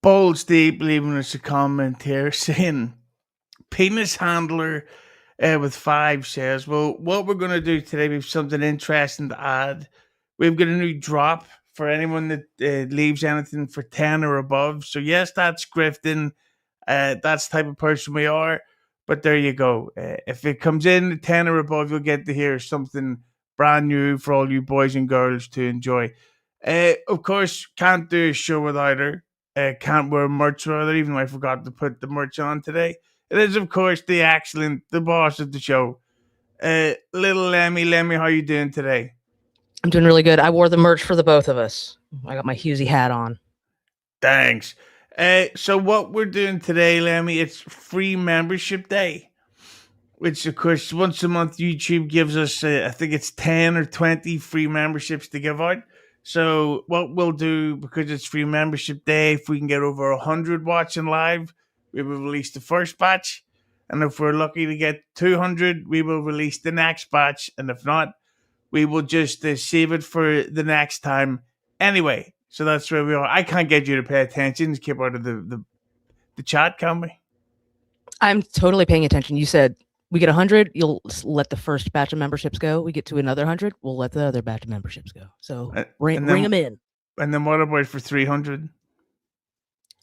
Bold Steve leaving us a comment here saying penis handler with 5 says, well, what we're going to do today, we have something interesting to add. We've got a new drop for anyone that leaves anything for 10 or above. So, yes, that's grifting. That's the type of person we are. But there you go. If it comes in at 10 or above, you'll get to hear something brand new for all you boys and girls to enjoy. Of course, can't do a show without her. Can't wear merch without her, even though I forgot to put the merch on today. It is, of course, the excellent, the boss of the show. Little Lemmy. Lemmy, how you doing today? I'm doing really good. I wore the merch for the both of us. I got my Husey hat on. Thanks. So what we're doing today, Lemmy, it's free membership day, which of course once a month YouTube gives us, I think it's 10 or 20 free memberships to give out. So what we'll do, because it's free membership day, if we can get over 100 watching live, we will release the first batch. And if we're lucky to get 200, we will release the next batch. And if not, we will just save it for the next time. Anyway, so that's where we are. I can't get you to pay attention. Just keep out of the chat, can we? I'm totally paying attention. You said we get 100, you'll let the first batch of memberships go. We get to another 100, we'll let the other batch of memberships go. So bring them in. And then what about for 300?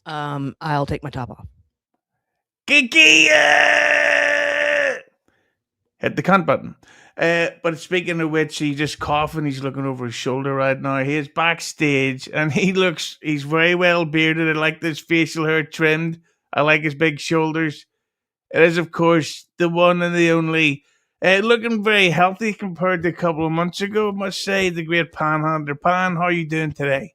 I'll take my top off. Kiki! Hit the cunt button. But speaking of which, he's just coughing. He's looking over his shoulder right now. He is backstage, and he's very well bearded. I like this facial hair trimmed. I like his big shoulders. It is, of course, the one and the only. Looking very healthy compared to a couple of months ago, I must say. The great Panhandler. Pan, how are you doing today?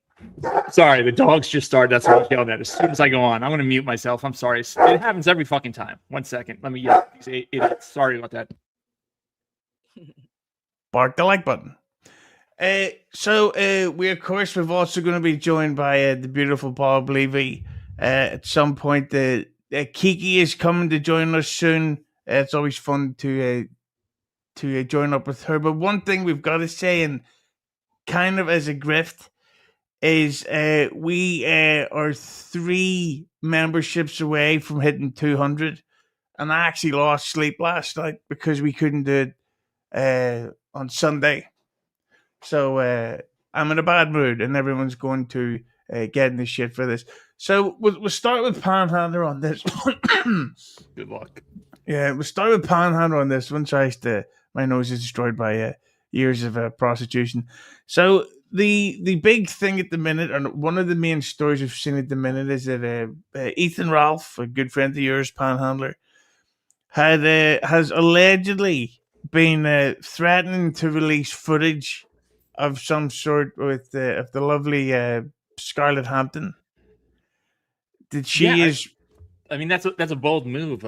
Sorry, the dogs just started. That's what I'm yelling at. As soon as I go on, I'm going to mute myself. I'm sorry. It happens every fucking time. 1 second. Let me yell at these idiots. Sorry about that. Bark the like button. So we're also going to be joined by the beautiful Bob Levy. At some point, Kiki is coming to join us soon. It's always fun to join up with her. But one thing we've got to say, and kind of as a grift, is we are 3 memberships away from hitting 200. And I actually lost sleep last night because we couldn't do it on Sunday. So I'm in a bad mood, and everyone's going to get in the shit for this. So we'll start with Panhandler on this one. Good luck. Yeah, we'll start with Panhandler on this one. Sorry, my nose is destroyed by years of prostitution. So the big thing at the minute, and one of the main stories we've seen at the minute, is that Ethan Ralph, a good friend of yours, Panhandler, has allegedly been threatening to release footage of some sort with of the lovely Scarlett Hampton. I mean, that's a bold move.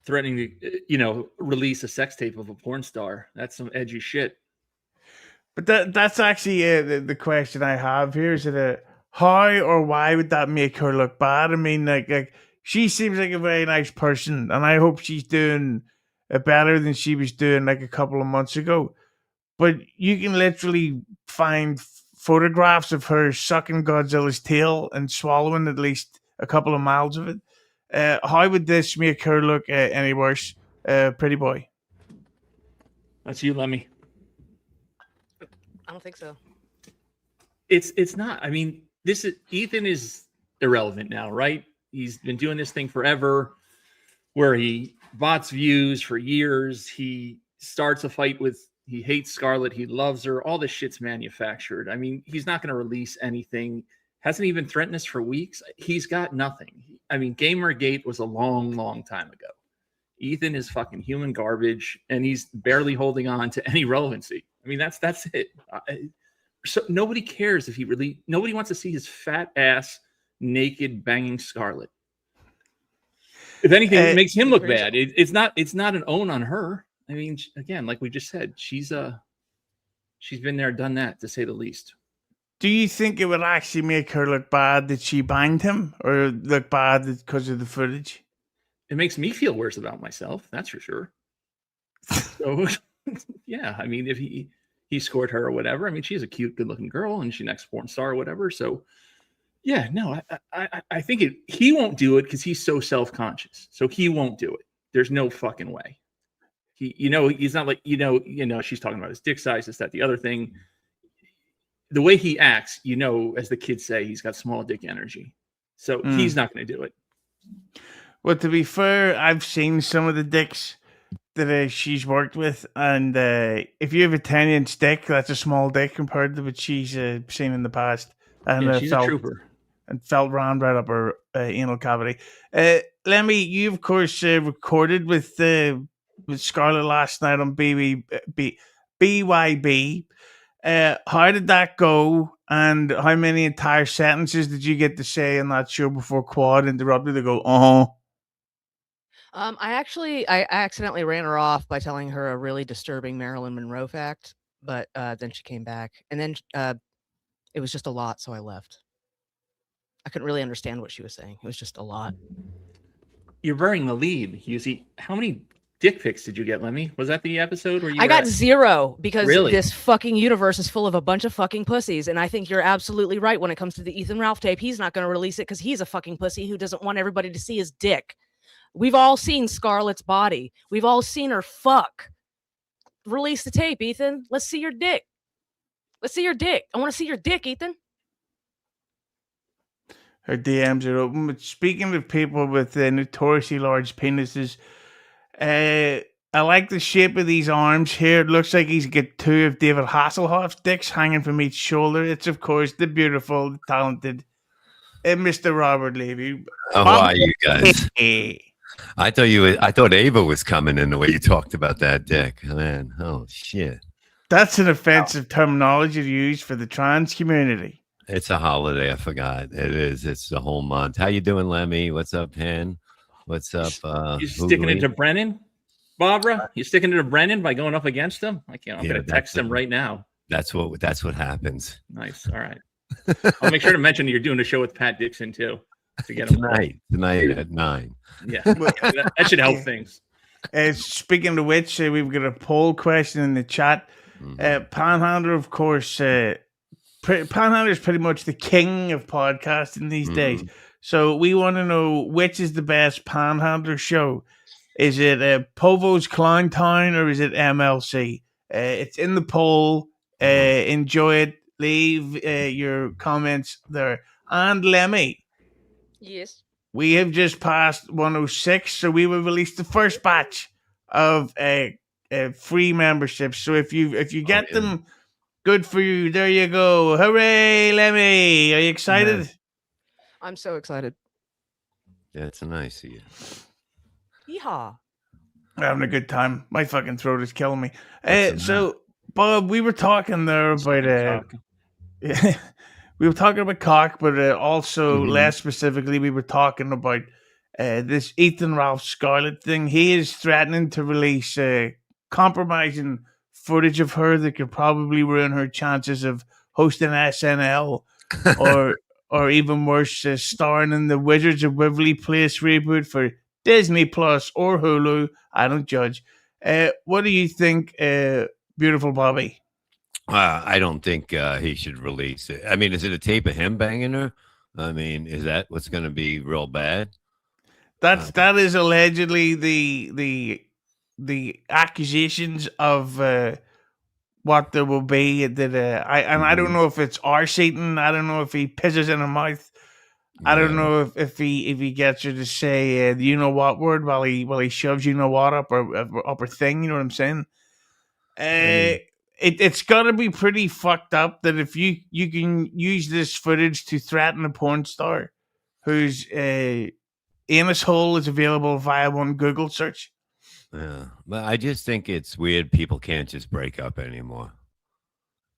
Threatening to release a sex tape of a porn star. That's some edgy shit. But that's actually the question I have here. Is it how or why would that make her look bad? I mean, like she seems like a very nice person, and I hope she's doing better than she was doing like a couple of months ago. But you can literally find photographs of her sucking Godzilla's tail and swallowing at least a couple of miles of it. How would this make her look any worse, pretty boy? That's you, Lemmy. I don't think so. It's not. I mean, Ethan is irrelevant now, right? He's been doing this thing forever, where he bots views for years. He starts a fight with. He hates Scarlett. He loves her. All this shit's manufactured. I mean, he's not going to release anything. Hasn't even threatened us for weeks. He's got nothing. I mean, Gamergate was a long, long time ago. Ethan is fucking human garbage, and he's barely holding on to any relevancy. I mean, that's it. So nobody cares if nobody wants to see his fat ass naked banging Scarlett. If anything, it makes him look bad. It's not an own on her. I mean, again, like we just said, she's been there, done that, to say the least. Do you think it would actually make her look bad that she banged him, or look bad because of the footage? It makes me feel worse about myself, that's for sure. So, yeah, I mean, if he scored her or whatever, I mean, she's a cute, good-looking girl, and she's an ex-porn star or whatever. So, Yeah, no, I think he won't do it because he's so self-conscious. So he won't do it. There's no fucking way. He's not like, she's talking about his dick size, this, that, the other thing. The way he acts, as the kids say, he's got small dick energy. So he's not going to do it. Well, to be fair, I've seen some of the dicks that she's worked with, and if you have a 10-inch dick, that's a small dick compared to what she's seen in the past. And she's a trooper. And felt round right up her anal cavity. Lemmi, you of course recorded with Scarlett last night on BYB. How did that go? And how many entire sentences did you get to say in that show before Quad interrupted to go, I accidentally ran her off by telling her a really disturbing Marilyn Monroe fact, but then she came back, and then it was just a lot, so I left. I couldn't really understand what she was saying. It was just a lot. You're burying the lead, Husey. How many dick pics did you get, Lemmy? Was that the episode where you? I got 0 because Really? This fucking universe is full of a bunch of fucking pussies, and I think you're absolutely right when it comes to the Ethan Ralph tape. He's not going to release it because he's a fucking pussy who doesn't want everybody to see his dick. We've all seen Scarlett's body. We've all seen her fuck. Release the tape, Ethan. Let's see your dick. Let's see your dick. I want to see your dick, Ethan. Her DMs are open. But speaking of people with notoriously large penises, I like the shape of these arms here. It looks like he's got 2 of David Hasselhoff's dicks hanging from each shoulder. It's, of course, the beautiful, the talented Mr. Robert Levy. How are you guys? I thought Ava was coming in the way you talked about that dick. Man, oh shit. That's an offensive terminology to use for the trans community. It's a holiday, I forgot. It is. It's the whole month. How you doing, Lemmy? What's up, Hen? What's up? You sticking it to Brennan, Barbara? You sticking it to Brennan by going up against him? I'm going to text him right now. That's what happens. Nice. All right. I'll make sure to mention you're doing a show with Pat Dixon too. To get him tonight at 9. Yeah, that should help things. Speaking of which, we've got a poll question in the chat. Panhandler, of course, Panhandler is pretty much the king of podcasting these days. So we want to know which is the best Panhandler show. Is it Povo's Clown Town or is it MLC? It's in the poll. Enjoy it. Leave your comments there. And Lemmy. Yes. We have just passed 106, so we will release the first batch of free memberships. So if you get them, good for you. There you go. Hooray, Lemmy. Are you excited? Nice. I'm so excited. Yeah, it's nice of you. Yeehaw. I'm having a good time. My fucking throat is killing me. So, Bob, we were talking there about... we were talking about cock, but also less specifically, we were talking about this Ethan Ralph Scarlett thing. He is threatening to release compromising footage of her that could probably ruin her chances of hosting SNL or even worse, starring in the Wizards of Waverly Place reboot for Disney Plus or Hulu. I don't judge. What do you think, beautiful Bobby? I don't think he should release it. I mean, is it a tape of him banging her? I mean, is that what's going to be real bad? That is allegedly the accusations of what there will be. That I don't know if it's arse eating. I don't know if he pisses in her mouth. I don't know if he gets her to say you know what word while he shoves you know what up her thing. You know what I'm saying? It's got to be pretty fucked up that if you can use this footage to threaten a porn star whose anus hole is available via one Google search. Yeah, but I just think it's weird. People can't just break up anymore.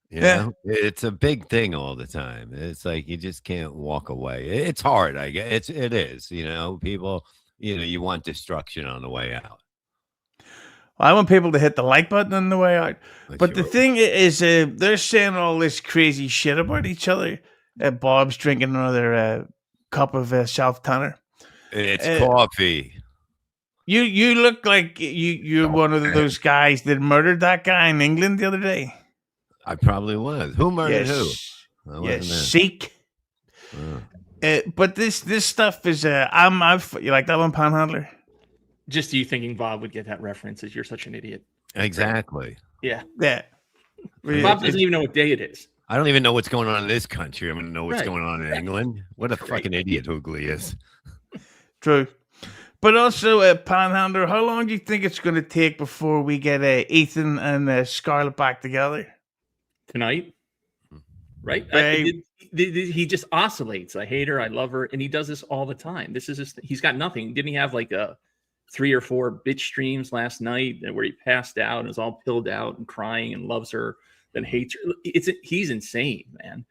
You know? It's a big thing all the time. It's like you just can't walk away. It's hard. I guess it is. You know, people. You know, you want destruction on the way out. I want people to hit the like button on the way out. But the thing is, they're saying all this crazy shit about each other. Bob's drinking another cup of self-tanner. It's coffee. You look like you're one of those guys that murdered that guy in England the other day. I probably was. Who murdered who? Yes, Sikh. But this stuff is you like that one, Panhandler? Just you thinking Bob would get that reference as you're such an idiot. Exactly. Yeah. Yeah. Bob doesn't even know what day it is. I don't even know what's going on in this country. I'm going to know what's Right. going on in England. What a fucking idiot Hoogly is. True. But also, Panhandler, how long do you think it's going to take before we get Ethan and Scarlett back together? Tonight. Right? Right. He just oscillates. I hate her. I love her. And he does this all the time. This is just, he's got nothing. Didn't he have like 3 or 4 bitch streams last night where he passed out and is all pilled out and crying and loves her, then hates her? He's insane, man.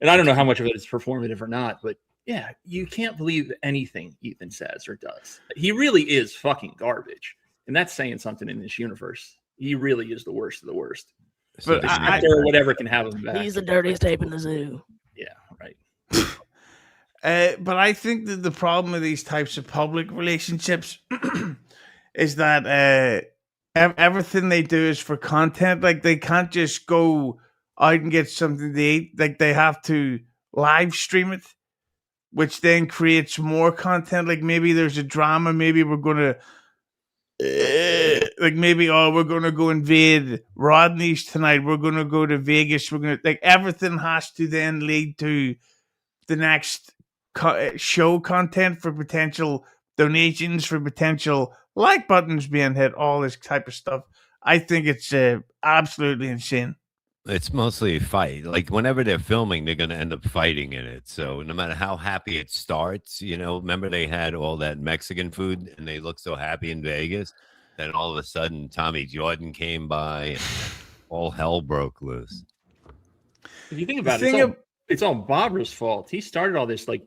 And I don't know how much of it is performative or not, but yeah, you can't believe anything Ethan says or does. He really is fucking garbage. And that's saying something in this universe. He really is the worst of the worst. But The actor or whatever can have him back. He's the dirtiest tape in the zoo. Yeah, right. But I think that the problem with these types of public relationships is that everything they do is for content. Like, they can't just go out and get something to eat. Like, they have to live stream it, which then creates more content. Like, maybe there's a drama. Maybe we're going to we're going to go invade Rodney's tonight. We're going to go to Vegas. We're going to, like, everything has to then lead to the next show content for potential donations, for potential like buttons being hit, all this type of stuff. I think it's absolutely insane. It's mostly a fight. Like, whenever they're filming, they're going to end up fighting in it. So no matter how happy it starts, remember they had all that Mexican food and they looked so happy in Vegas. Then all of a sudden, Tommy Jordan came by and all hell broke loose. If you think about it, it's all Barbara's fault. He started all this, like,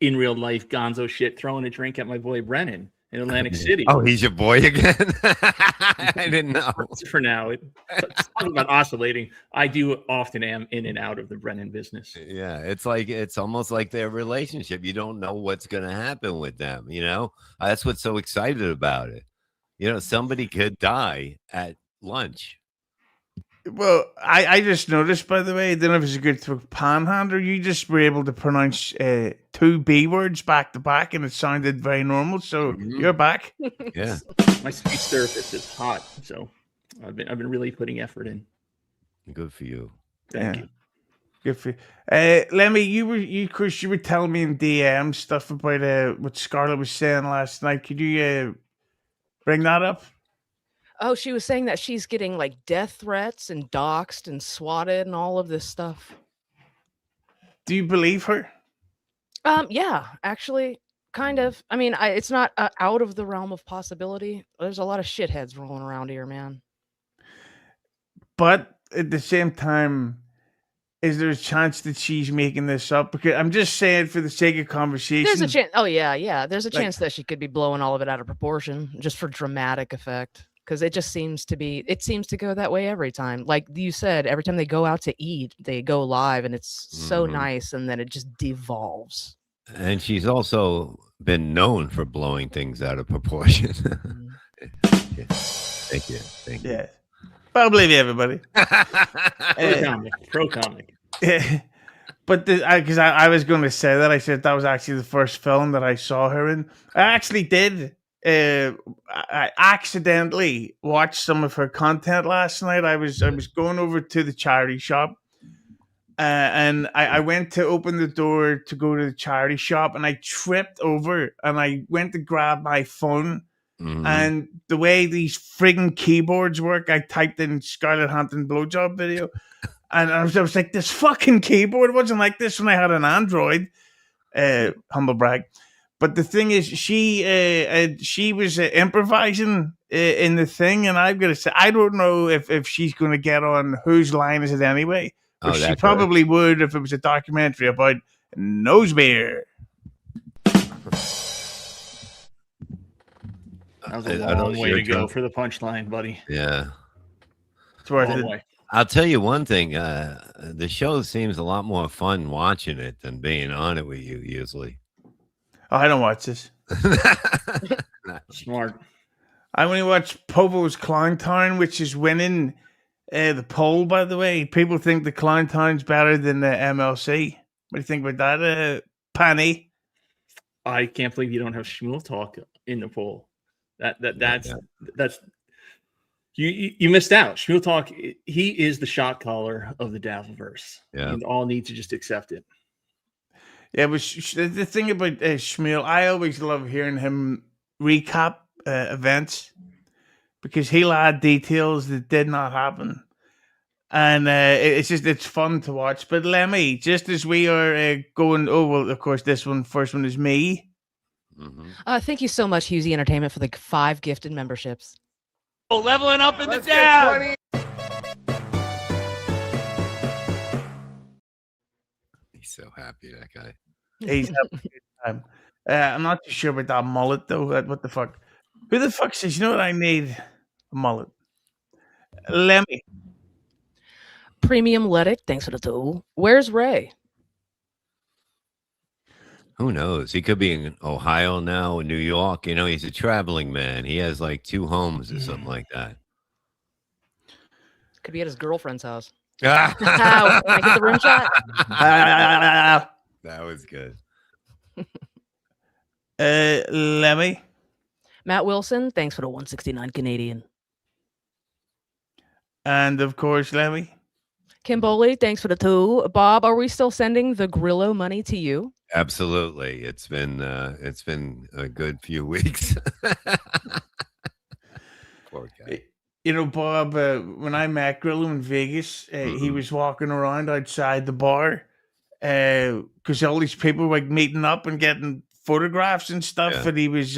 in real life gonzo shit, throwing a drink at my boy Brennan in Atlantic City. Oh, he's your boy again? I didn't know. For now, talking about oscillating, I do often am in and out of the Brennan business. Yeah, it's almost like their relationship. You don't know what's going to happen with them. That's what's so excited about it. Somebody could die at lunch. Well, I just noticed, by the way, I don't know if it's a good through Panhandler, you just were able to pronounce 2 B words back to back, and it sounded very normal. So you're back. Yeah, my speech therapist is hot, so I've been really putting effort in. Good for you. Thank you. Good for you. Lemmi, you were telling me in DM stuff about what Scarlett was saying last night. Could you bring that up? Oh, she was saying that she's getting like death threats and doxxed and swatted and all of this stuff. Do you believe her? Yeah, actually, kind of. I mean, it's not out of the realm of possibility. There's a lot of shitheads rolling around here, man. But at the same time, is there a chance that she's making this up? Because I'm just saying, for the sake of conversation, there's a chance. Oh yeah. There's a chance that she could be blowing all of it out of proportion just for dramatic effect. Because it just seems to go that way every time. Like you said, every time they go out to eat, they go live, and it's so nice, and then it just devolves. And she's also been known for blowing things out of proportion. Yeah. Thank you. Yeah. Well, I believe you, everybody. Pro comic. But because I was going to say that, I said that was actually the first film that I saw her in. I actually did. I accidentally watched some of her content last night. I was going over to the charity shop, and I went to open the door to go to the charity shop, and I tripped over, and I went to grab my phone, and the way these friggin' keyboards work, I typed in Scarlett Hampton blowjob video, and I was like, this fucking keyboard wasn't like this when I had an Android. Humble brag. But the thing is, she was improvising in the thing, and I'm gonna say I don't know if she's gonna get on Whose Line Is It Anyway? But she probably would if it was a documentary about nose beer. That was a long way to go for the punchline, buddy. Yeah, it's worth it. I'll tell you one thing: the show seems a lot more fun watching it than being on it with you usually. Oh, I don't watch this. Smart. I only watch Povo's Clown Town, which is winning the poll, by the way. People think the Clown Town's better than the MLC. What do you think about that, Panny. I can't believe you don't have Shmuel talk in the poll. That's you missed out. Shmuel talk. He is the shot caller of the Dazzleverse. Yeah. You all need to just accept it. Yeah, but the thing about Shmuel, I always love hearing him recap events because he'll add details that did not happen. And it's fun to watch. But Lemmy, just as we are going, of course, first one is me. Mm-hmm. Thank you so much, Husey Entertainment, for the 5 gifted memberships. Oh, leveling up in the down. He's so happy, that guy. He's having a good time. I'm not too sure about that mullet, though. What the fuck? Who the fuck says, you know what I need? A mullet. Lemmy. Premium Let It, thanks for the 2. Where's Ray? Who knows? He could be in Ohio now, in New York. You know, he's a traveling man. He has like 2 homes or something like that. Could be at his girlfriend's house. That Can I get the rim shot? was good. Lemmy. Matt Wilson, thanks for the 169 Canadian. And of course, Lemmy. Kim Boley, thanks for the 2. Bob, are we still sending the Grillo money to you? Absolutely. It's been a good few weeks. Poor guy. You know, Bob, when I met Grillo in Vegas, he was walking around outside the bar because all these people were like meeting up and getting photographs and stuff. Yeah. And he was,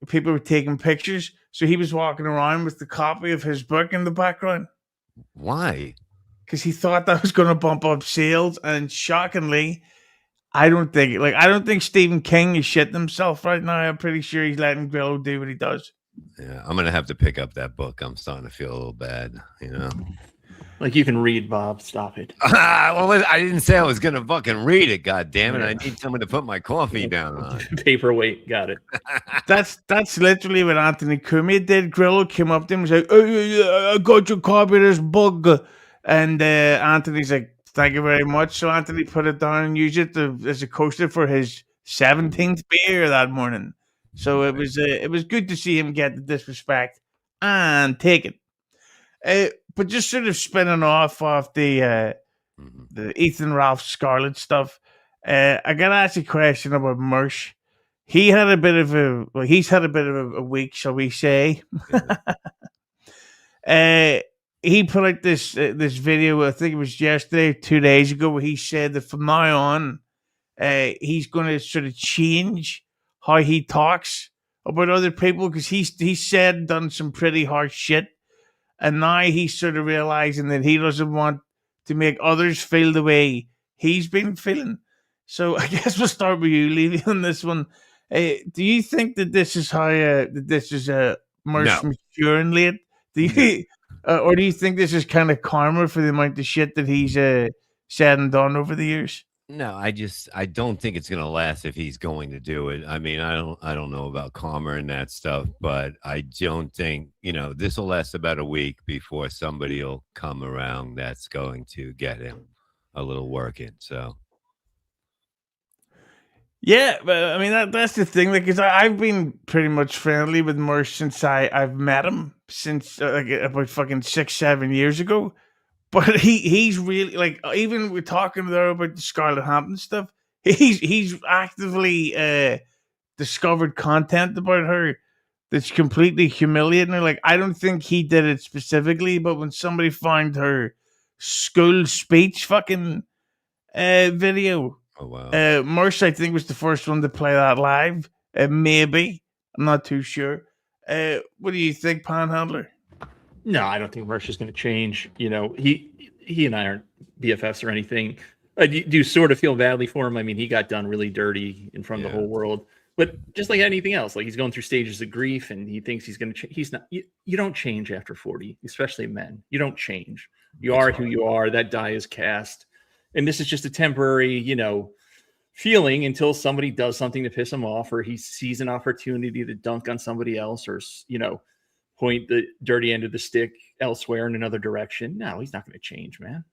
people were taking pictures. So he was walking around with the copy of his book in the background. Why? Because he thought that was going to bump up sales. And shockingly, I don't think Stephen King is shitting himself right now. I'm pretty sure he's letting Grillo do what he does. Yeah, I'm gonna have to pick up that book. I'm starting to feel a little bad, you know. Like you can read, Bob. Stop it. Well, I didn't say I was gonna fucking read it. God damn it! I need someone to put my coffee down on. Paperweight. Got it. That's literally what Anthony Cumia did. Grillo came up to him and was like, "Oh, yeah, I got your copy of this book," and Anthony's like, "Thank you very much." So Anthony put it down and used it as a coaster for his 17th beer that morning. So it was good to see him get the disrespect and take it. But just sort of spinning off the Ethan Ralph Scarlett stuff. I gotta ask a question about Mersh. He's had a bit of a week, shall we say? He put out this video. I think it was yesterday, 2 days ago, where he said that from now on, he's going to sort of change how he talks about other people because he's said and done some pretty harsh shit, and now he's sort of realizing that he doesn't want to make others feel the way he's been feeling. So I guess we'll start with you, Levy, on this one. Do you think that this is how this is Mersh maturing late? Do you, or do you think this is kind of karma for the amount of shit that he's said and done over the years? No, I don't think it's gonna last if he's going to do it. I mean, I don't know about karma and that stuff, but I don't think, this will last about a week before somebody will come around that's going to get him a little work in. So yeah, but I mean that's the thing. Like, cause I've been pretty much friendly with Mersh since I've met him since about fucking 6-7 years ago. But he's really like, even we're talking there about the Scarlett Hampton stuff. He's actively discovered content about her that's completely humiliating her. Like, I don't think he did it specifically, but when somebody found her school speech fucking video, oh wow, Mersh I think was the first one to play that live. Maybe, I'm not too sure. What do you think, Panhandler? No, I don't think Mersh is going to change. He and I aren't BFFs or anything. I do sort of feel badly for him. I mean, he got done really dirty in front of the whole world. But just like anything else, like he's going through stages of grief, and he thinks he's going to change. He's not. You don't change after 40, especially men. You don't change. You are who you are. That die is cast, and this is just a temporary, feeling until somebody does something to piss him off, or he sees an opportunity to dunk on somebody else, or point the dirty end of the stick elsewhere in another direction. No, he's not going to change, man.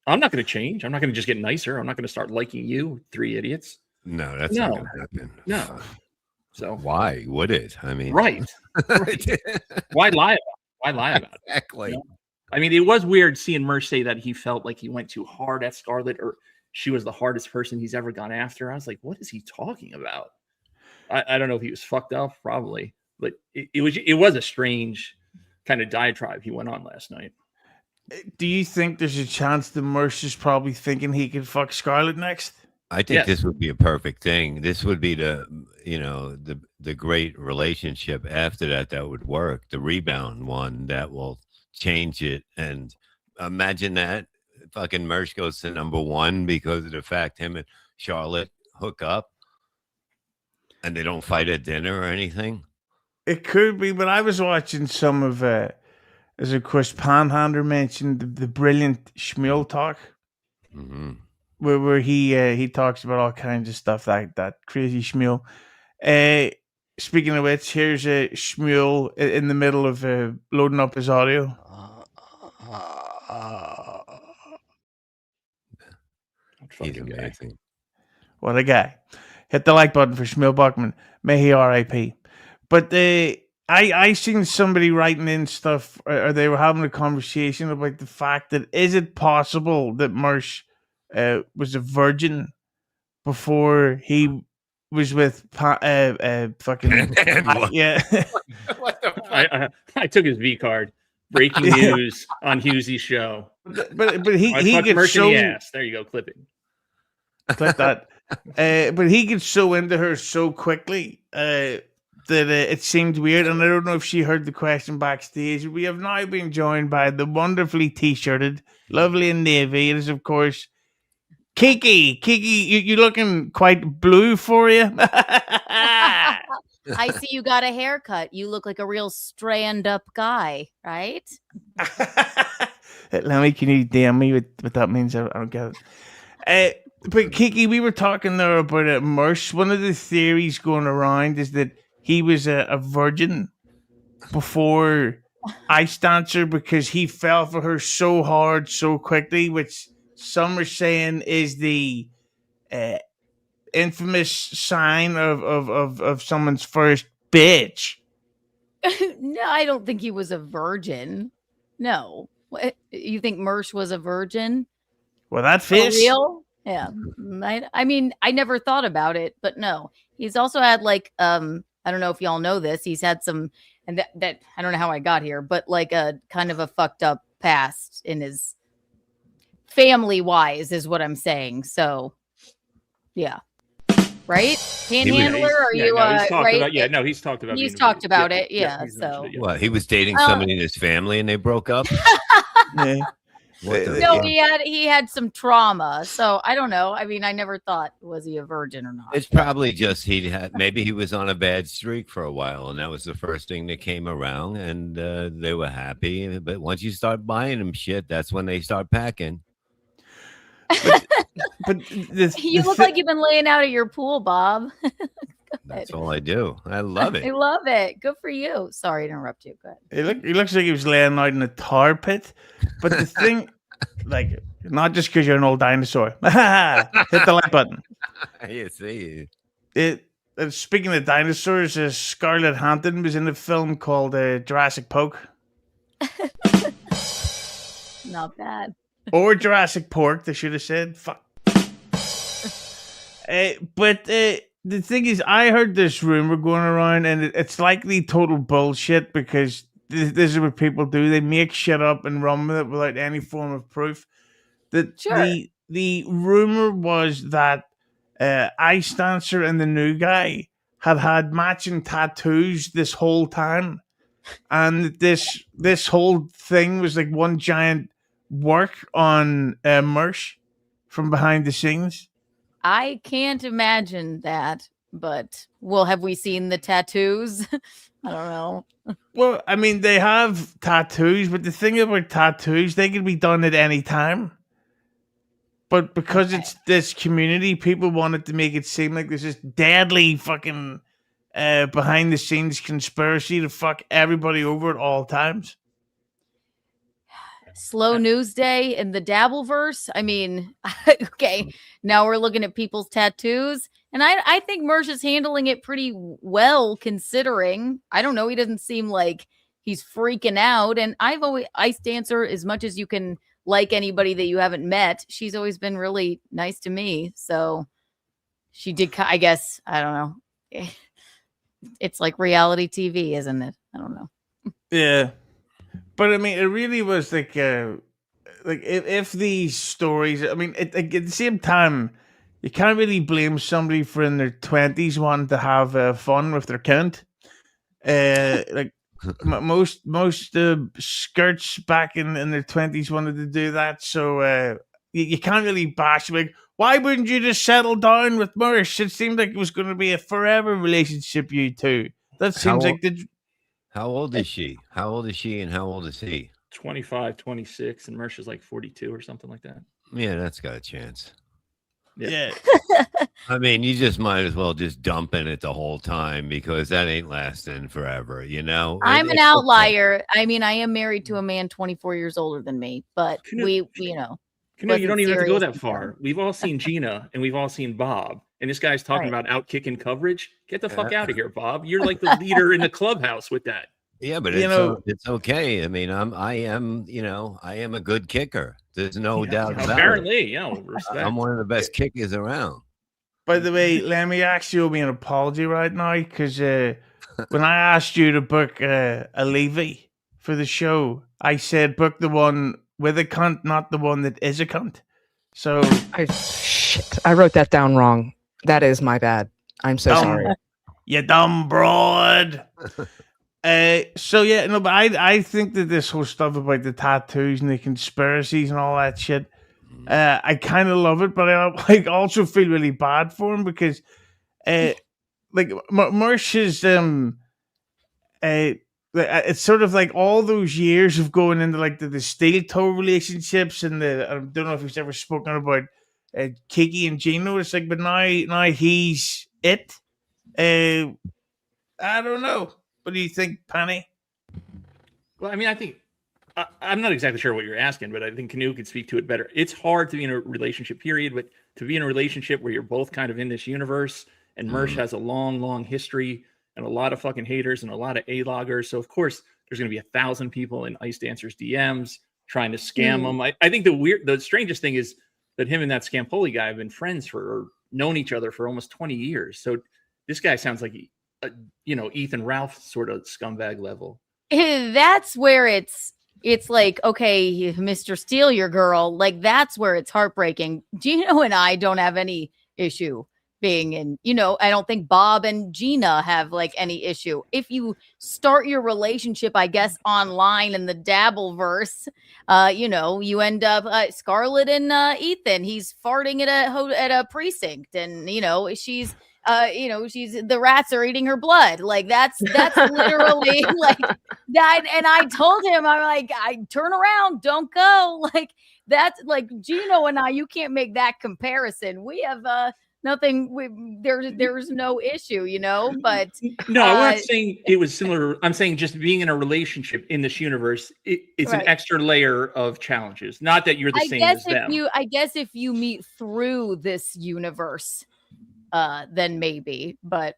I'm not going to change. I'm not going to just get nicer. I'm not going to start liking you, 3 idiots. No, that's not going to happen. No. So why would it? I mean, right. Why lie about it? Why lie about it? Exactly. You know? I mean, it was weird seeing Mersh say that he felt like he went too hard at Scarlett, or she was the hardest person he's ever gone after. I was like, what is he talking about? I don't know if he was fucked up, probably, but it was a strange kind of diatribe he went on last night. Do you think there's a chance that Mersh is probably thinking he could fuck Scarlett next? I think this would be a perfect thing. This would be the great relationship after that would work. The rebound one that will change it. And imagine that fucking Mersh goes to number one because of the fact him and Charlotte hook up and they don't fight at dinner or anything. It could be, but I was watching some of, as of course, Panhandler mentioned the brilliant Shmuel talk. Mm-hmm. Where he talks about all kinds of stuff like that crazy Shmuel. Speaking of which, here's a Shmuel in the middle of loading up his audio. He's amazing. What a guy! Hit the like button for Shmuel Buckman. May he R.I.P. But I seen somebody writing in stuff, or they were having a conversation about the fact that is it possible that Mersh was a virgin before he was with fucking yeah. What the fuck? I took his V card. Breaking news on Hughesy's show. But he gets so ass. There you go. Clip it. Clip that. But he gets so into her so quickly that it seemed weird, and I don't know if she heard the question backstage. We have now been joined by the wonderfully t-shirted, lovely and navy. It is, of course, Kiki, you're looking quite blue for you. I see you got a haircut. You look like a real stand-up guy, right? Lemmi, can you DM me what that means? I don't get it. But Kiki, we were talking there about Mersh. One of the theories going around is that he was a virgin before Ice Dancer because he fell for her so hard so quickly, which some are saying is the infamous sign of someone's first bitch. No, I don't think he was a virgin. No. What, you think Mersh was a virgin? Well, that fits. For real? Yeah. I mean, I never thought about it, but no. He's also had like I don't know if y'all know this. He's had some, and that I don't know how I got here, but like a kind of a fucked up past in his family wise is what I'm saying. So yeah. Right? Panhandler, are you right? He's talked about he's talked about it. Yeah. So what, he was dating somebody in his family and they broke up? Yeah. No, he had some trauma. So I don't know. I mean, I never thought, was he a virgin or not? It's probably just maybe he was on a bad streak for a while and that was the first thing that came around and they were happy. But once you start buying them shit, that's when they start packing. But you look like you've been laying out at your pool, Bob. That's all I do. I love it. I love it. Good for you. Sorry to interrupt you. Go ahead. He looks like he was laying out in a tar pit. But the thing, like, not just because you're an old dinosaur. Hit the like button. You see. Speaking of dinosaurs, Scarlett Hampton was in a film called Jurassic Poke. Not bad. Or Jurassic Pork, they should have said. Fuck. But the thing is, I heard this rumor going around, and it's likely total bullshit because this is what people do. They make shit up and run with it without any form of proof. The rumor was that Ice Dancer and the new guy had matching tattoos this whole time, and this whole thing was like one giant work on Mersh from behind the scenes. I can't imagine that, but have we seen the tattoos? I don't know. Well, I mean, they have tattoos, but the thing about tattoos, they can be done at any time. But because it's this community, people wanted to make it seem like there's this deadly fucking behind the scenes conspiracy to fuck everybody over at all times. Slow news day in the Dabbleverse. I mean, okay, now we're looking at people's tattoos. And I think Mersh is handling it pretty well, considering. I don't know. He doesn't seem like he's freaking out. And I've always Ice Dancer, as much as you can like anybody that you haven't met, she's always been really nice to me. So she did, I guess, I don't know. It's like reality TV, isn't it? I don't know. Yeah, but I mean, it really was like if these stories, I mean, at the same time, you can't really blame somebody for in their 20s wanting to have fun with their cunt. Like most skirts back in their 20s wanted to do that, so you can't really bash them. Like, why wouldn't you just settle down with Mersh? It seemed like it was going to be a forever relationship, you two. That seems like the. How old is she? How old is she and how old is he? 25, 26, and Mersh is like 42 or something like that. Yeah, that's got a chance. Yeah. I mean, you just might as well just dump in it the whole time because that ain't lasting forever, you know? I'm an outlier. I mean, I am married to a man 24 years older than me, but you know. You don't even have to go that far. We've all seen Gina and we've all seen Bob. And this guy's talking about out kicking coverage. Get the fuck out of here, Bob. You're like the leader in the clubhouse with that. Yeah, but it's okay. I mean, I am a good kicker. There's no doubt about it. Apparently, respect. I'm one of the best kickers around. By the way, Lemmi, actually owe me an apology right now because when I asked you to book a Levy for the show, I said book the one with a cunt, not the one that is a cunt. So I wrote that down wrong. That is my bad. I'm so sorry. You dumb broad. So yeah, no, but I think that this whole stuff about the tattoos and the conspiracies and all that shit, I kind of love it, but I also feel really bad for him because, like Mersh is it's sort of like all those years of going into like the steel toe relationships and I don't know if he's ever spoken about Kiki and Geno. It's like, but now he's it. I don't know. What do you think, Penny? Well, I mean, I think I'm not exactly sure what you're asking, but I think Keanu could speak to it better. It's hard to be in a relationship, period, but to be in a relationship where you're both kind of in this universe, and Mersh has a long, long history and a lot of fucking haters and a lot of A-loggers. So, of course, there's going to be 1,000 people in Ice Dancer's DMs trying to scam them. I think the strangest thing is that him and that Scampoli guy have been friends or known each other for almost 20 years. So this guy sounds like Ethan Ralph sort of scumbag level. That's where it's like, okay, Mr. Steal Your Girl. Like, that's where it's heartbreaking. Geno and I don't have any issue being in, I don't think Bob and Gina have like any issue. If you start your relationship, I guess, online in the Dabbleverse, you end up Scarlett and Ethan. He's farting at a precinct, and she's she's the rats are eating her blood. Like that's literally like that. And I told him, I'm like, I turn around, don't go. Like that's like Geno and I. You can't make that comparison. We have nothing. There's no issue, But no, I'm not saying it was similar. I'm saying just being in a relationship in this universe, it's an extra layer of challenges. Not that you're the same as them. I guess if you meet through this universe, then maybe. But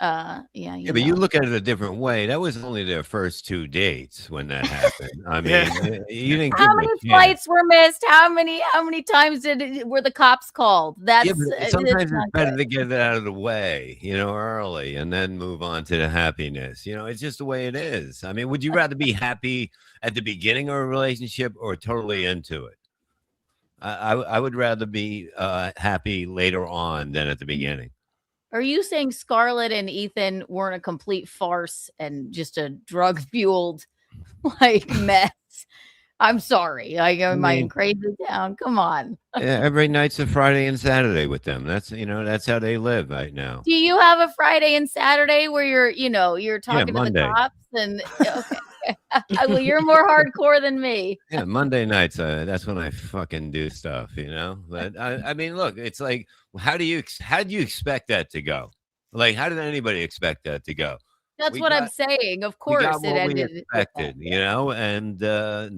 but you look at it a different way. That was only their first 2 dates when that happened. I mean, you didn't. How many flights were missed? How many times were the cops called? That's sometimes it's better to get it out of the way, early, and then move on to the happiness. It's just the way it is. I mean, would you rather be happy at the beginning of a relationship or totally into it? I would rather be happy later on than at the beginning. Are you saying Scarlett and Ethan weren't a complete farce and just a drug-fueled mess? I'm sorry. Am I crazy town? Come on. Yeah, every night's a Friday and Saturday with them. That's that's how they live right now. Do you have a Friday and Saturday where you're talking to Monday. the cops and okay? Well, you're more hardcore than me. Yeah, Monday nights. That's when I fucking do stuff, But I mean, look, it's like, how do you expect that to go? Like, how did anybody expect that to go? That's what I'm saying. Of course, it ended. Expected, and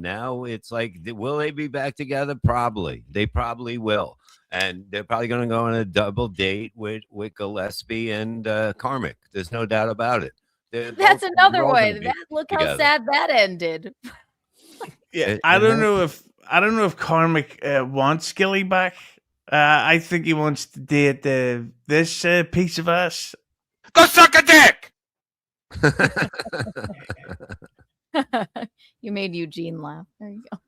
now it's like, will they be back together? Probably. They probably will. And they're probably going to go on a double date with Gillespie and Karmic. There's no doubt about it. That's another way. way. Look how sad that ended. Yeah, I don't know if Karmic wants Skilly back. I think he wants to date this piece of ass. Go suck a dick. You made Eugene laugh. There you go.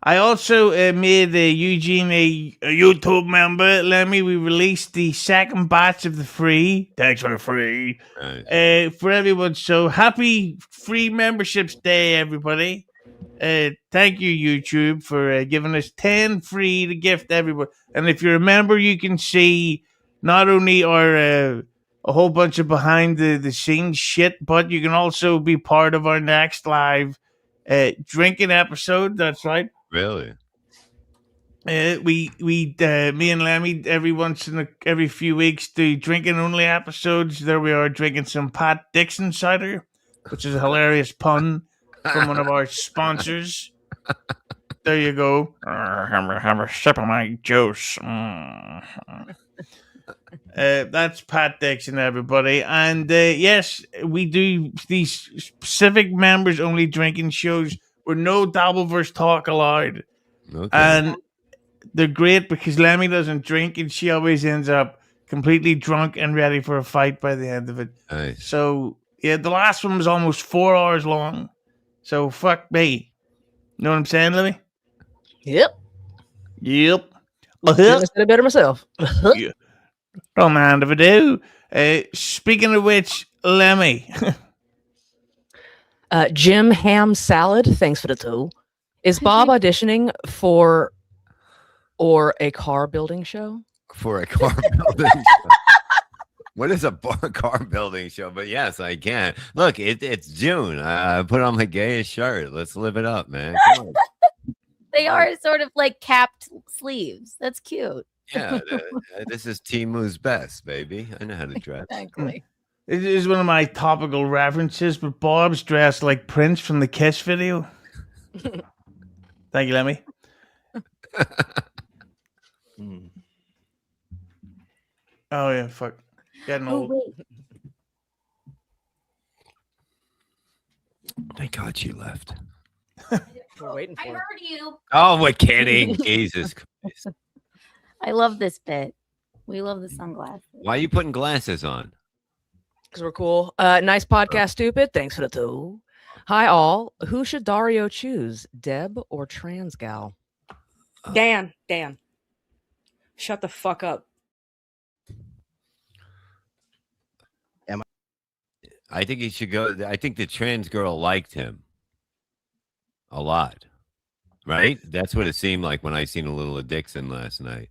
I also made Eugene a YouTube member. Lemmi, we released the second batch of the free. Thanks for the free. Nice. For everyone. So happy free memberships day, everybody. Thank you, YouTube, for giving us 10 free to gift everyone. And if you're a member, you can see not only our a whole bunch of behind the scenes shit, but you can also be part of our next live drinking episode. That's right. Really? Me and Lemmi every few weeks do drinking only episodes. There we are drinking some Pat Dixon cider, which is a hilarious pun from one of our sponsors. There you go. Have a sip of my juice. That's Pat Dixon, everybody. And yes, we do these specific members only drinking shows where no Dabbleverse talk allowed. Okay. And they're great because Lemmi doesn't drink and she always ends up completely drunk and ready for a fight by the end of it. Nice. So, yeah, the last one was almost 4 hours long. So, fuck me. You know what I'm saying, Lemmi? Yep. Yep. Couldn't have said it better myself. Yeah. Don't mind if I do. Speaking of which, Lemmi. Jim Ham Salad, thanks for the two. Is Bob auditioning for a car building show? For a car building show. What is a car building show? But yes, I can. Look, it's June. I put on my gayest shirt. Let's live it up, man. Come on. They are sort of like capped sleeves. That's cute. Yeah, this is Timu's best, baby. I know how to dress. Exactly. It is one of my topical references, but Bob's dressed like Prince from the Kiss video. Thank you, Lemmi. Oh, yeah, fuck. Getting old. Thank God she left. We're waiting for I it. heard you. Oh, we're kidding. Jesus Christ. I love this bit. We love the sunglasses. Why are you putting glasses on? Because we're cool. Nice podcast, stupid. Thanks for the two. Hi, all. Who should Dario choose, Deb or Trans Gal? Dan. Shut the fuck up. I think he should go. I think the trans girl liked him a lot. Right? That's what it seemed like when I seen a little of Dixon last night.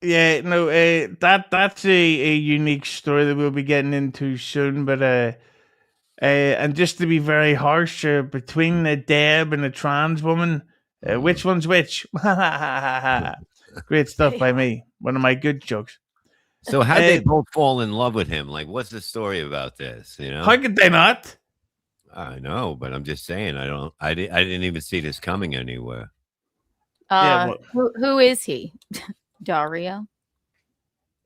Yeah, no, that's a unique story that we'll be getting into soon. But and just to be very harsh, between the Deb and the trans woman, which one's which? Great stuff by me. One of my good jokes. So how did they both fall in love with him? Like, what's the story about this? You know, How could they not? I know, but I'm just saying, I didn't even see this coming anywhere. Yeah, Who is he? Dario?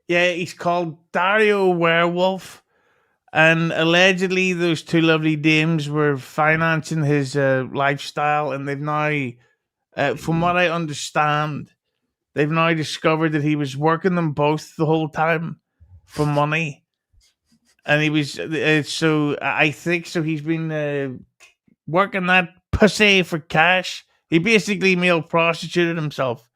Yeah, he's called Dario Werewolf. And allegedly, those two lovely dames were financing his lifestyle. And they've now, from what I understand, they've now discovered that he was working them both the whole time for money. And he was, so I think, so he's been working that pussy for cash. He basically male prostituted himself.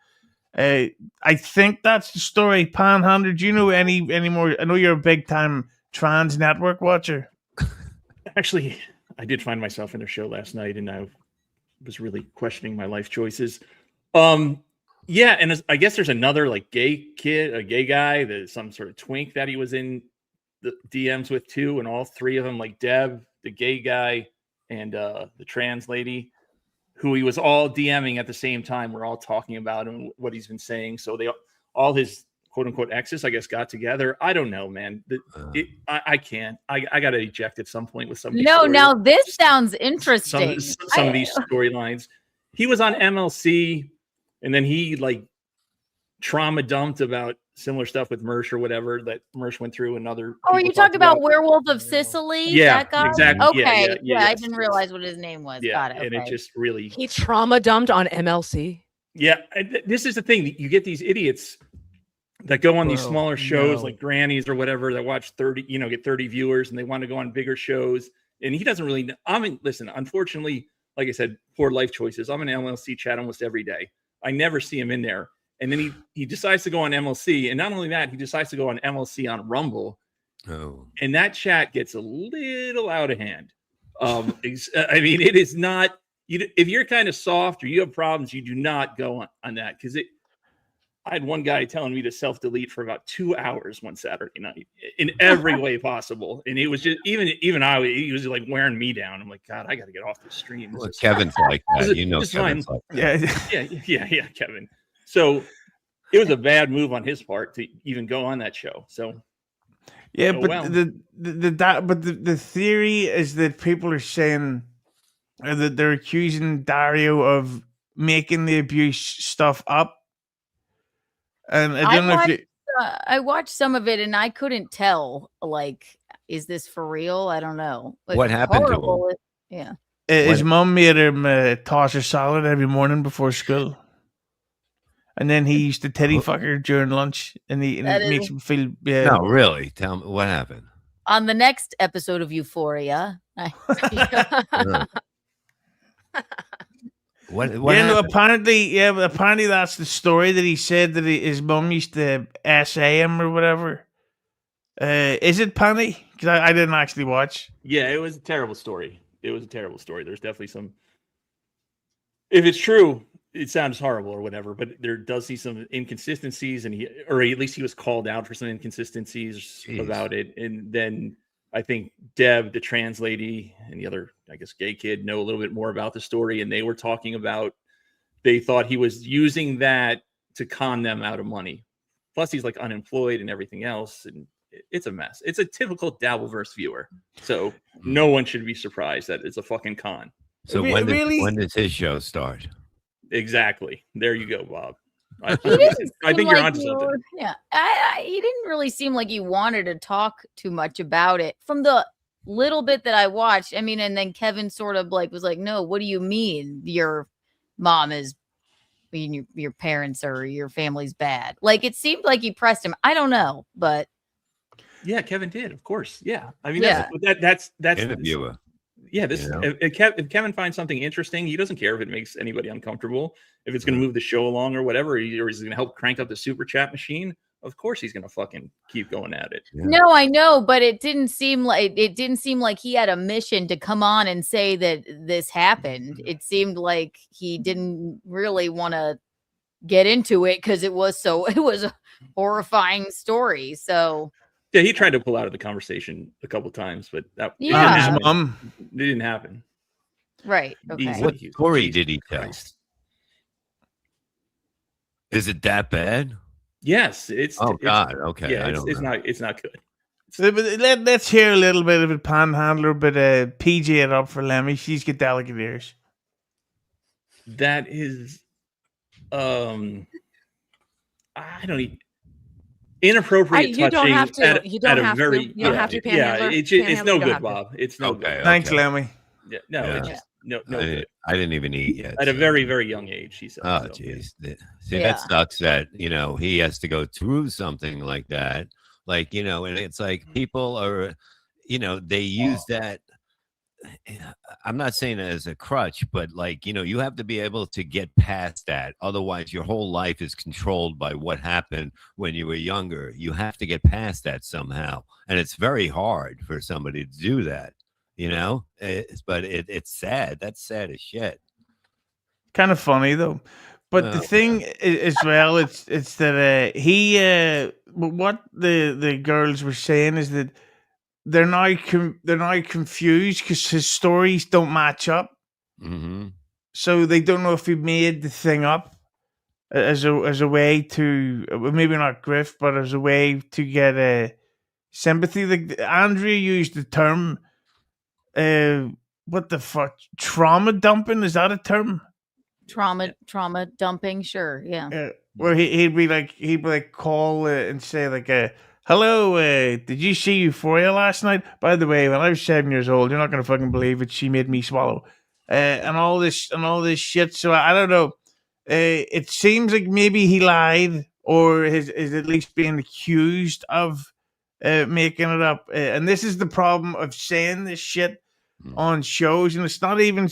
I think that's the story. Panhandler, do you know any more? I know you're a big time trans network watcher. Actually, I did find myself in their show last night, and I was really questioning my life choices. Yeah, and I guess there's another like gay kid, a gay guy, there's some sort of twink that he was in the DMs with too, and all three of them, like Deb, the gay guy, and the trans lady, who he was all DMing at the same time. We're all talking about him, what he's been saying. So they all his quote unquote exes, I guess, got together. I don't know, man. I can't. I got to eject at some point with some. No, now this sounds interesting. Some of these storylines. He was on MLC And then he like trauma dumped about similar stuff with Mersh or whatever that Mersh went through. Another. Oh, you talked about Werewolf of Sicily? Yeah, that guy? exactly. Okay. Yeah, I didn't realize what his name was. Yeah, Got it. and it just really. He trauma dumped on MLC. Yeah, this is the thing. You get these idiots that go on these smaller shows like Grannies or whatever that watch 30, get 30 viewers, and they want to go on bigger shows. And he doesn't really. Listen. Unfortunately, like I said, poor life choices. I'm in MLC chat almost every day. I never see him in there. And then he decides to go on MLC. And not only that, he decides to go on MLC on Rumble. Oh. And that chat gets a little out of hand. I mean, it is not, if you're kind of soft or you have problems, you do not go on that. Because I had one guy telling me to self-delete for about 2 hours one Saturday night in every way possible. And it was just, even he was like wearing me down. I'm like, God, I got to get off the stream. Well, Kevin's like that. Kevin's like that. Yeah, Kevin. So it was a bad move on his part to even go on that show. So yeah, but the theory is that people are saying that they're accusing Dario of making the abuse stuff up. And I don't know if you. I watched some of it and I couldn't tell. Like, is this for real? I don't know. Like, what happened to him? Yeah. His mom made him toss her salad every morning before school. And then he used to titty fuck her during lunch, and it makes him feel. No, really. Tell me what happened. On the next episode of Euphoria. What apparently that's the story that he said that his mom used to essay him or whatever. Is it Penny? Because I didn't actually watch. Yeah, it was a terrible story. There's definitely some. If it's true, it sounds horrible or whatever, but there does see some inconsistencies, and or at least he was called out for some inconsistencies about it. And then I think Deb, the trans lady, and the other, I guess, gay kid know a little bit more about the story, and they were talking about they thought he was using that to con them out of money. Plus, he's like unemployed and everything else, and it's a mess. It's a typical Dabbleverse viewer, so no one should be surprised that it's a fucking con. So when does his show start? Exactly. There you go, Bob. I think you're onto something. Yeah, he didn't really seem like he wanted to talk too much about it from the little bit that I watched. I mean, and then Kevin sort of like was like, "No, what do you mean your mom is, your parents or your family's bad?" Like it seemed like he pressed him. I don't know, but yeah, Kevin did, of course. Yeah, I mean, that's interviewer. Yeah, if Kevin finds something interesting, he doesn't care if it makes anybody uncomfortable. If it's going to move the show along or whatever, or he's going to help crank up the super chat machine, of course he's going to fucking keep going at it. Yeah. No, I know, but it didn't seem like he had a mission to come on and say that this happened. It seemed like he didn't really want to get into it because it was a horrifying story. So. Yeah, he tried to pull out of the conversation a couple times, but that his mom. It didn't happen. Right. Okay. What story did he tell? Is it that bad? Yes, it's. Oh God. Okay. Yeah, it's not good. So, but let's hear a little bit of it, Panhandler, but PG it up for Lemmi. She's got delicate ears. That is, I don't even. Inappropriate touching. You don't have to. You don't have to. You don't have to. Panhandler. It's no good, Bob. It's no good. Thanks, Lemmi. Yeah, no, no good. I didn't even eat yet. At a very, very young age, he said. Oh, jeez. See, that sucks that, he has to go through something like that. Like, and it's like people are, they use that. I'm not saying it as a crutch, but like, you have to be able to get past that. Otherwise, your whole life is controlled by what happened when you were younger. You have to get past that somehow. And it's very hard for somebody to do that, but it's sad. That's sad as shit. Kind of funny, though. But the thing as well, it's that what the girls were saying is that they're now confused because his stories don't match up. Mm-hmm. So they don't know if he made the thing up as a way to, maybe not grift, but as a way to get a sympathy. Like Andrea used the term, what the fuck, trauma dumping? Is that a term? trauma dumping. Sure, yeah. Where he'd be like call and say like hello, did you see Euphoria last night? By the way, when I was 7 years old, you're not gonna fucking believe it. She made me swallow, and all this shit. So I don't know. It seems like maybe he lied or is at least being accused of making it up. And this is the problem of saying this shit on shows, and it's not even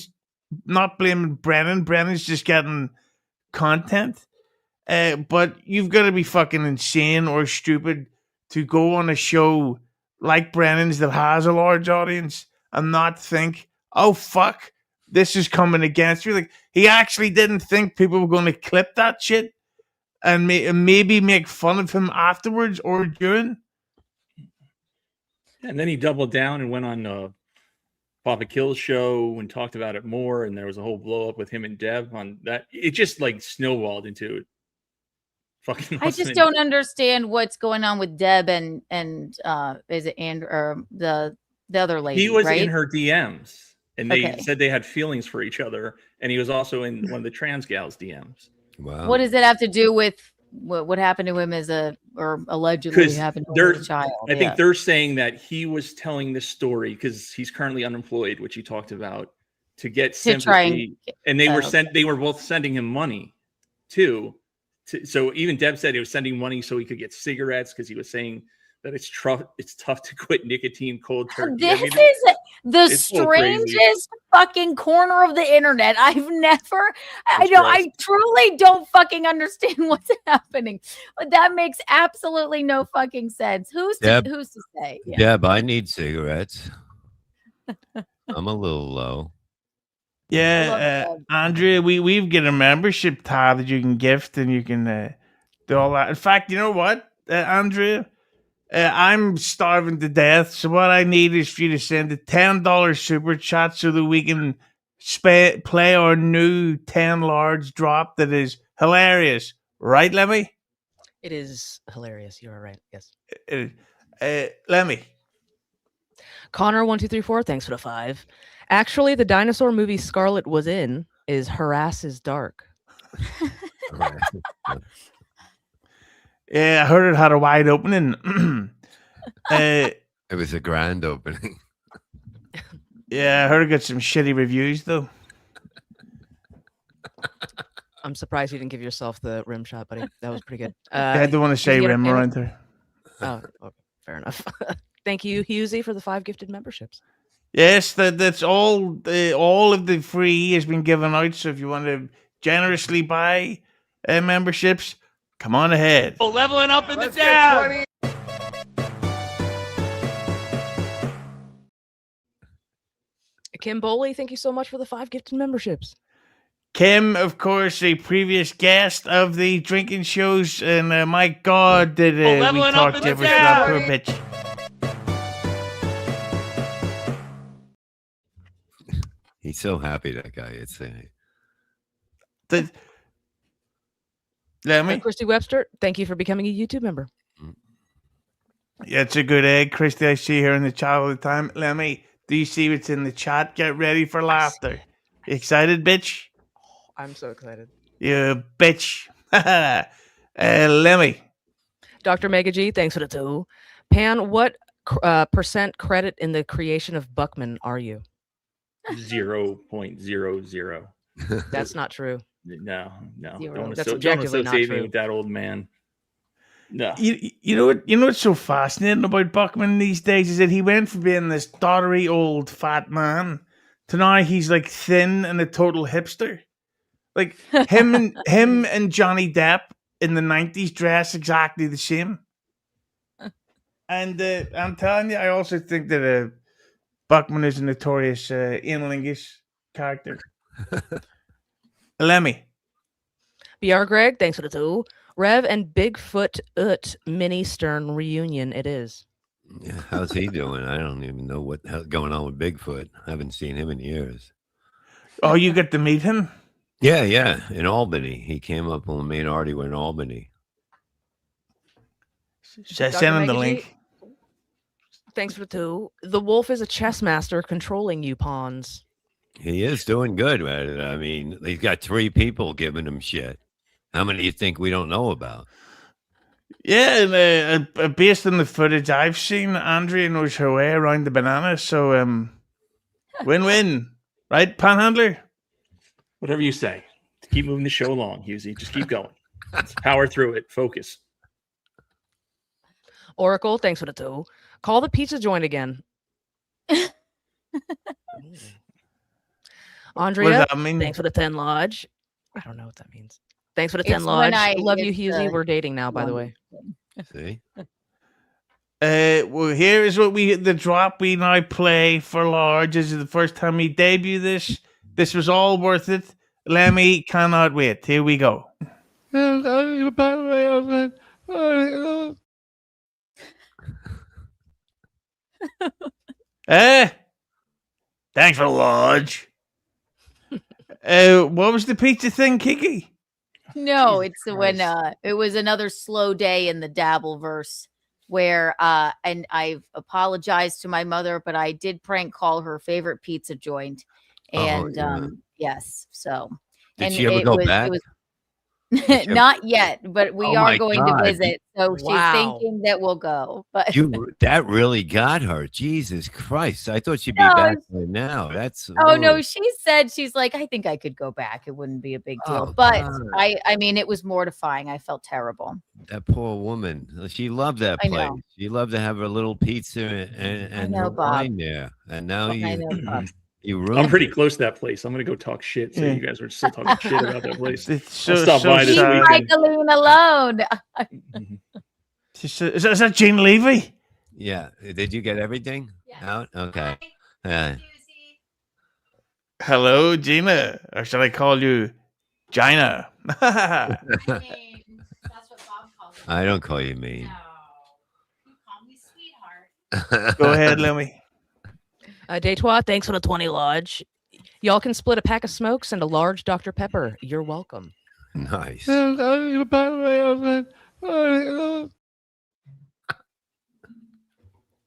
not blaming Brennan. Brennan's just getting content. But you've got to be fucking insane or stupid to go on a show like Brennan's that has a large audience and not think, oh fuck, this is coming against you. Like he actually didn't think people were going to clip that shit and maybe make fun of him afterwards or during. And then he doubled down and went on Papa Kill's show and talked about it more. And there was a whole blow up with him and Deb on that. It just like snowballed into it. Fucking I just don't understand what's going on with Deb and is it Andrew or the other lady? He was right? in her DMs and they said they had feelings for each other. And he was also in one of the trans gals DMs. Wow. What does it have to do with what happened to him or allegedly happened to him as a child? I think they're saying that he was telling this story because he's currently unemployed, which he talked about, to get sympathy. And they were both sending him money too. So even Deb said he was sending money so he could get cigarettes because he was saying that it's tough to quit nicotine cold turkey. This is the strangest fucking corner of the internet. I truly don't fucking understand what's happening. But that makes absolutely no fucking sense. Who's to say? Yeah. Deb, I need cigarettes. I'm a little low. Yeah, Andrea, we've got a membership tab that you can gift and you can do all that. In fact, you know what, Andrea? I'm starving to death, so what I need is for you to send a $10 super chat so that we can play our new 10 large drop that is hilarious. Right, Lemmy? It is hilarious. You are right. Yes. Lemmy. Connor1234, thanks for the 5. Actually, the dinosaur movie Scarlett was in is Harass is Dark. Yeah, I heard it had a wide opening. It was a grand opening. Yeah, I heard it got some shitty reviews, though. I'm surprised you didn't give yourself the rim shot, buddy. That was pretty good. I don't want to say rim around there. Oh, okay, fair enough. Thank you, Husey, for the 5 gifted memberships. Yes, that's all. All of the free has been given out. So if you want to generously buy memberships, come on ahead. Oh, leveling up in the down. Kim Boley, thank you so much for the 5 gifted memberships. Kim, of course, a previous guest of the drinking shows, and my God, did we talk to that poor bitch. He's so happy, that guy. It's Lemmy? Christy Webster, thank you for becoming a YouTube member. Yeah, it's a good egg, Christy. I see her in the chat all the time. Lemmy, do you see what's in the chat? Get ready for laughter. You excited, bitch? Oh, I'm so excited. You bitch. Lemmy. Dr. Mega G, thanks for the 2. Pan, what percent credit in the creation of Buckman are you? 0.00. That's not true. No. That's objectively not true. With that old man. No. You know what's so fascinating about Buckman these days is that he went from being this doddery old fat man to now he's like thin and a total hipster. Like him and Johnny Depp in the 90s dress exactly the same. And I'm telling you, I also think that Buckman is a notorious analingus character. Lemmy. BR Greg, thanks for the 2. Rev and Bigfoot mini Stern reunion it is. Yeah, how's he doing? I don't even know what's going on with Bigfoot. I haven't seen him in years. Oh, you get to meet him? Yeah, in Albany. He came up on the main artery. We're in Albany. Send him the link. Thanks for the 2. The wolf is a chess master controlling you pawns. He is doing good, man. I mean, he's got 3 people giving him shit. How many do you think we don't know about? Yeah, and based on the footage I've seen, Andrea knows her way around the banana. So, win-win, right, Panhandler? Whatever you say. Keep moving the show along, Husey. Just keep going. Let's power through it. Focus. Oracle, thanks for the 2. Call the pizza joint again. Andrea, What does that mean? thanks for the 10 lodge. I don't know what that means. Thanks for the It's 10 when lodge. Love you, it's, Husey. We're dating now, by the way. See? Well, here is what the drop we now play for Large. This is the first time we debut this. This was all worth it. Lemmy cannot wait. Here we go. Thanks for Large. What was the pizza thing, Kiki? No, Jesus it's when Christ. it was another slow day in the Dabbleverse where and I've apologized to my mother, but I did prank call her favorite pizza joint. And yeah. yes, so Did and she ever it go was back? it was ever- not yet, but we Oh are my going God. to visit. So she's Wow. thinking that we'll go. But That really got her. Jesus Christ. I thought she'd be No, back by now. That's oh no, she said she's like, I think I could go back. It wouldn't be a big deal. Oh, But God. I mean, it was mortifying. I felt terrible. That poor woman. She loved that I place. know. She loved to have her little pizza and know, her Bob. wine there. And now I know, Bob. you ruined I'm pretty it. close to that place. I'm going to go talk shit. So Yeah. you guys are still talking shit about that place. It's so, I'll stop by this Leave sad. weekend. Michaeline alone. Is that Gene Levy? Yeah. Did you get everything out? Okay. Hello, Gina. Or should I call you Gina? I don't call you mean. Go ahead, Lemmy. Detroit, thanks for the 20 lodge. Y'all can split a pack of smokes and a large Dr. Pepper. You're welcome. Nice.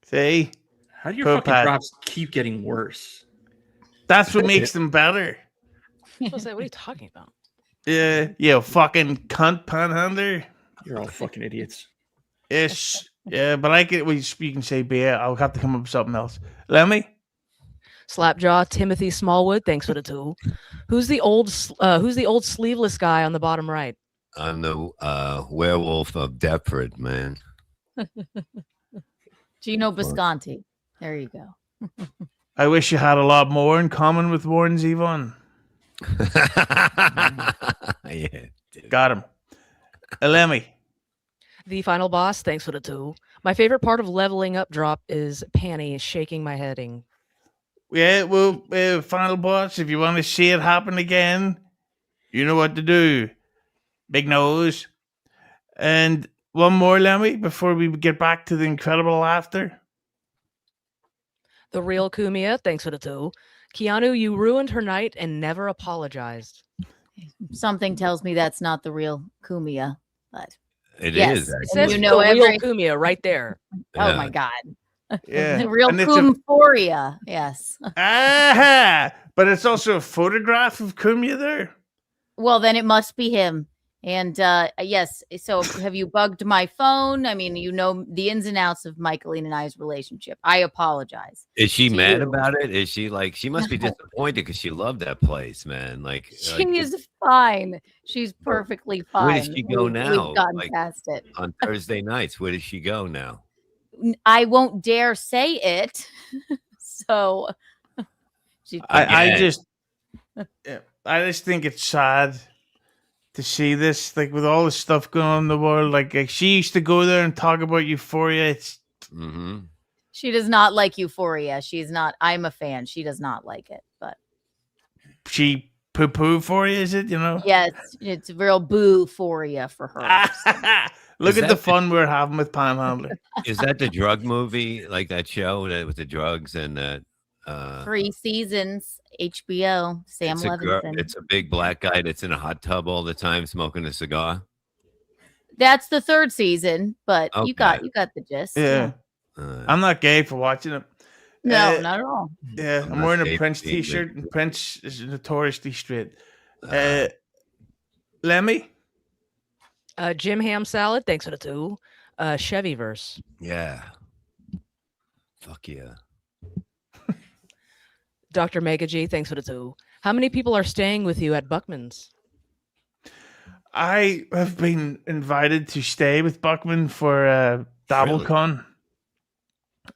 See? How do your Poor fucking Pat. drops keep getting worse? That's what makes them better. What are you talking about? Yeah, fucking cunt Panhandler. You're all fucking idiots. Ish. Yeah, but I can. You can say beer. I'll have to come up with something else. Lemmy. Slapjaw, Timothy Smallwood, thanks for the 2. Who's the old sleeveless guy on the bottom right? I'm the werewolf of Deptford, man. Geno Bisconte. There you go. I wish you had a lot more in common with Warren Zevon. Yeah. Got him. Lemmy. The final boss, thanks for the 2. My favorite part of leveling up drop is Panny shaking my heading. Yeah, well, final boss, if you want to see it happen again, you know what to do. Big nose. And one more, Lemmy, before we get back to the incredible laughter. The real Kumia, thanks for the 2. Keanu, you ruined her night and never apologized. Something tells me that's not the real Kumia, but It Yes. is. It actually. says You know the real every- Kumia right there. oh my god, Yeah. the real And it's a- Kumphoria. Yes. Aha! But it's also a photograph of Kumia there. Well, then it must be him. And yes, so have you bugged my phone? I mean, you know the ins and outs of Michaeline and I's relationship. I apologize. Is she to mad you. about it? Is she like, she must be disappointed because she loved that place, man. Like, She is fine. She's perfectly fine. Where does she go now? We've gotten Like- past it. on Thursday nights, where does she go now? I won't dare say it. So I Again. just think it's sad to see this, like with all the stuff going on in the world. Like she used to go there and talk about Euphoria. It's Mhm. she does not like Euphoria. She's not. I'm a fan. She does not like it. But she poo for you, is it? You know. yes, it's real boo-phoria for her. Look Is at the that- fun we're having with Panhandler. Is that the drug movie, like that show that with the drugs and that? 3 seasons, HBO, Sam Levinson. It's a big black guy that's in a hot tub all the time smoking a cigar. That's the 3rd season, but you got Okay. the gist. Yeah. Uh, I'm not gay for watching it. No, Uh, not at all. Yeah, I'm I'm not wearing a safe Prince being t-shirt, with and you. Prince is notoriously straight. Uh, Lemmy? Jim Ham Salad, thanks for the 2. Chevyverse. yeah. Fuck yeah. Dr. Mega G, thanks for the 2. How many people are staying with you at Buckman's? I have been invited to stay with Buckman for Really? DoubleCon,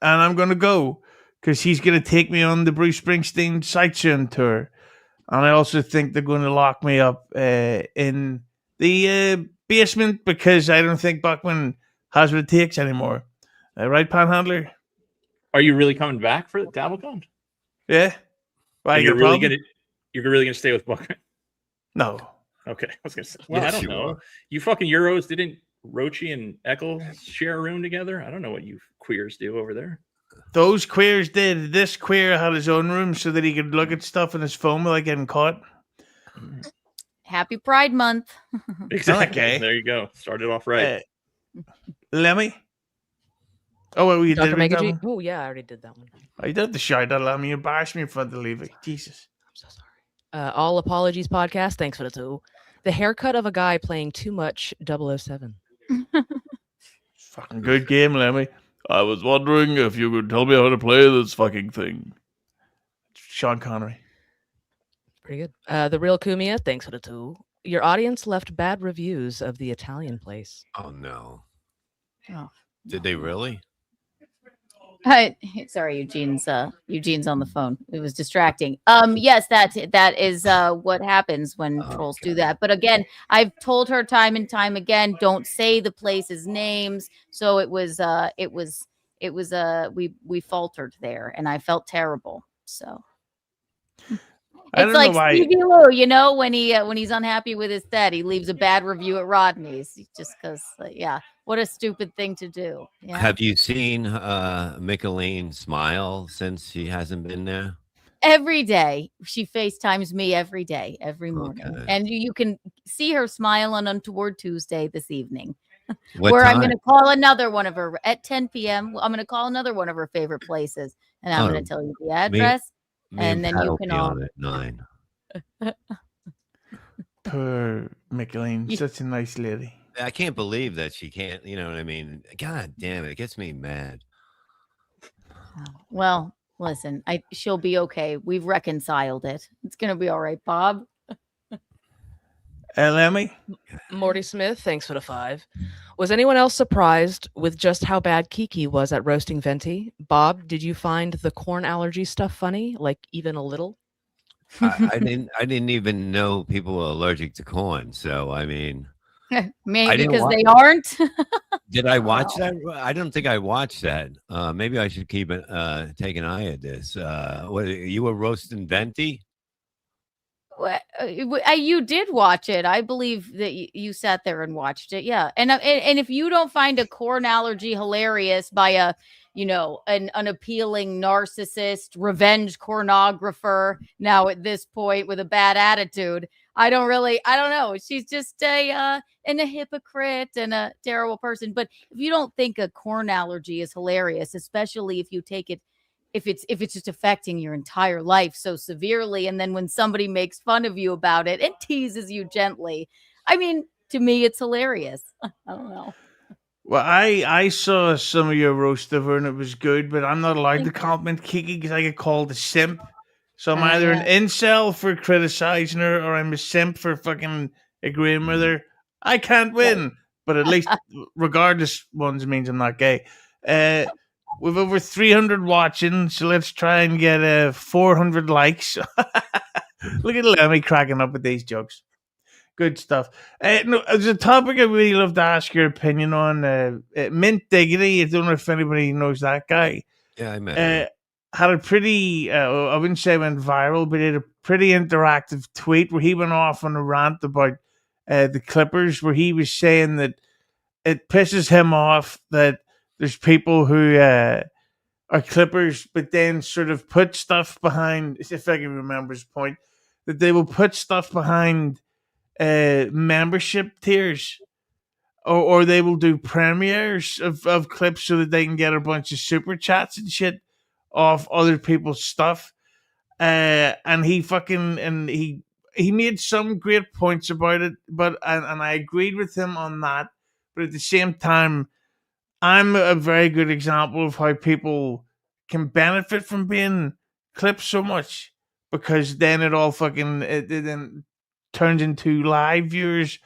and I'm going to go because he's going to take me on the Bruce Springsteen sightseeing tour. And I also think they're going to lock me up in the basement because I don't think Buckman has what it takes anymore. Right, Panhandler? Are you really coming back for DoubleCon? Yeah? Why, And you got a problem? you're really gonna stay with Buckman? No. Okay, I was gonna say. Well, I Yes, don't you know. are. You fucking Euros didn't Rochi and Eckel share a room together? I don't know what you queers do over there. Those queers did. This queer had his own room so that he could look at stuff on his phone without getting caught. Happy Pride Month. Exactly. Okay. There you go. Started off right. Lemmy? Oh, well, you Dr. did read Mega that G? one? Oh, yeah, I already did that one. I did the shout out, Lemmy. You embarrassed me in front of Levy. Jesus. I'm so sorry. All Apologies podcast, thanks for the 2. The haircut of a guy playing too much 007. Fucking good game, Lemmy. I was wondering if you could tell me how to play this fucking thing. Sean Connery. Pretty good. The Real Kumia, thanks for the 2. Your audience left bad reviews of the Italian place. Oh no. Oh, Did they really? sorry, Eugene's on the phone. It was distracting. Yes, that is what happens when trolls do that. But again, I've told her time and time again, don't say the place's names. So we faltered there, and I felt terrible. So I it's don't like know why. Stevie Lou, you know, when he's unhappy with his dad, he leaves a bad review at Rodney's just because. Yeah, what a stupid thing to do. Yeah. Have you seen Micheline smile since she hasn't been there? Every day she FaceTimes me every day, every morning, Okay. and you can see her smile on Untoward Tuesday this evening, What where I'm time? going to call another one of her at 10 p.m. I'm going to call another one of her favorite places, and I'm going to tell you the address. Me and then Pat you will can be all- on at 9. Poor Micheline. You- Such a nice lady. I can't believe that she can't. You know what I mean? God damn it! It gets me mad. Well, listen, she'll be okay. We've reconciled it. It's going to be all right, Bob. Lemmy? Morty Smith, thanks for the 5. Was anyone else surprised with just how bad Kiki was at roasting Venti? Bob, did you find the corn allergy stuff funny? Like even a little? I didn't even know people were allergic to corn. So I mean, Maybe didn't because wa- they aren't. did I watch that? I don't think I watched that. Maybe I should take an eye at this. What, you were roasting Venti? You did watch it. I believe that you sat there and watched it. Yeah. And if you don't find a corn allergy hilarious by an unappealing narcissist, revenge pornographer now at this point with a bad attitude, I don't know. She's just a hypocrite and a terrible person. But if you don't think a corn allergy is hilarious, especially if you take it, if it's just affecting your entire life so severely, and then when somebody makes fun of you about it and teases you gently, I mean, to me, it's hilarious. I don't know. Well, I saw some of your roast of her and it was good, but I'm not allowed to compliment Kiki because I get called a simp. So I'm either an incel for criticizing her or I'm a simp for fucking agreeing with her. I can't win, but at least regardless, one means I'm not gay. We've over 300 watching, so let's try and get 400 likes. Look at Lemmy cracking up with these jokes. Good stuff. No, there's a topic I really love to ask your opinion on. Mint Diggity, I don't know if anybody knows that guy. Yeah, I met him. Had a pretty, I wouldn't say went viral, but he had a pretty interactive tweet where he went off on a rant about the Clippers, where he was saying that it pisses him off that there's people who are Clippers, but then sort of put stuff behind, if I can remember his point, that they will put stuff behind membership tiers, or they will do premieres of clips so that they can get a bunch of super chats and shit of other people's stuff. And he made some great points about it, but and I agreed with him on that. But at the same time, I'm a very good example of how people can benefit from being clipped so much, because then it all it then turns into live viewers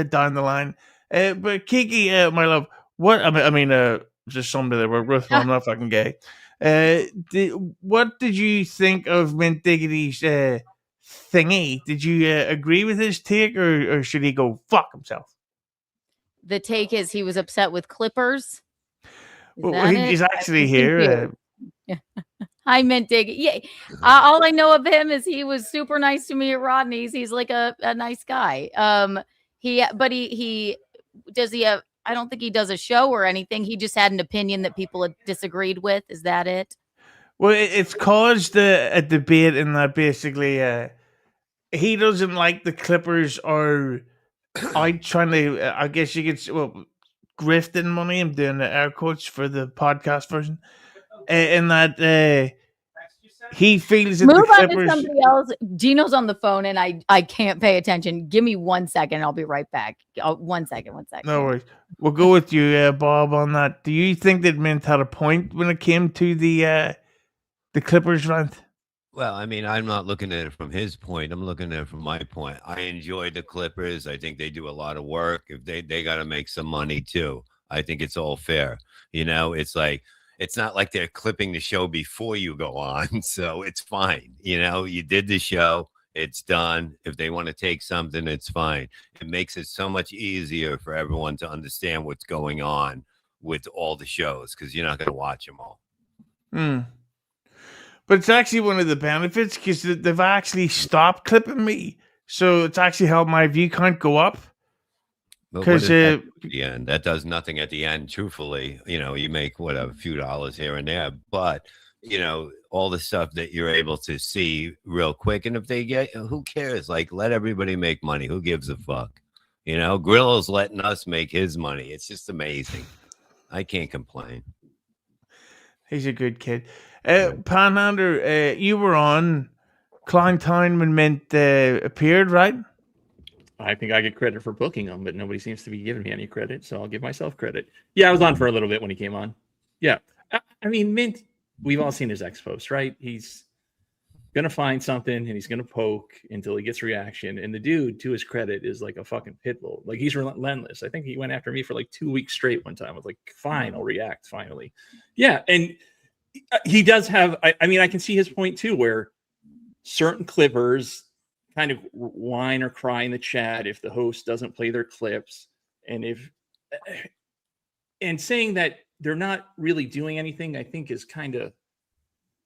down the line. But Kiki, my love, what I mean, just somebody that work with. I'm not fucking gay. What did you think of Mint Diggity's thingy? Did you agree with his take, or should he go fuck himself? The take is he was upset with Clippers. Well, he's actually here. I meant dig. Yeah. All I know of him is he was super nice to me at Rodney's. He's like a nice guy. He does he have, I don't think he does a show or anything. He just had an opinion that people had disagreed with. Is that it? Well, it's caused a debate in that basically he doesn't like the Clippers are out trying to, I guess you could, grifting money. I'm doing the air quotes for the podcast version. In that he feels that Move the Clippers. On to somebody else. Geno's on the phone and I can't pay attention. Give me 1 second. I'll be right back. 1 second. No worries. We'll go with you, Bob, on that. Do you think that Mint had a point when it came to the Clippers rant? Well, I mean, I'm not looking at it from his point. I'm looking at it from my point. I enjoy the Clippers. I think they do a lot of work. If they got to make some money too. I think it's all fair. It's like, it's not like they're clipping the show before you go on. So it's fine. You did the show. It's done. If they want to take something, it's fine. It makes it so much easier for everyone to understand what's going on with all the shows, because you're not going to watch them all. But it's actually one of the benefits, because they've actually stopped clipping me. So it's actually helped my view count go up. Because at the end, that does nothing at the end. Truthfully, you make a few dollars here and there, but all the stuff that you're able to see real quick. And if they get, who cares? Like, let everybody make money. Who gives a fuck? Grillo's letting us make his money. It's just amazing. I can't complain. He's a good kid. Panhandler, you were on Clowntown when Mint appeared, right? I think I get credit for booking him, but nobody seems to be giving me any credit, so I'll give myself credit. Yeah, I was on for a little bit when he came on. Yeah. I mean, Mint, we've all seen his ex-post, right? He's going to find something, and he's going to poke until he gets reaction. And the dude, to his credit, is like a fucking pit bull. Like, he's relentless. I think he went after me for like 2 weeks straight one time. I was like, fine, I'll react, finally. Yeah, and he does have, I mean, I can see his point, too, where certain Clippers kind of whine or cry in the chat if the host doesn't play their clips, and saying that they're not really doing anything, I think, is kind of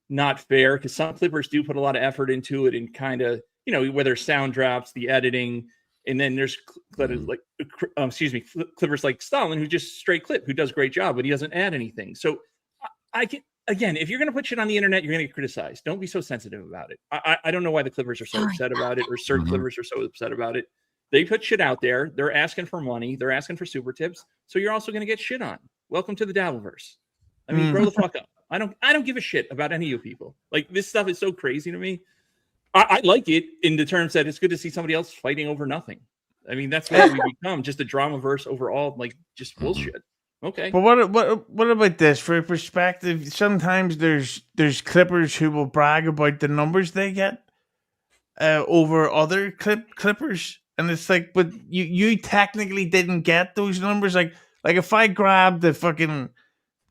not fair, because some Clippers do put a lot of effort into it, and kind of, whether sound drops, the editing, and then there's Clippers like Stalin, who just straight clip, who does a great job, but he doesn't add anything. So I can. Again, if you're going to put shit on the internet, you're going to get criticized. Don't be so sensitive about it. I don't know why the Clippers are so upset about it, or certain Clippers are so upset about it. They put shit out there. They're asking for money. They're asking for super tips. So you're also going to get shit on. Welcome to the Dabbleverse. I mean, grow the fuck up. I don't give a shit about any of you people. Like, this stuff is so crazy to me. I like it in the terms that it's good to see somebody else fighting over nothing. I mean, that's what we become, just a dramaverse overall, like just bullshit. Okay. But what about this? For perspective, sometimes there's Clippers who will brag about the numbers they get over other Clippers, and it's like, but you technically didn't get those numbers. Like if I grab the fucking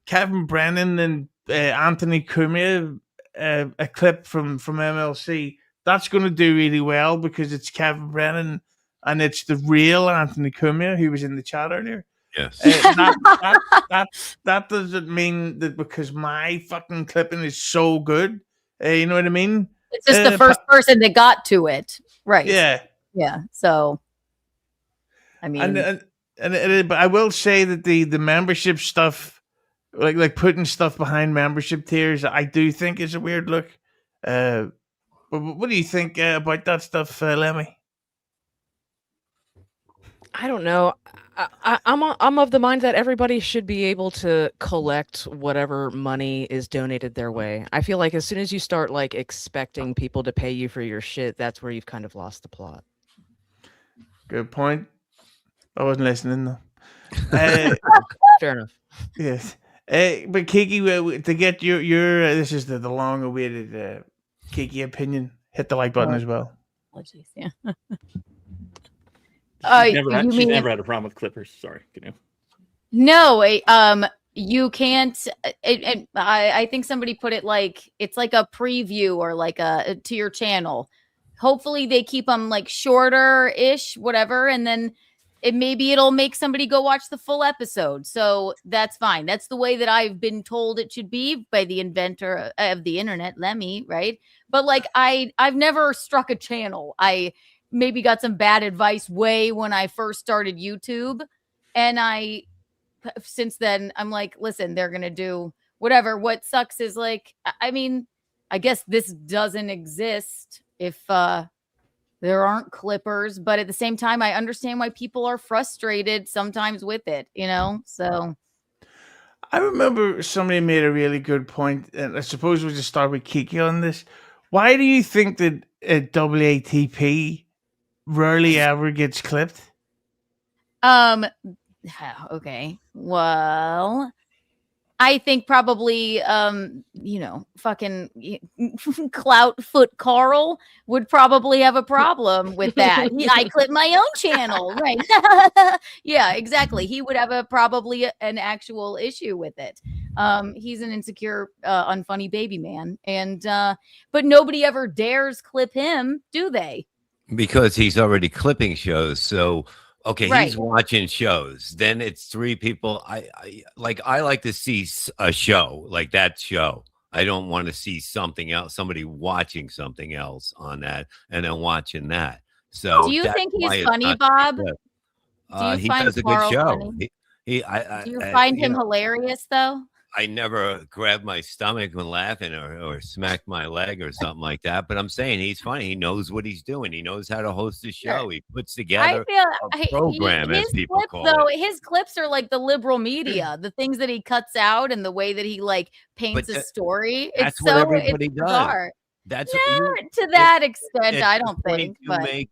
Kevin Brennan and Anthony Cumia a clip from MLC, that's going to do really well because it's Kevin Brennan and it's the real Anthony Cumia who was in the chat earlier. Yes. That doesn't mean that because my fucking clipping is so good. You know what I mean? It's just the first person that got to it, right? Yeah. So, I mean, but I will say that the membership stuff, like putting stuff behind membership tiers, I do think is a weird look. But what do you think about that stuff, Lemmi? I don't know. I'm of the mind that everybody should be able to collect whatever money is donated their way. I feel like as soon as you start like expecting people to pay you for your shit, that's where you've kind of lost the plot. Good point. I wasn't listening though. Fair enough. Yes. But Kiki, to get your this is the long awaited Kiki opinion. Hit the like button as well. Oh, jeez, yeah. She's never had a problem with clippers. Sorry, Keanu. No, you can't. I think somebody put it like it's like a preview or like a to your channel. Hopefully, they keep them like shorter ish, whatever, and then maybe it'll make somebody go watch the full episode. So that's fine. That's the way that I've been told it should be by the inventor of the internet, Lemmi, right? But like I've never struck a channel. I maybe got some bad advice way when I first started YouTube, and since then I'm like, listen, they're gonna do whatever. What sucks is like, I mean, I guess this doesn't exist if there aren't clippers, but at the same time, I understand why people are frustrated sometimes with it, you know? So I remember somebody made a really good point, and I suppose we'll just start with Kiki on this. Why do you think that WATP rarely ever gets clipped? Okay. Well, I think probably, fucking Cloutfoot Carl would probably have a problem with that. I clip my own channel, right? Yeah, exactly. He would have probably an actual issue with it. He's an insecure, unfunny baby man, and but nobody ever dares clip him, do they? Because he's already clipping shows, so. Okay, right. He's watching shows. Then it's three people. I like to see a show like that show. I don't want to see something else, somebody watching something else on that and then watching that. So do you think he's funny, Bob? Do you he find does a Carl good show. Funny? Do you find him hilarious though? I never grabbed my stomach when laughing or smacked my leg or something like that. But I'm saying he's funny. He knows what he's doing. He knows how to host a show. Sure. He puts together a program, as people call it. His clips are like the liberal media, the things that he cuts out and the way that he like paints a story. That's what everybody does. Bizarre. That's to that extent, I don't think. But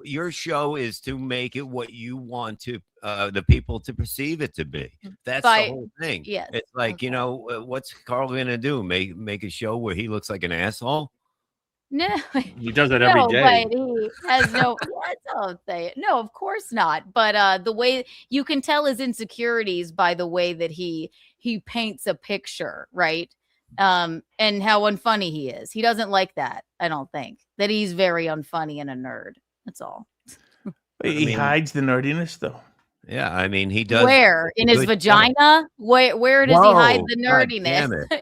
your show is to make it what you want to the people to perceive it to be. That's the whole thing. Yes. It's like, what's Carl gonna do? Make a show where he looks like an asshole? No, he does that every day. But he has no. Don't say it. No, of course not. But the way you can tell his insecurities by the way that he paints a picture, right? And how unfunny he is. He doesn't like that. I don't think that he's very unfunny and a nerd. That's all. He hides the nerdiness, though. Yeah, I mean, he does. Where in his vagina? Where does he hide the nerdiness?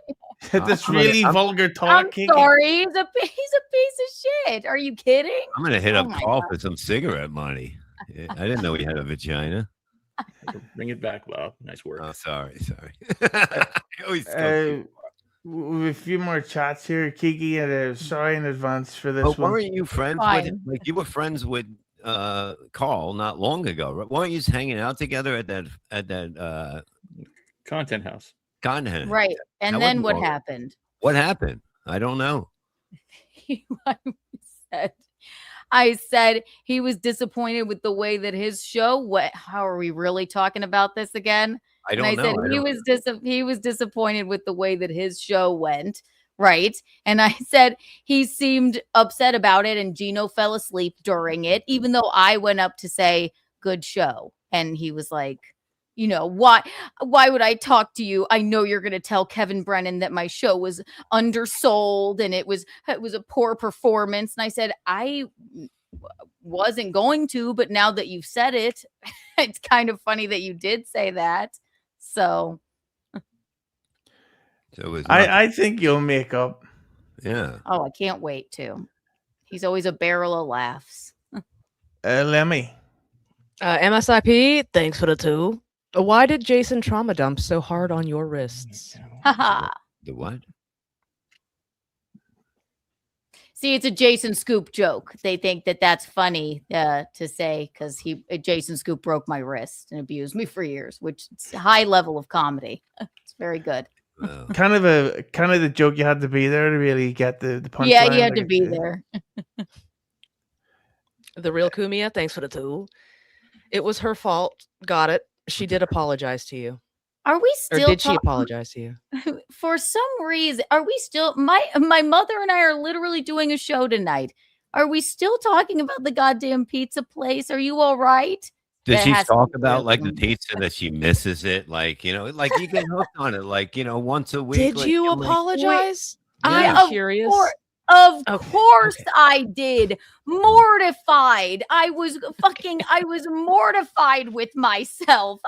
That's really vulgar talk. I'm sorry, he's a piece of shit. Are you kidding? I'm gonna hit up Paul for some cigarette money. I didn't know he had a vagina. Bring it back, Bob. Nice work. Oh, sorry. With a few more chats here, Kiki, and sorry in advance for this one. Weren't you friends with? Like you were friends with Carl not long ago, right? Weren't you hanging out together at that content house? Content, right? And then what happened? What happened? I don't know. I said he was disappointed with the way that his show. How are we really talking about this again? I don't know. Said he was disappointed with the way that his show went, right? And I said he seemed upset about it, and Geno fell asleep during it, even though I went up to say good show, and he was like, why would I talk to you? I know you're going to tell Kevin Brennan that my show was undersold and it was a poor performance. And I said, I wasn't going to, but now that you've said it, it's kind of funny that you did say that. So I think you'll make up. Yeah. Oh, I can't wait to. He's always a barrel of laughs. Lemmi. MSIP, thanks for the 2. Why did Jason trauma dump so hard on your wrists? Haha. The what? See, it's a Jason Scoop joke. They think that that's funny to say because Jason Scoop broke my wrist and abused me for years, which is a high level of comedy. It's very good. Kind of the joke you had to be there to really get the punchline. Yeah, you had to be there. The real Kumia, thanks for the tool. It was her fault. Got it. She did apologize to you. Are we Or still did she apologize to you? For some reason, are we still my mother and I are literally doing a show tonight. Are we still talking about the goddamn pizza place? Are you all right? Did That she has to talk be about real. like the pizza that she misses it? Like, like you get hooked on it, like, once a week. Did like, you you're like, apologize? Yeah, I'm curious. Of Okay, course okay. I did. Mortified. I was mortified with myself.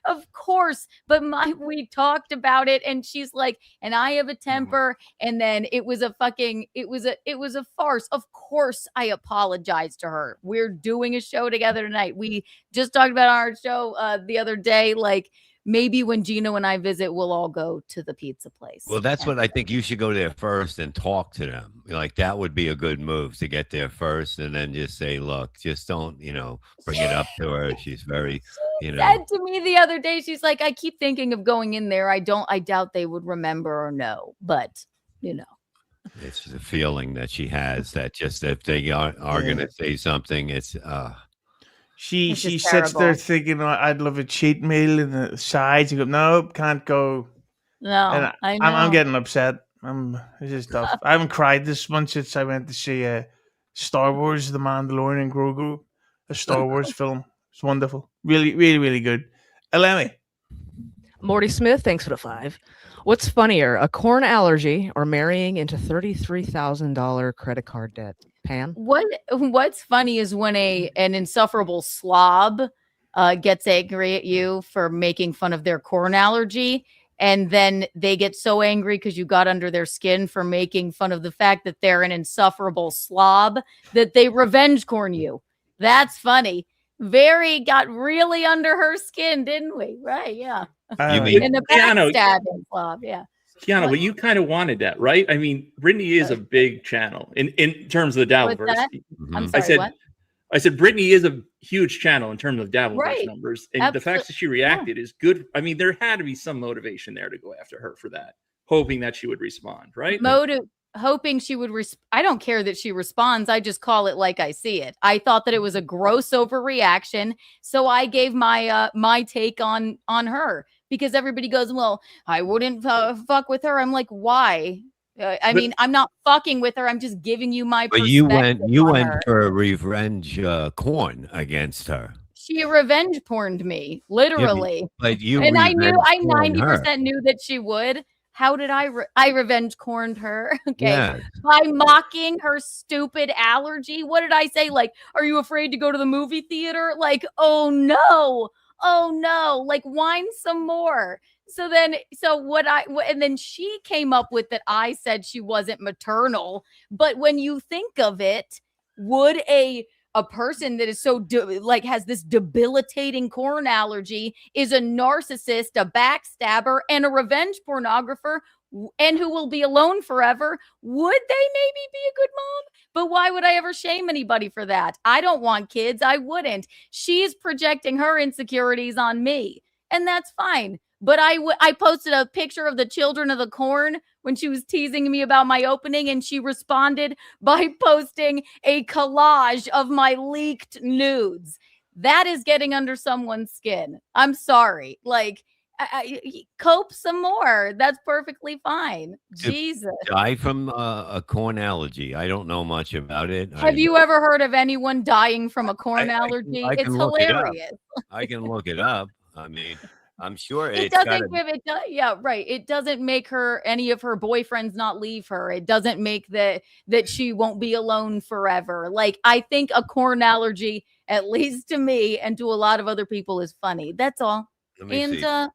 Of course, but we talked about it and she's like, and I have a temper. And then it was a farce. Of course I apologized to her. We're doing a show together tonight. We just talked about our show the other day. Like, maybe when Geno and I visit, we'll all go to the pizza place. Well, that's what I think. You should go there first and talk to them. Like, that would be a good move to get there first and then just say, look, just don't, bring it up to her. She's very, She said to me the other day, she's like, I keep thinking of going in there. I doubt they would remember or know, but It's the feeling that she has that just if they are going to say something, it's She It's just sits there terrible. thinking, I'd love a cheat meal and the sides. You go, nope, can't go. No, And I know. I'm getting upset. It's just tough. I haven't cried this much since I went to see Star Wars: The Mandalorian and Grogu, a Star Wars film. It's wonderful. Really, really, really good. Lemmi. Morty Smith, thanks for the 5. What's funnier, a corn allergy or marrying into $33,000 credit card debt? Pan? What's funny is when an insufferable slob gets angry at you for making fun of their corn allergy, and then they get so angry because you got under their skin for making fun of the fact that they're an insufferable slob that they revenge corn you. That's funny. Got really under her skin, didn't we? Right? Yeah. You mean And the Keanu, backstabbing slob. Yeah. Keanu, but you kind of wanted that, right? I mean, Brittany is a big channel in terms of the What's Dabbleverse. that? Mhm. I'm sorry. I said Brittany is a huge channel in terms of Dabbleverse Right. numbers, and the fact that she reacted is good. I mean, there had to be some motivation there to go after her for that, hoping that she would respond, right? Hoping she would I don't care that she responds. I just call it like I see it. I thought that it was a gross overreaction, so I gave my take on her because everybody goes, well, I wouldn't fuck with her. I'm like, why? I mean, I'm not fucking with her. I'm just giving you my But perspective. you on went her. for a revenge corn against her. She revenge porned me, literally. But you And I revenge porned her. 90% knew that she would. How did I revenge corned her? Okay. Yeah. By mocking her stupid allergy. What did I say? Like, are you afraid to go to the movie theater? Like, oh no. Like, whine some more. And then she came up with that I said she wasn't maternal. But when you think of it, would a person that is so has this debilitating corn allergy is a narcissist, a backstabber, and a revenge pornographer, and who will be alone forever, would they maybe be a good mom? But why would I ever shame anybody for that? I don't want kids. I wouldn't. She's projecting her insecurities on me, and that's fine. But I posted a picture of the children of the corn when she was teasing me about my opening, and she responded by posting a collage of my leaked nudes. That is getting under someone's skin. I'm sorry. Like, cope some more. That's perfectly fine. Jesus. Die from a corn allergy. I don't know much about it. Have you ever heard of anyone dying from a corn I allergy? can It's look it up. hilarious. I can look it up. I mean, I'm sure It it's doesn't give it. Yeah, right. It doesn't make any of her boyfriends not leave her. It doesn't make that she won't be alone forever. Like, I think a corn allergy, at least to me and to a lot of other people, is funny. That's all. Let me see. And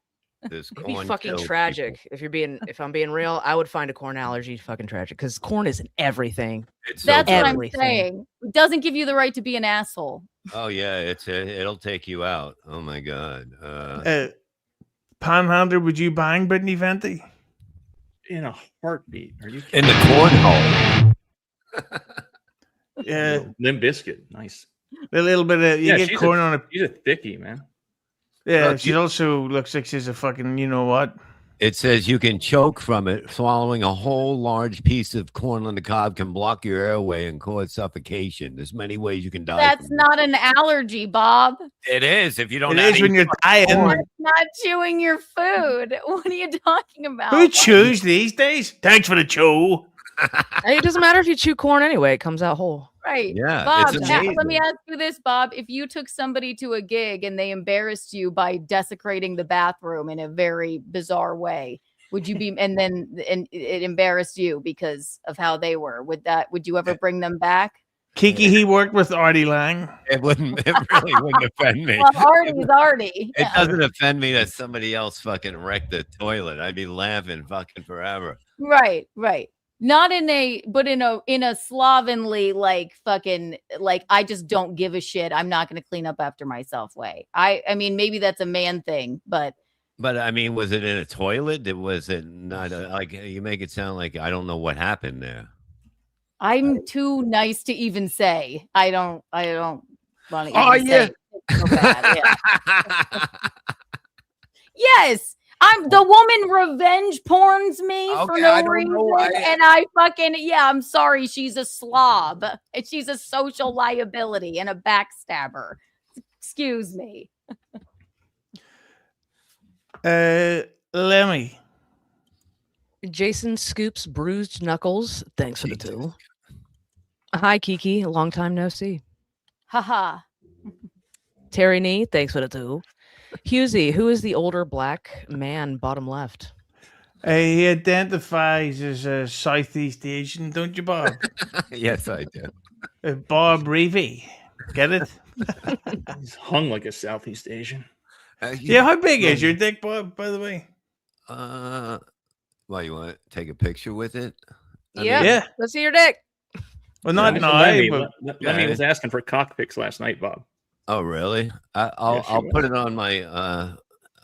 This It'd be corn fucking kills tragic. people. If I'm being real, I would find a corn allergy fucking tragic because corn is in everything. It's so that's what good. Everything. I'm saying. It doesn't give you the right to be an asshole. Oh yeah, it'll take you out. Oh my god. Panhandler, would you bang Brittany Venti? In a heartbeat. Are you In kidding? the cornhole. Yeah, Limp Biscuit, nice. a little bit of you get she's corn on it. She's a thickie, man. Yeah, Look, she also looks like she's a fucking you know what. It says you can choke from it. Swallowing a whole large piece of corn on the cob can block your airway and cause suffocation. There's many ways you can die. That's not an allergy, Bob. It is if you don't. It is when you're dying. That's not chewing your food. What are you talking about? Who chews these days? Thanks for the chew. Hey, it doesn't matter if you chew corn anyway; it comes out whole. Right. Yeah, Bob, it's let me amazing. ask you this, Bob. If you took somebody to a gig and they embarrassed you by desecrating the bathroom in a very bizarre way, would you be and it embarrassed you because of how they were? Would you ever bring them back? Kiki, he worked with Artie Lang. It really wouldn't offend me. Well, Artie's Artie. It doesn't offend me that somebody else fucking wrecked the toilet. I'd be laughing fucking forever. Right. Not in a slovenly like fucking like I just don't give a shit. I'm not going to clean up after myself way. I mean maybe that's a man thing, but I mean, was it in a toilet? Was it not like you make it sound like I don't know what happened there? I'm too nice to even say. I don't want to. Oh, even yeah. say it's so bad, yeah. Yes. I'm the woman revenge porns me for Okay, no I don't reason. know why. And I fucking, I'm sorry. She's a slob. And she's a social liability and a backstabber. Excuse me. Lemmy. Jason Scoops bruised knuckles. Thanks for the two. Hi, Kiki. Long time no see. Haha. Terry Nee. Thanks for the two. Husey, who is the older black man bottom left? He identifies as a Southeast Asian, don't you, Bob? Yes, I do. Bob Reevy. Get it? He's hung like a Southeast Asian. Yeah, how big is your dick, Bob, by the way? Well, you want to take a picture with it? Yeah. Let's see your dick. Well, not now, Lemmy, but Lemmy was asking for cock pics last night, Bob. Oh, really? I'll Yes, she I'll put was. it on my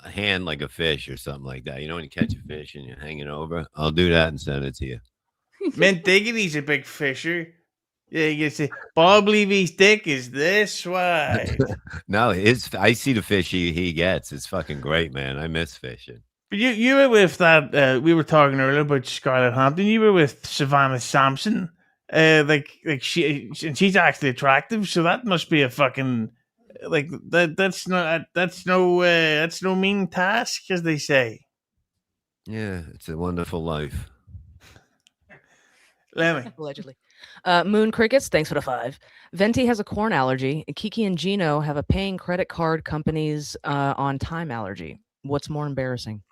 hand like a fish or something like that. You know when you catch a fish and you're hanging over? I'll do that and send it to you. Mint Diggity's a big fisher. Yeah, you can say, Bob Levy's dick is this wide. No, I see the fish he gets. It's fucking great, man. I miss fishing. But you were with that, we were talking earlier about Scarlett Hampton. You were with Savannah Sampson. Like she's actually attractive, so that must be a fucking like that's no mean task, as they say. Yeah, it's a wonderful life. Lemmy. Allegedly. Moon Crickets, thanks for the 5. Venti has a corn allergy. Kiki and Geno have a paying credit card companies on time allergy. What's more embarrassing?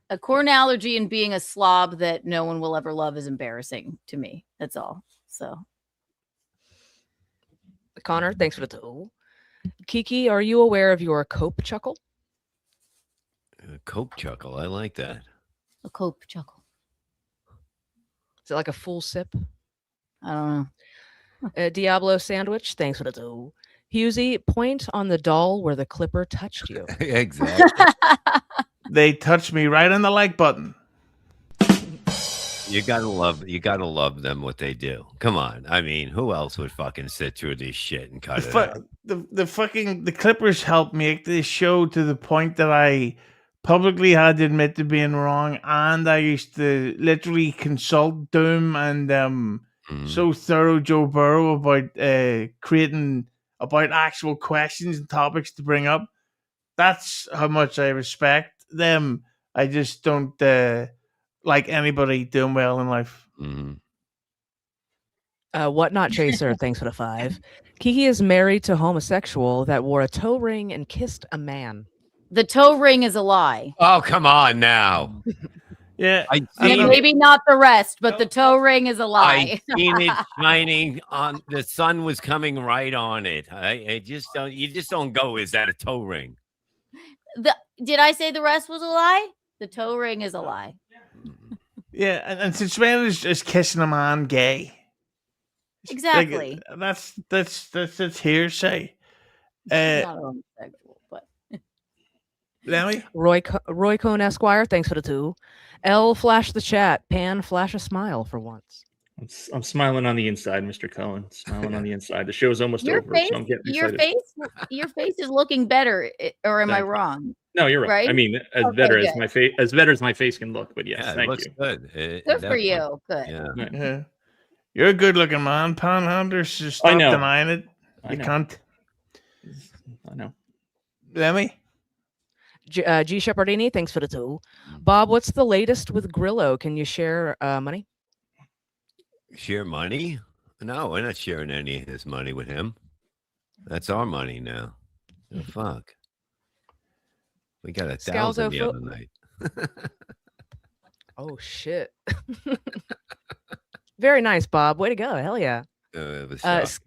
A corn allergy and being a slob that no one will ever love is embarrassing to me. That's all. So, Connor, thanks for the 2. Kiki, are you aware of your cope chuckle? Cope chuckle. I like that. a cope chuckle. Is it like a full sip? I don't know. Diablo sandwich, thanks for the 2. Husey, point on the doll where the clipper touched you. Exactly. They touched me right on the like button. You gotta love them what they do. Come on. I mean, who else would fucking sit through this shit and cut it out? The Clippers helped make this show to the point that I publicly had to admit to being wrong, and I used to literally consult Doom and so thorough Joe Burrow about creating about actual questions and topics to bring up. That's how much I respect them. I just don't like anybody doing well in life. Whatnot Chaser, thanks for the 5. Kiki is married to a homosexual that wore a toe ring and kissed a man. The toe ring is a lie. Oh, come on now. Yeah. I Maybe not the rest, but the toe ring is a lie. I seen it shining on the sun was coming right on it. I just don't. You just don't go. Is that a toe ring? Did I say the rest was a lie? The toe ring is a lie. Yeah, and since when is kissing a man gay? Exactly. Like, that's hearsay. Not homosexual, but Lemmy? Roy Cohn Esquire, thanks for the 2. L flash the chat. Pan flash a smile for once. I'm smiling on the inside, Mr. Cohen. Smiling on the inside. The show's almost Your over, face, so I'm getting your excited. face is looking better, or am I Thank you. wrong? No, you're right. I Right? mean, as Okay, better as good. my face, as better as my face can look. But yes, Yeah, it thank looks you. good. Good for Definitely. you. Good. Yeah. Right. Yeah. You're a good looking man, Panhandler. So I stop know. denying it. I You know. can't. I know. Lemmy? G Shepardini, thanks for the 2. Bob, what's the latest with Grillo? Can you share money? Share money? No, we're not sharing any of his money with him. That's our money now. Oh, fuck. We got 1,000 the other night. Oh shit. Very nice, Bob. Way to go. Hell yeah. It was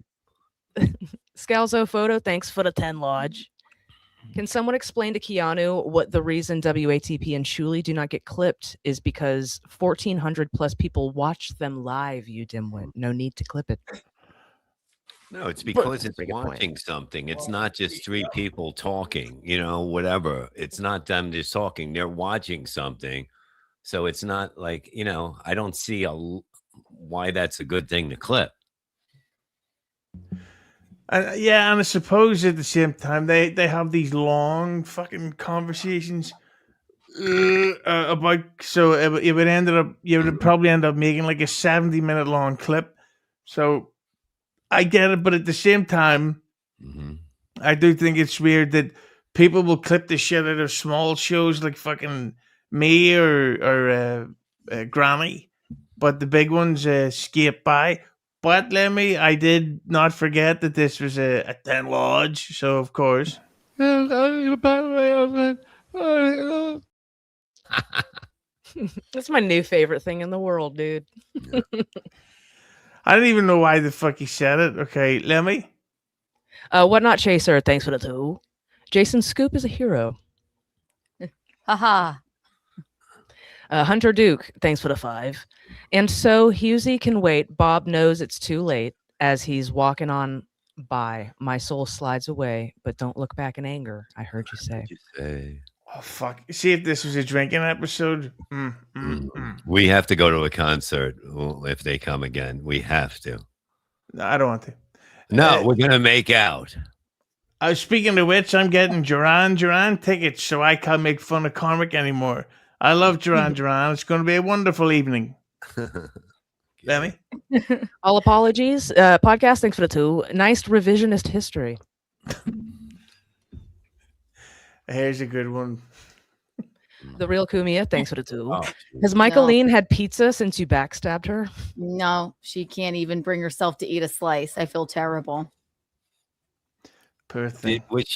Scalzo Photo, thanks for the 10 lodge. Can someone explain to Keanu what the reason WATP and Shuli do not get clipped is because 1,400 plus people watch them live, you dimwit. No need to clip it. No, it's because it's Make a point. watching something. It's not just 3 people talking, whatever. It's not them just talking. They're watching something. So it's not like, I don't see why that's a good thing to clip. Yeah, and I suppose at the same time they have these long fucking conversations about. So it would end up you would probably end up making like a 70-minute long clip. So I get it, but at the same time, I do think it's weird that people will clip the shit out of small shows like fucking me or Granny, but the big ones skip by. But Lemmy, I did not forget that this was a 10 lodge, so of course. That's my new favorite thing in the world, dude. I didn't even know why the fuck he said it. Okay, Lemmy? What not chaser, thanks for the 2. Jason Scoop is a hero. Haha. Hunter Duke, thanks for the 5. And so Husey can wait. Bob knows it's too late as he's walking on by. My soul slides away, but don't look back in anger. I heard you say. Oh, fuck. See if this was a drinking episode. We have to go to a concert if they come again. We have to. No, I don't want to. No, we're going to make out. Speaking of which, I'm getting Duran tickets so I can't make fun of Cormac anymore. I love Duran. It's going to be a wonderful evening. Lemmy? All apologies. Podcast, thanks for the 2. Nice revisionist history. Here's a good one. The real Kumia, thanks for the 2. Oh, Has Michaeline had pizza since you backstabbed her? No, she can't even bring herself to eat a slice. I feel terrible. Poor thing. Was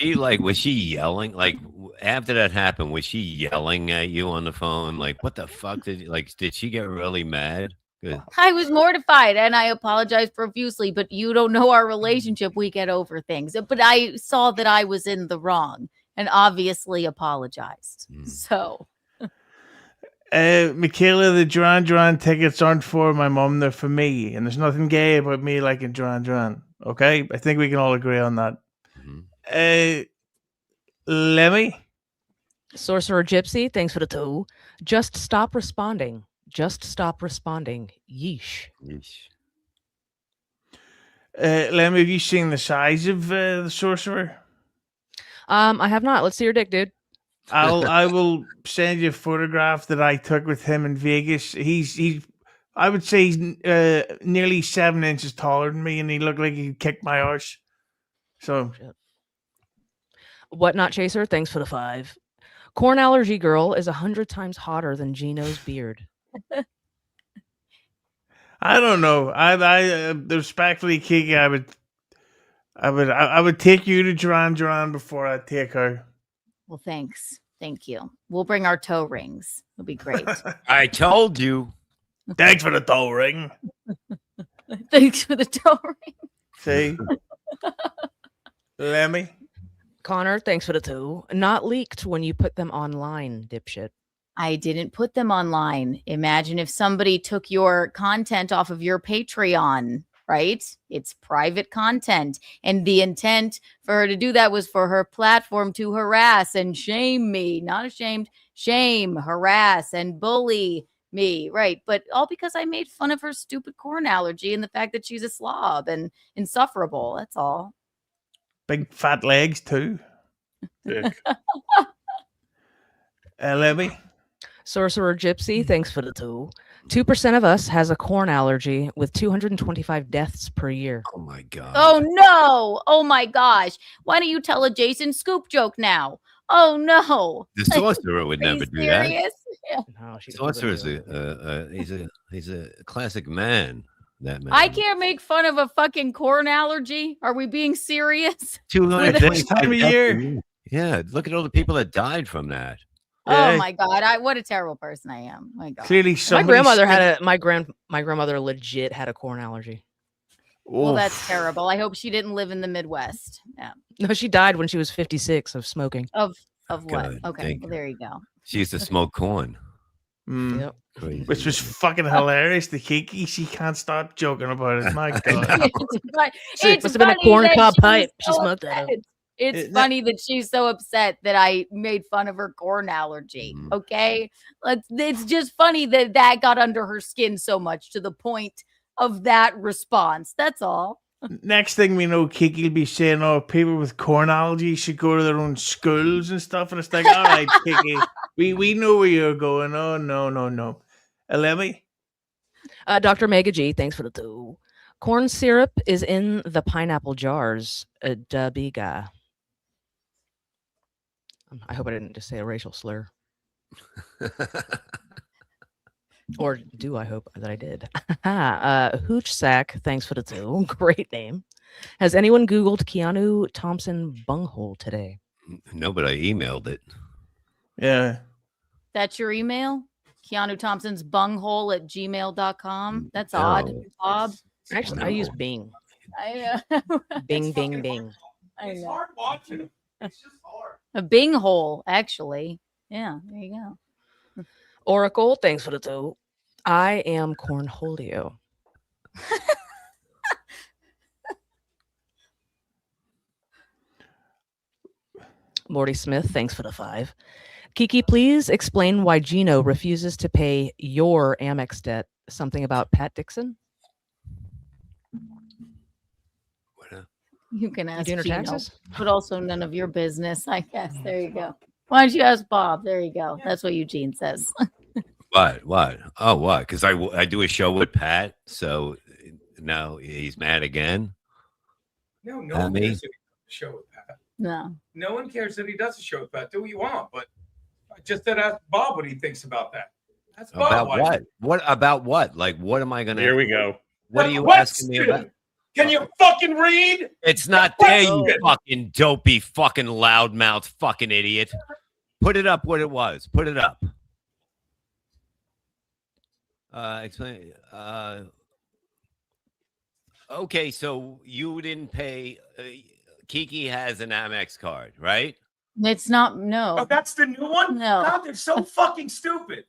she yelling? Like, after that happened, was she yelling at you on the phone? Like, what the fuck did she get really mad? Good. I was mortified and I apologized profusely, but you don't know our relationship. We get over things. But I saw that I was in the wrong and obviously apologized. So, Michaela, the Duran tickets aren't for my mom, they're for me. And there's nothing gay about me liking Duran. Okay? I think we can all agree on that. Lemmy? Sorcerer Gypsy, thanks for the 2. Just stop responding. Just stop responding. Yeesh. Lemmy, have you seen the size of the sorcerer? I have not. Let's see your dick, dude. I will send you a photograph that I took with him in Vegas. I would say he's nearly 7 inches taller than me, and he looked like he'd kick my arse. So, What not chaser, thanks for the 5. Corn allergy girl is 100 times hotter than Geno's beard. I don't know. I respectfully, Kiki, I would take you to Duran before I take her. well, thanks. Thank you. We'll bring our toe rings. It'll be great. I told you. Thanks for the toe ring. Thanks for the toe ring. See? Lemmy? Connor, thanks for the 2. Not leaked when you put them online, dipshit. I didn't put them online. Imagine if somebody took your content off of your Patreon. right? It's private content. And the intent for her to do that was for her platform to harass and shame me. Not ashamed, shame, harass, and bully me. Right. But all because I made fun of her stupid corn allergy and the fact that she's a slob and insufferable. That's all. Big fat legs, too. Dick. Levy? Sorcerer Gypsy, thanks for the 2. 2% of us has a corn allergy with 225 deaths per year. Oh my god. Oh no. Oh my gosh. Why don't you tell a Jason Scoop joke now? Oh no. The sorcerer would Are you never do that. serious? Yeah. No, she Sorcerer is he's a classic man. That man. I can't make fun of a fucking corn allergy. Are we being serious? 225 This time of deaths year. a year. Yeah, look at all the people that died from that. Oh my god! What a terrible person I am. My god. Clearly, My somebody grandmother spent- had my grandmother legit had a corn allergy. Well, that's Oof. terrible. I hope she didn't live in the Midwest. Yeah. No, she died when she was 56 of smoking. Of what? God, Okay. thank Well, you. there you go. She used to smoke corn. Mm. Yep. Crazy. Which was fucking hilarious. The Kiki, she can't stop joking about it. My God. But Must have been a funny corn that cob she's pipe. She so smoked that up. upset. It's It- funny that she's so upset that I made fun of her corn allergy. Mhm. Okay, it's just funny that that got under her skin so much to the point of that response. That's all. Next thing we know, Kiki will be saying, "Oh, people with corn allergies should go to their own schools and stuff." And it's like, all right, Kiki, we know where you're going. Oh no. Lemmi? Dr. Mega G, thanks for the 2. Corn syrup is in the pineapple jars. Dabiga. I hope I didn't just say a racial slur. Or do I hope that I did? Hooch Sack, thanks for the 2. Great name. Has anyone Googled Keanu Thompson bunghole today? No, but I emailed it. Yeah. That's your email? Keanu Thompson's bunghole at gmail.com. That's odd, No. Bob. Actually, I use No. Bing. I, Bing, bing, bing. I It's know. hard watching him. It's just hard. A bing hole, actually. Yeah, there you go. Oracle, thanks for the 2. I am Cornholio. Morty Smith, thanks for the 5. Kiki, please explain why Geno refuses to pay your Amex debt. Something about Pat Dixon? What, You can You ask doing her Geno, taxes? but also none of your business, I guess. There you go. Why don't you ask Bob? There you go. That's what Eugene says. What? Oh, what? Because I do a show with Pat, so now he's mad again. No, no At one me? cares that he does a show with Pat. No. No one cares that he does a show with Pat. Do what you want, but I just did ask Bob what he thinks about that. That's Bob. About Why- what? What about what? Like, what am I gonna? Here we go. What are The you question. asking me about? Can you fucking read? It's not there, you question. fucking dopey, fucking loudmouth, fucking idiot. Put it up what it was. Put it up. Explain. Okay, so you didn't pay. Kiki has an Amex card, right? It's not, Oh, no. that's the new one? No. God, they're so fucking stupid.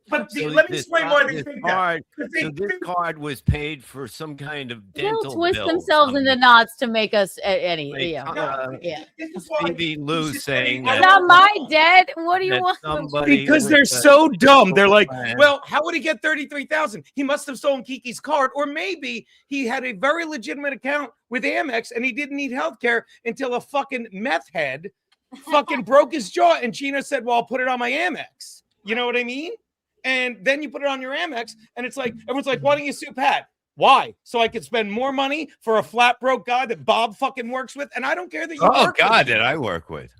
But So let me this explain why they this think that. card, 'Cause they so this think- card was paid for some kind of dental They'll twist bill, themselves into something. knots to make us any. Like, Yeah. Yeah. This is why- Stevie Lou this is- saying I It's that- not my debt. What do you that want? somebody Because with they're a so dumb. They're like, plan- well, how would he get 33,000? He must have stolen Kiki's card, or maybe he had a very legitimate account with Amex and he didn't need health care until a fucking meth head fucking broke his jaw. And Geno said, well, I'll put it on my Amex. You know what I mean? And then you put it on your Amex, and it's like, everyone's like, why don't you sue Pat? Why? So I could spend more money for a flat broke guy that Bob fucking works with. And I don't care that you Oh work with God, him. that I work with.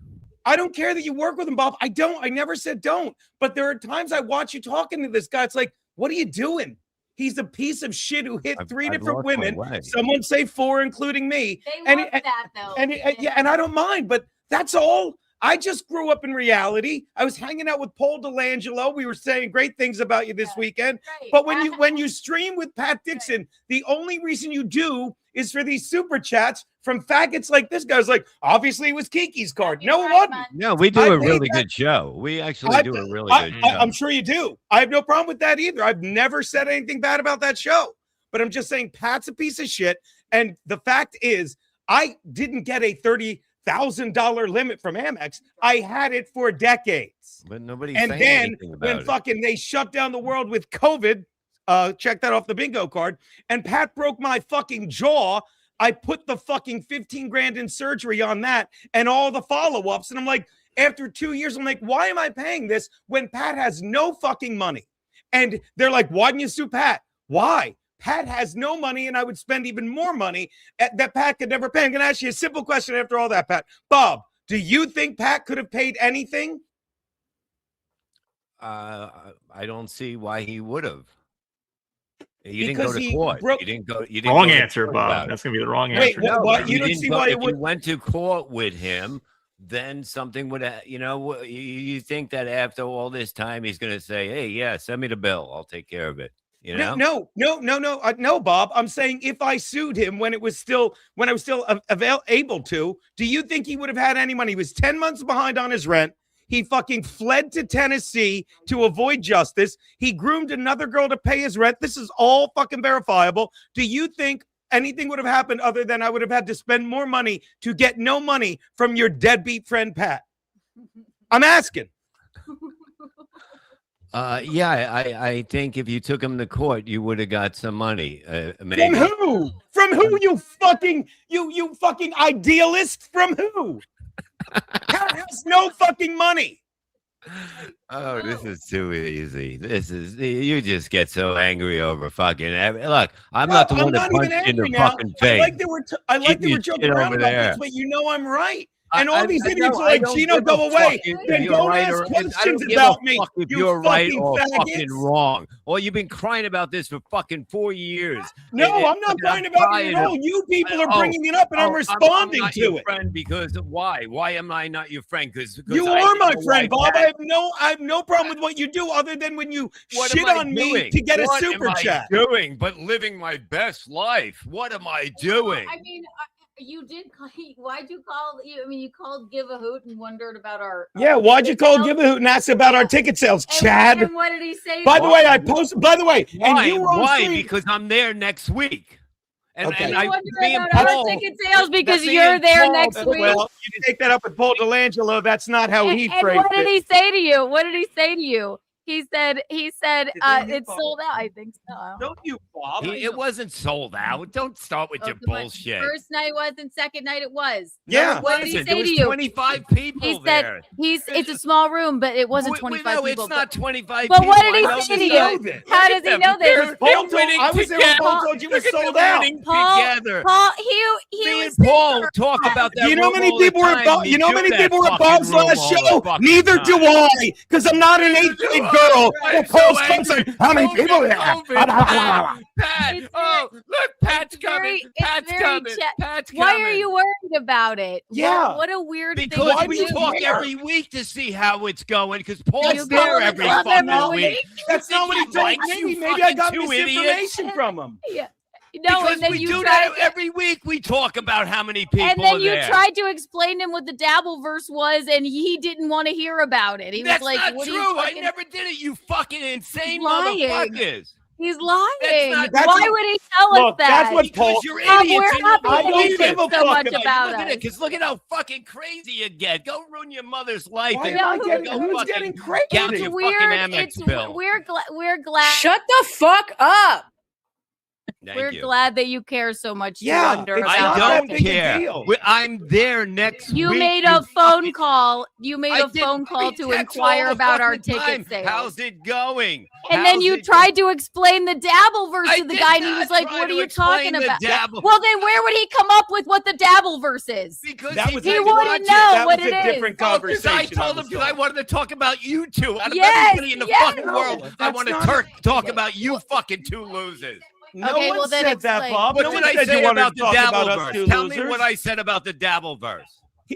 I don't care that you work with him, Bob. I don't. I never said don't. But there are times I watch you talking to this guy. It's like, what are you doing? He's a piece of shit who hit three I've different lost my women. way. Some would say 4, including me. They And want it- that though. Yeah, and I don't mind, but that's all. I just grew up in reality. I was hanging out with Paul Delangelo. We were saying great things about you this weekend. Right. But when you stream with Pat Dixon, the only reason you do is for these super chats from faggots like this guy's like, obviously it was Kiki's card. No, it wasn't. No, we do I a paid really that- good show. We actually do a really good show. I'm sure you do. I have no problem with that either. I've never said anything bad about that show. but I'm just saying Pat's a piece of shit. And the fact is, I didn't get a $30,000 limit from Amex. I had it for decades. But nobody's And saying then anything about when it. fucking they shut down the world with COVID, check that off the bingo card. And Pat broke my fucking jaw. I put the fucking 15 grand in surgery on that and all the follow-ups. And I'm like, after 2 years, I'm like, why am I paying this when Pat has no fucking money? And they're like, why didn't you sue Pat? Why? Pat has no money, and I would spend even more money that Pat could never pay. I'm going to ask you a simple question after all that, Pat. Bob, do you think Pat could have paid anything? I don't see why he would have. You Because didn't he go to court. broke- You didn't go. You didn't Wrong go to answer, court Bob. about it. That's gonna be the wrong Wait, answer. what? You You don't didn't see go- why it if you would. went to court with him, then something would have, you think that after all this time, he's going to say, hey, yeah, send me the bill. I'll take care of it. You know? No, Bob. I'm saying if I sued him when I was still able to, do you think he would have had any money? He was 10 months behind on his rent. He fucking fled to Tennessee to avoid justice. He groomed another girl to pay his rent. This is all fucking verifiable. Do you think anything would have happened other than I would have had to spend more money to get no money from your deadbeat friend, Pat? I'm asking. I think if you took him to court, you would have got some money. Maybe. From who? From who? You fucking idealist? From who? Pat has no fucking money. Oh, this is too easy. You just get so angry over fucking. Look, I'm not the one that punched in the fucking face. I like they were joking around about this, but you know I'm right. And all these idiots are like, Geno, go away. Then don't ask questions about me. If you're right or fucking wrong. Well, you've been crying about this for fucking 4 years. No, I'm not crying about it at all. You people are bringing it up, and I'm responding to it. Friend, because why? Why am I not your friend? Because you are my friend, Bob. I have no problem with what you do, other than when you shit on me to get a super chat. What am I doing? But living my best life. What am I doing? I mean, you did. Why'd you call? I mean, you called Give a Hoot and wondered about our. Yeah, why'd you call Give a Hoot and ask about our ticket sales, Chad? And what did he say? By the way, I posted. By the way, why? And you were on why? stream. Because I'm there next week. And, Okay. and I I wonder me and about Paul, our ticket sales because Me you're and there Paul, next week. Well, you take that up with Paul Delangelo. That's not how he And phrased what did it. he say to you? What did he say to you? He said they it's Paul? sold out. I think so. Don't you, Bob? it wasn't sold out. Don't start with your bullshit. First night was and second night it was. Yeah. What did he Listen, say there was to you? 25 people He said there. it's a small room, but it wasn't We 25 know people. it's not 25 But people. what did he I know say this. to you? this? How does he know this? Paul told, I was there when Paul told you it was sold out. Paul, Together. Paul, he Me was and Paul there. talk about that. You know how room many all the people were time. about? You know how many do people were that at Bob's fucking room last all the show? fucking Neither time. do I, because I'm not an 8th grade girl. I'm That so Paul's angry. concerned. How many people there? Pat, It's oh, look, Pat's it's coming. very- Pat's it's very coming. cha- Pat's Why coming. are you worried about it? Yeah. What a weird thing Because to we do. talk every week to see how it's going. Because You Paul's go there to the every club fucking every week. week? That's not what he told Likes me. you Maybe I fucking got two misinformation from him. Yeah. No, Because and then we you do tried that every week. We talk about how many people and then are you there. tried to explain to him what the Dabbleverse was, and he didn't want to hear about it. He That's was like, not "What true. are you I fucking-" never did it. You fucking insane lying. motherfuckers. He's lying. not- that's Why what- would he tell us Look, that? that's what Paul. Because you're Bob, idiots. we're and you happy I that don't you give think a so fuck much about- about Look at us. it, because look at how fucking crazy you get. Go ruin your mother's life. Why and am I No, getting? go Who's fucking getting crazy? gouge It's your weird. fucking Amex It's bill. we're glad. Shut the fuck up. Thank We're you. glad that you care so much. to Yeah, wonder it's about not I our that don't big a care. deal. I'm there next You week. made a phone fucking- call. You made I a phone did- call we to text inquire all the about our fucking time. ticket sales. How's it going? And then How's you it tried to explain the Dabbleverse I to the did guy, and he not was like, try "What are to you explain talking the about?" Dabble- Well, then where would he come up with what the Dabbleverse is? Because That was He a- wouldn't watch it. know That what was it a is. different Oh, because conversation. I told him because I wanted to talk about you two. Out of Yes, everybody in the yes. fucking world, No, I that's want to not- talk about you fucking two losers. No Okay, one well, then said that, explain. Bob. What No did one I said say you wanted about to the talk about us two Dabbleverse? Tell me losers. what I said about the Dabbleverse.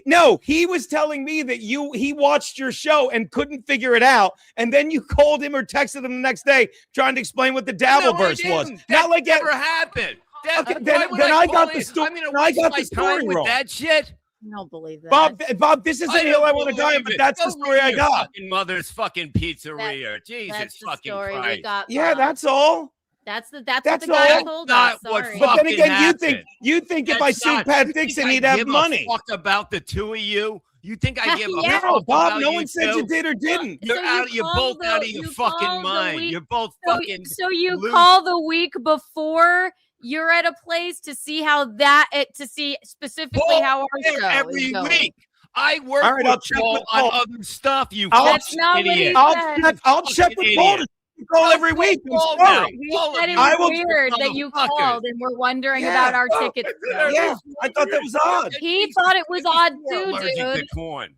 No, he was telling me that he watched your show and couldn't figure it out, and then you called him or texted him the next day trying to explain what the Dabbleverse was. That Not like never happened. Okay, Why then would I call got the in? sto- I'm gonna then I waste got my the story time with wrong. that shit. I don't believe that. Bob, this isn't I the hill I don't want to die on, believe but it. that's the Go story I ruin your got. Fucking mother's fucking pizzeria. Jesus That's the fucking story we Christ. got. Yeah, Bob. that's all. That's what the That's guy all. told Not us. what Sorry. But then fucking again, happened. you think if That's I sued not- Pat you think Dixon, I he'd have give a money. fuck about the two of you? You think I give a Yeah. No, fuck Bob, about no you one said you two? did or didn't. You're So out. You're call both out of the- your you fucking call the mind. week- You're both So, fucking. so you loose. call the week before you're at a place to see how to see specifically Paul how our there show every is going. week. I work All right, with I'll check Paul with on Paul. other stuff. You I'll- That's fucking not what he idiot. said. I'll check Fucking with Paul. idiot. You call every week. I'm Paul now. sorry. We All of said it you was I will- weird that you motherfuckers. called and we're wondering Yeah. about our tickets. still. Yeah, I thought that was odd. He thought it was odd You're too, allergic dude. to corn.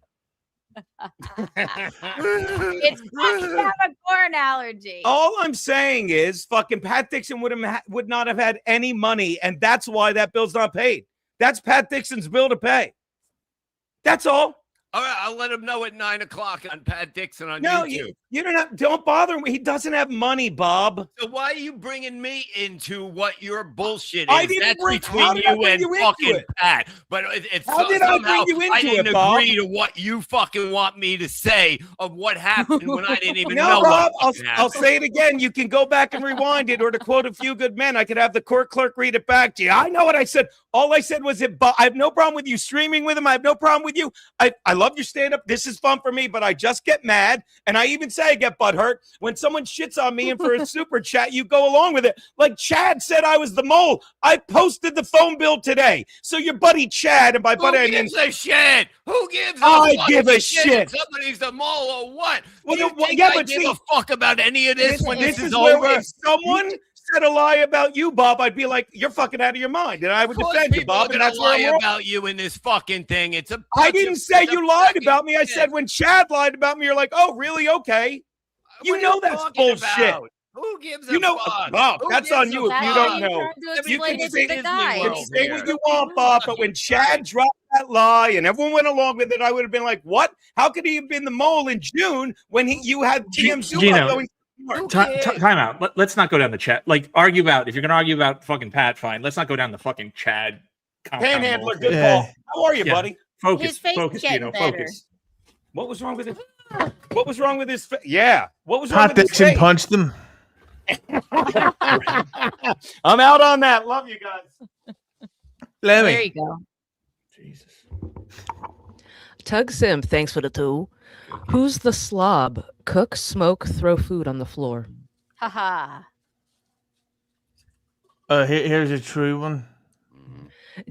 It's fun to have a corn allergy. All I'm saying is, fucking Pat Dixon would not have had any money, and that's why that bill's not paid. That's Pat Dixon's bill to pay. That's all. All right, I'll let him know at 9:00 on Pat Dixon on No, YouTube. you don't bother him. He doesn't have money, Bob. So why are you bringing me into what your bullshit is? I didn't That's how between did I you bring and you into fucking it? Pat. But it's How did I somehow bring you into I didn't it, Bob? agree to what you fucking want me to say of what happened when I didn't even No, know Bob, what fucking I'll happened. say it again. You can go back and rewind it, or to quote A Few Good Men, I could have the court clerk read it back to you. I know what I said. All I said was I have no problem with you streaming with him. I have no problem with you. I love your stand-up. This is fun for me, but I just get mad. And I even say I get butthurt when someone shits on me, and for a super chat, you go along with it. Like Chad said I was the mole. I posted the phone bill today. So your buddy Chad, and by buddy I Who mean gives a shit? Who gives a I fucking give a shit shit. if somebody's the mole or what? Well, Do you well, think yeah, I but give see, a fuck about any of this when this is where over? if someone said a lie about you, Bob, I'd be like, you're fucking out of your mind. And I would Of course defend you, people Bob. are And gonna that's where lie I'm wrong. about you in this fucking thing. It's a I bunch didn't of- say it's a you lied fucking about me. I shit. said when Chad lied about me, you're like, oh, really? Okay. What You are know that's talking bullshit. about? Who gives a You know, fuck? Bob, Who that's gives on a you if That's you why don't you know. tried to You explain can it say to the Disney guy. World Say here. what you want, Bob, but when Chad dropped that lie and everyone went along with it, I would have been like, what? How could he have been the mole in June when you had TMZ Geno, going? Time out. Let's not go down the chat. Like, argue about, if you're going to argue about fucking Pat, fine. Let's not go down the fucking Chad. Panhandler, good Yeah. call. How are you, Yeah. buddy? Focus, His face focus, getting Geno, better. focus. What was wrong with it? What was wrong with his face? Yeah. What was wrong Pat with his Dixon face? punched him. I'm out on that. Love you guys. There Lemmy. you go. Jesus. Tug Sim, thanks for the 2. Who's the slob? Cook, smoke, throw food on the floor. Haha. Here's a true one.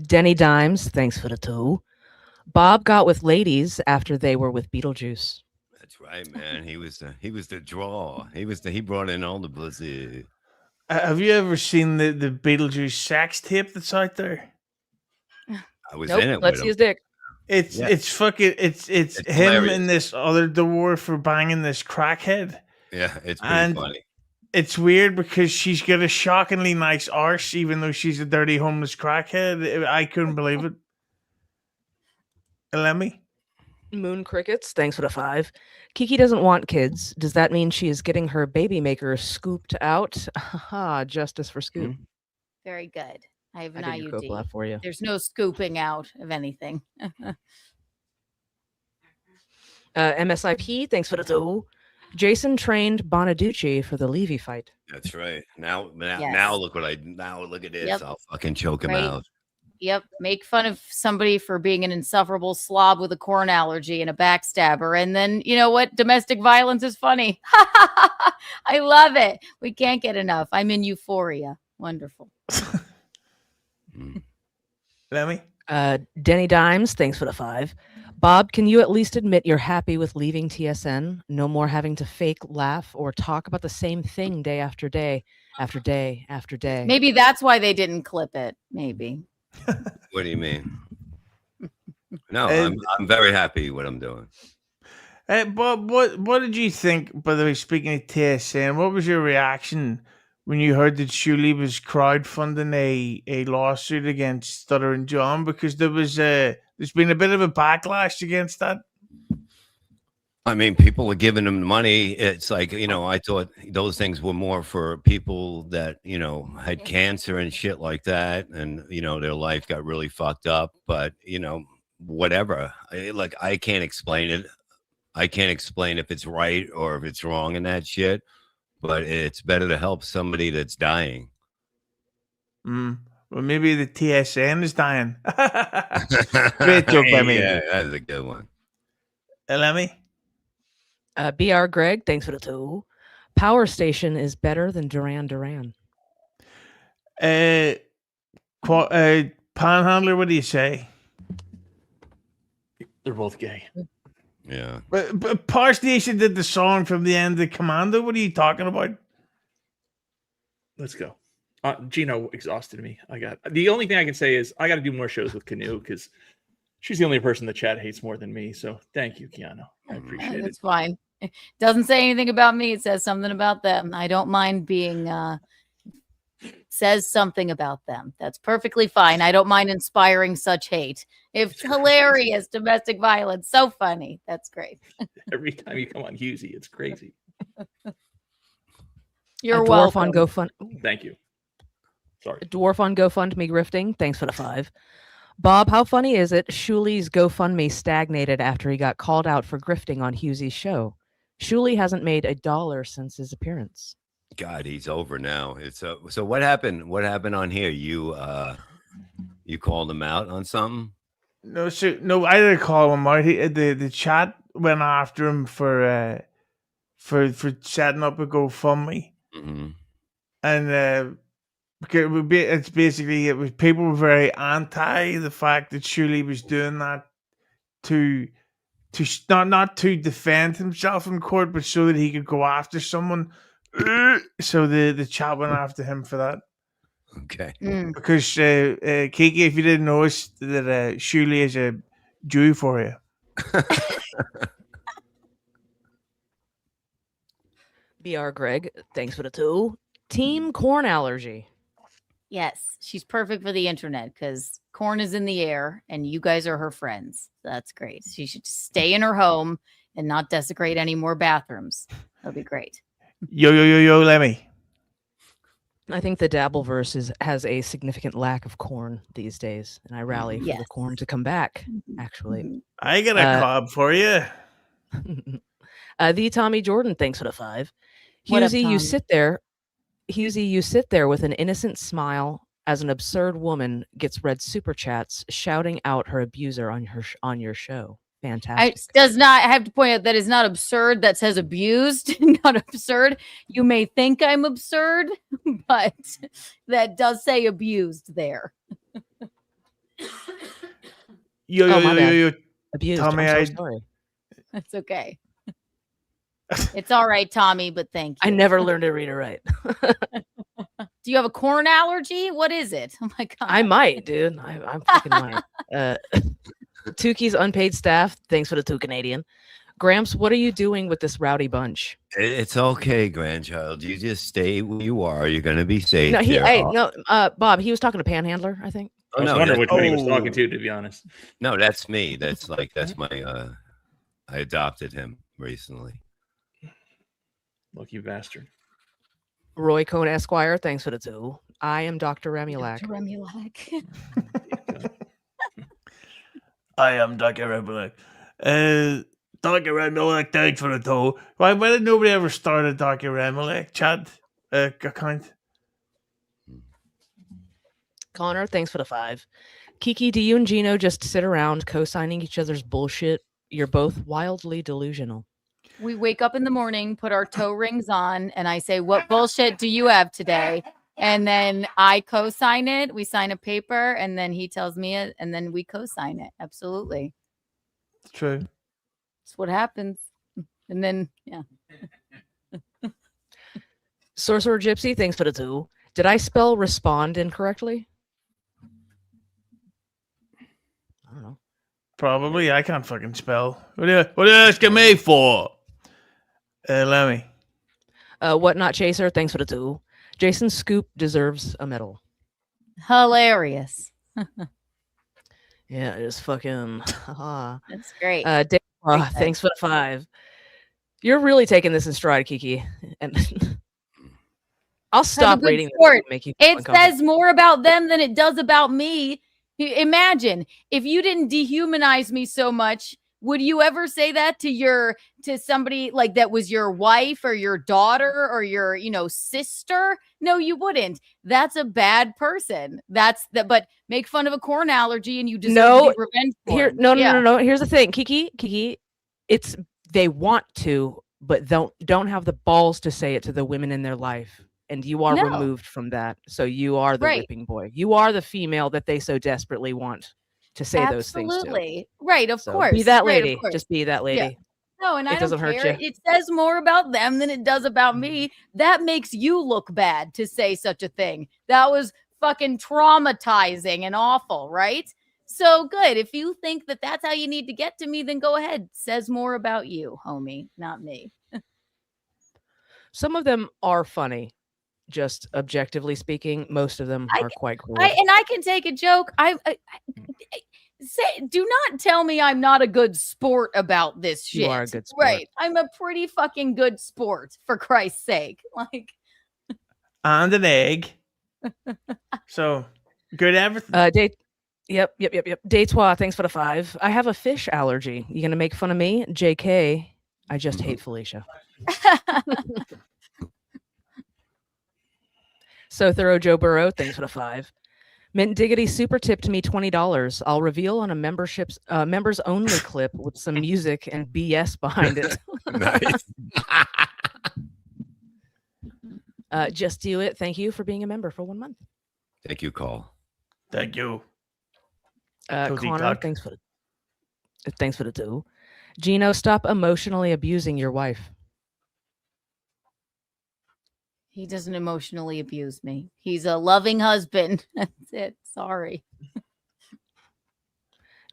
Denny Dimes, thanks for the 2. Bob got with ladies after they were with Beetlejuice. That's right, man. He was the draw. He brought in all the pussy. Have you ever seen the Beetlejuice sax tape that's out there? I was Nope, in it let's with see him. his dick. It's Yeah. it's fucking it's him hilarious. and this other dwarf for banging this crackhead. Yeah, it's pretty And- funny. It's weird because she's got a shockingly nice arse, even though she's a dirty homeless crackhead. I couldn't believe it. Lemmy? Moon Crickets, thanks for the 5. Kiki doesn't want kids. Does that mean she is getting her baby maker scooped out? Haha, justice for Scoop. Very good. I have an I did your coke IUD. laugh for you. There's no scooping out of anything. MSIP, thanks for the 2. Jason trained Bonaducci for the Levy fight. That's right. Now Yes. look at this. Yep. I'll fucking choke him Right. out. Yep. Make fun of somebody for being an insufferable slob with a corn allergy and a backstabber. And then, you know what? Domestic violence is funny. I love it. We can't get enough. I'm in euphoria. Wonderful. Lemmy? Denny Dimes, thanks for the 5. Bob, can you at least admit you're happy with leaving TSN? No more having to fake laugh or talk about the same thing day after day, after day, after day. Maybe that's why they didn't clip it. Maybe. What do you mean? No, Uh, I'm very happy what I'm doing. Bob, what did you think, by the way, speaking of TSN, what was your reaction when you heard that Shuley was crowdfunding a lawsuit against Stutter and John? Because there's been a bit of a backlash against that. I mean, people are giving them money. It's like, I thought those things were more for people that, had cancer and shit like that. And, their life got really fucked up. But, whatever. I can't explain it. I can't explain if it's right or if it's wrong and that shit. but it's better to help somebody that's dying. Well, maybe the TSN is dying. Great joke by me. Yeah, that is a good one. Lemmi? BR Greg, thanks for the 2. Power Station is better than Duran Duran. Panhandler, what do you say? They're both gay. Yeah. But Power Station did the song from the end of Commando. What are you talking about? Let's go. Geno exhausted me. The only thing I can say is I got to do more shows with Keanu because she's the only person the chat hates more than me. So thank you, Keanu. I appreciate it. That's fine. It doesn't say anything about me. It says something about them. I don't mind being says something about them. That's perfectly fine. I don't mind inspiring such hate. It's hilarious. Domestic violence. So funny. That's great. Every time you come on Husey, it's crazy. You're Dwarf welcome. on GoFund. Thank you. Sorry. Dwarf on GoFundMe grifting. Thanks for the 5. Bob, how funny is it? Shuli's GoFundMe stagnated after he got called out for grifting on Husey's show. Shuli hasn't made $1 since his appearance. God, he's over now. It's so what happened? What happened on here? You called him out on something? No, I didn't call him out. The chat went after him for setting up a GoFundMe, and it's basically people were very anti the fact that Shuli was doing that to not to defend himself in court, but so that he could go after someone. So the chat went after him for that. Okay. Because Kiki, if you didn't notice that Shuli is a Jew for you. BR Greg, thanks for the 2. Team corn allergy. Yes, she's perfect for the internet because corn is in the air and you guys are her friends. That's great. She should just stay in her home and not desecrate any more bathrooms. That'll be great. Yo, Lemmi. I think the Dabbleverse has a significant lack of corn these days, and I rally for the corn to come back, actually. I got a cob for you. The Tommy Jordan, thanks for the 5. Husey, you sit there. Husey, you sit there with an innocent smile as an absurd woman gets read super chats shouting out her abuser on your show. Fantastic. I have to point out that is not absurd. That says abused, not absurd. You may think I'm absurd, but that does say abused there. Yo. Abused. Tommy, I'm so sorry. That's okay. It's all right, Tommy, but thank you. I never learned to read or write. Do you have a corn allergy? What is it? Oh my god. I might, dude. I'm fucking might. Tukey's unpaid staff. Thanks for the 2 Canadian. Gramps, what are you doing with this rowdy bunch? It's okay, grandchild. You just stay where you are. You're gonna be safe. No, Bob. He was talking to Panhandler, I think. I was wondering which one he was talking to be honest. No, that's me. That's my. I adopted him recently. Lucky bastard. Roy Cohn Esquire, thanks for the 2. I am Dr. Remulac. Dr. Remulac. I am Dr. Remulac. Dr. Remulac, thanks for the 2. Why did nobody ever start a Dr. Remulac chat account? Connor, thanks for the 5. Kiki, do you and Geno just sit around co-signing each other's bullshit? You're both wildly delusional. We wake up in the morning, put our toe rings on, and I say, "What bullshit do you have today?" And then I co-sign it. We sign a paper, and then he tells me it, and then we co-sign it. Absolutely. It's true. That's what happens. And then, yeah. Sorcerer Gypsy, thanks for the 2. Did I spell respond incorrectly? I don't know. Probably. I can't fucking spell. What are you asking me for? Lemmi. What Not Chaser, thanks for the 2. Jason Scoop deserves a medal. Hilarious. Yeah, it's fucking. That's great. Dave, thanks for the 5. You're really taking this in stride, Kiki. And I'll stop reading this. Make you it says more about them than it does about me. Imagine if you didn't dehumanize me so much Would you ever say that to somebody like that was your wife or your daughter or your, sister? No, you wouldn't. That's a bad person. But make fun of a corn allergy and you deserve to be revenge porn. No. Here's the thing, Kiki. It's they want to, but don't have the balls to say it to the women in their life. And you are removed from that. So you are the whipping boy. You are the female that they so desperately want to say those things to. Absolutely. Right, of course. Be that lady. Just be that lady. Yeah. No, and I doesn't don't hurt care. you. It says more about them than it does about me. That makes you look bad to say such a thing. That was fucking traumatizing and awful, right? So good. If you think that that's how you need to get to me, then go ahead. Says more about you, homie, not me. Some of them are funny. Just objectively speaking, most of them are quite cool. I can take a joke. Do not tell me I'm not a good sport about this shit. You are a good sport. Right. I'm a pretty fucking good sport, for Christ's sake. Like, and an egg. So good everything. Yep. Deitois, thanks for the 5. I have a fish allergy. You gonna make fun of me? JK. I just hate Felicia. So thorough Joe Burrow, thanks for the 5. Mint Diggity super tipped me $20. I'll reveal on a members only clip with some music and BS behind it. Nice. Just do it. Thank you for being a member for 1 month. Thank you, Cole. Thank you. Connor, thanks for the 2. Geno, stop emotionally abusing your wife. he doesn't emotionally abuse me. He's a loving husband. That's it. Sorry.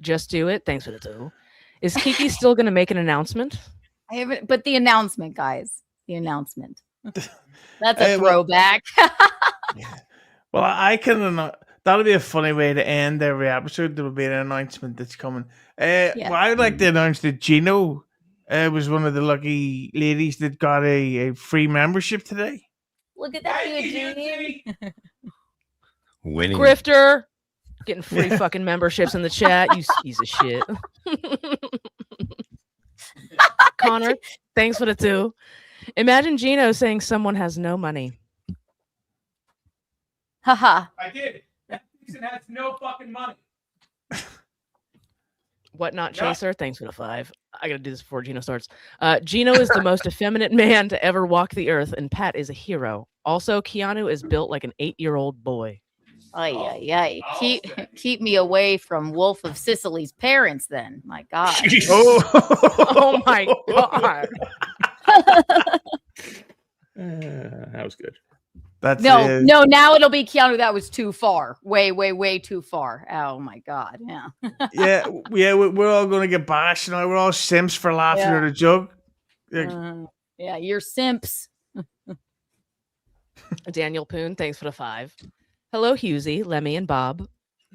Just do it. Thanks for the 2. Is Kiki still going to make an announcement? I haven't, but the announcement, guys. The announcement. That's a throwback. Well, I can. That'll be a funny way to end every episode. There will be an announcement that's coming. Well, I'd like to announce that Geno was one of the lucky ladies that got a free membership today. Look at that, Eugene. Winning. Grifter. Getting free fucking memberships in the chat. You piece of shit. Connor, thanks for the 2. Imagine Geno saying someone has no money. Haha. I did. That person has no fucking money. Whatnot Chaser, thanks for the 5. I gotta do this before Geno starts. Geno is the most effeminate man to ever walk the earth, and Pat is a hero. Also, Keanu is built like an 8-year-old boy. Ay. Keep me away from Wolf of Sicily's parents, then. My God. Oh my God. That was good. That's no. Now it'll be Keanu. That was too far. Way too far. Oh my God. Yeah. We're all gonna get bashed now. We're all simps for laughing at a joke. Yeah, you're simps. Daniel Poon, thanks for the 5. Hello, Husey, Lemmy, and Bob.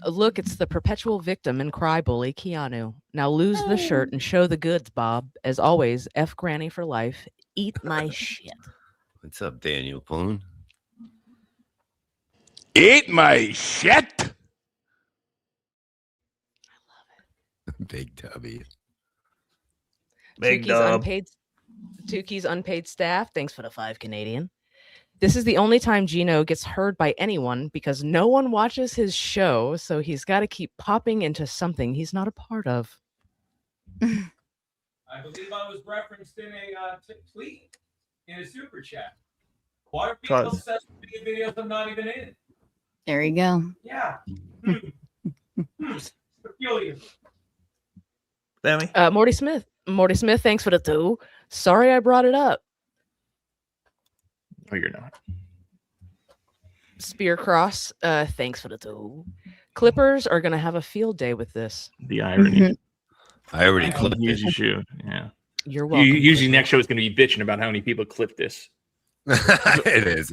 Look, it's the perpetual victim and cry bully, Keanu. Now lose the shirt and show the goods, Bob. As always, F Granny for life. Eat my shit. What's up, Daniel Poon? Eat my shit. I love it. Big W. Big dub. Tukey's unpaid staff. Thanks for the 5 Canadian. This is the only time Geno gets heard by anyone because no one watches his show, so he's got to keep popping into something he's not a part of. I believe I was referenced in a tweet, in a super chat. Why are people obsessed with videos I'm not even in? There you go. Yeah. Peculiar. Lemmy? Morty Smith, thanks for the 2. Sorry I brought it up. Oh, you're not. Spearcross, thanks for the 2. Clippers are going to have a field day with this. The irony. I already clipped it. You should. Yeah. You're welcome. Usually next show is going to be bitching about how many people clip this. It is.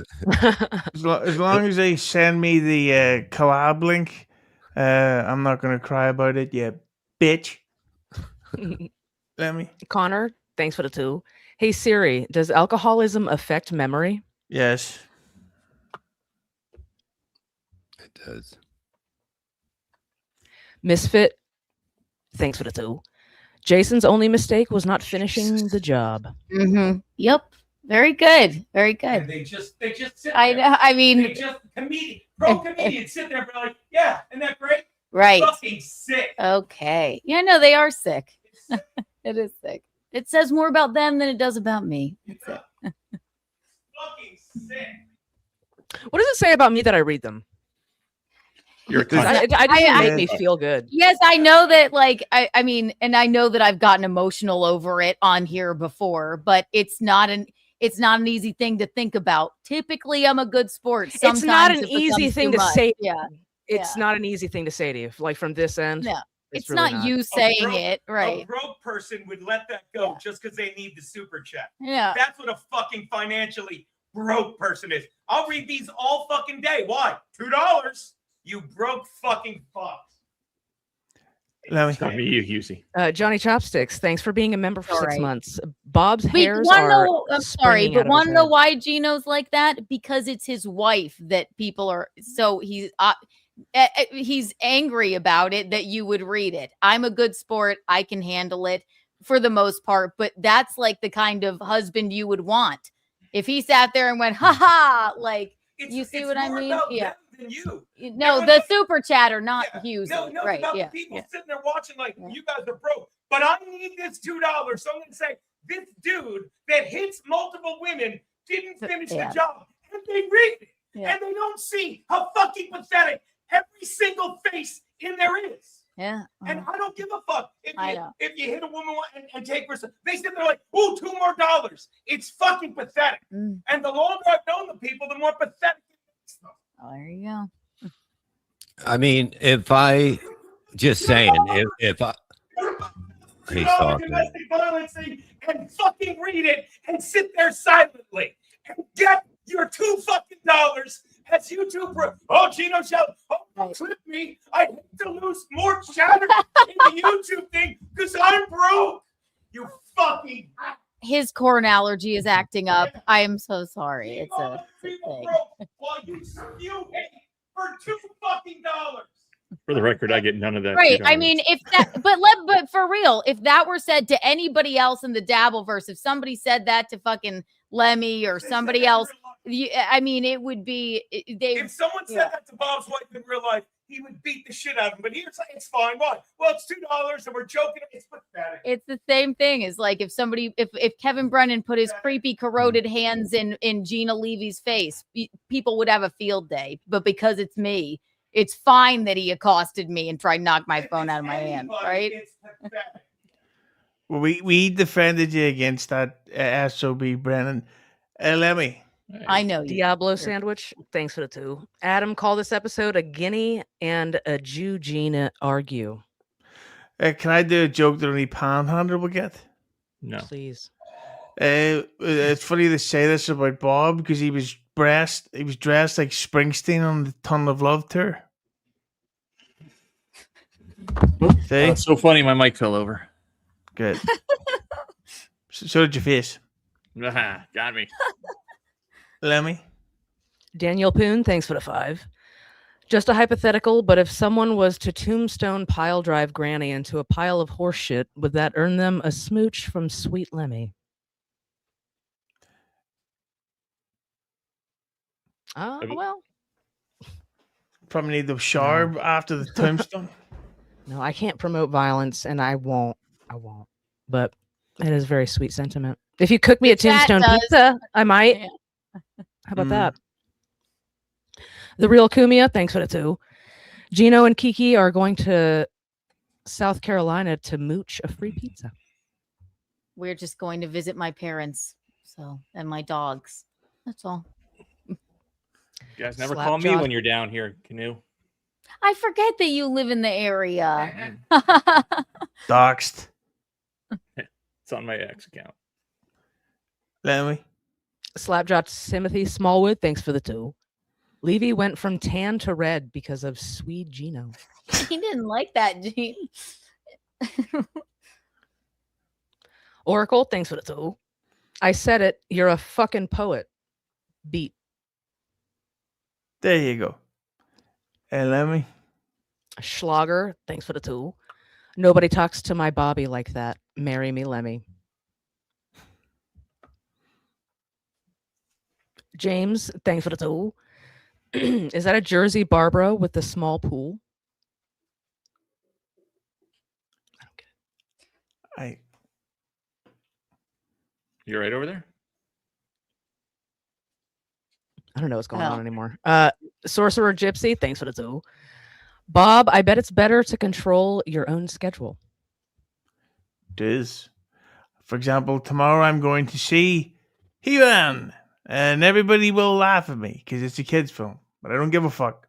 As long as they send me the collab link, I'm not going to cry about it. Yeah, bitch. Lemmy? Connor, thanks for the 2. Hey Siri, does alcoholism affect memory? Yes. It does. Misfit, thanks for the 2. Jason's only mistake was not finishing the job. Mm-hmm. Yep. Very good. Very And good. they just sit I there. know. I They mean, just comedians sit there and be like, yeah, isn't that great? right. Fucking sick. Okay. Yeah, no, they are sick. It is sick. It says more about them than it does about me. That's it. Fucking sick. What does it say about me that I read them? You're a Does- cunt. It doesn't I- make me feel good. Yes, I know that. Like, I mean, and I know that I've gotten emotional over it on here before, but it's not an easy thing to think about. Typically, I'm a good sport. Sometimes It's not an it easy becomes thing too to much. say. Yeah, It's not an easy thing to say to you, like from this end. no, it's really not you saying it, A right? broke person would let that go just because they need the super check. Yeah, That's what a fucking financially broke person is. I'll read these all fucking day. Why? $2. You broke fucking fuck. Let It's not me. me, you, Husey. Johnny Chopsticks, thanks for being a member for All 6 right. months. Bob's Wait, hairs wanna are know? I'm sorry, springing but out of his want to know head. why Geno's like that? Because it's his wife that people are. So he's angry about it that you would read it. I'm a good sport. I can handle it for the most part, but that's like the kind of husband you would want. If he sat there and went, ha ha, like, you see what I more mean? about Yeah. them than you. No, Everyone's the like- super chatter, not Yeah. Hughes. No, it's right. about Yeah. the people Yeah. sitting there watching like, Yeah. you guys are broke. But I need this $2. So I'm going to say, this dude that hits multiple women didn't finish Yeah. the job. And they read it. Yeah. And they don't see how fucking pathetic every single face in there is. Yeah. And I don't give a fuck I know. if you hit a woman and take her. They sit there like, oh, $2 more. It's fucking pathetic. Mm. And the longer I've known the people, the more pathetic it is. Oh, there you go. I mean, if I just saying, if I he's talking. Domestic violence thing and fucking read it and sit there silently and get your $2 fucking as YouTuber. Oh, Geno shall clip me. I hate to lose more chatter in the YouTube thing because I'm broke. You fucking His corn allergy is acting up. I am so sorry. It's a people thing. broke while you spew hate for $2 fucking. For the record, I get none of that. Right. I $2. mean, if that, but for real, if that were said to anybody else in the Dabbleverse, if somebody said that to fucking Lemmy or somebody else, I mean, it would be If someone said yeah. that to Bob's wife in real life, he would beat the shit out of him. But here's like, it's fine. Why? Well, it's $2 and we're joking. It's pathetic. It's the same thing as like if somebody, if Kevin Brennan put his creepy corroded hands in Gina Levy's face, people would have a field day. But because it's me, it's fine that he accosted me and tried to knock my phone out of my hand, right? It's pathetic. Well, we defended you against that SOB, Brennan. Lemmy. I know you. Diablo sandwich, thanks for the 2. Adam called this episode a guinea and a Jew Gina argue. Can I do a joke that only Panhandler will get? No. Please. It's funny to say this about Bob because he was dressed like Springsteen on the Tunnel of Love tour. See? That's so funny. My mic fell over. Good. So did your face. Got me. Lemmy. Daniel Poon, thanks for the 5. Just a hypothetical, but if someone was to tombstone pile drive Granny into a pile of horse shit, would that earn them a smooch from Sweet Lemmy? Well, Probably need the shower after the tombstone. no, I can't promote violence, and I won't. But it is very sweet sentiment. If you cook me a chat tombstone does. pizza, I might. Yeah. How about that? The real Kumia, thanks for the 2. Geno and Kiki are going to South Carolina to mooch a free pizza. We're just going to visit my parents, and my dogs. That's all. You guys never Slap call me jaw. when you're down here, Canoe. I forget that you live in the area. Doxed. It's on my ex account. Lemmy. Slapjaw Timothy Smallwood, thanks for the 2. Levy went from tan to red because of Swede Geno. He didn't like that, Gene. Oracle, thanks for the 2. I said it. You're a fucking poet. Beat. There you go. Lemmy. Schlager, thanks for the 2. Nobody talks to my Bobby like that. Marry me, Lemmy. James, thanks for the two. Is that a Jersey Barbara with the small pool? I don't get it. I You right over there? I don't know what's going Oh. on anymore. Sorcerer Gypsy, thanks for the two. Bob, I bet it's better to control your own schedule. it is. For example, tomorrow I'm going to see He-Man, and everybody will laugh at me because it's a kids' film, but I don't give a fuck.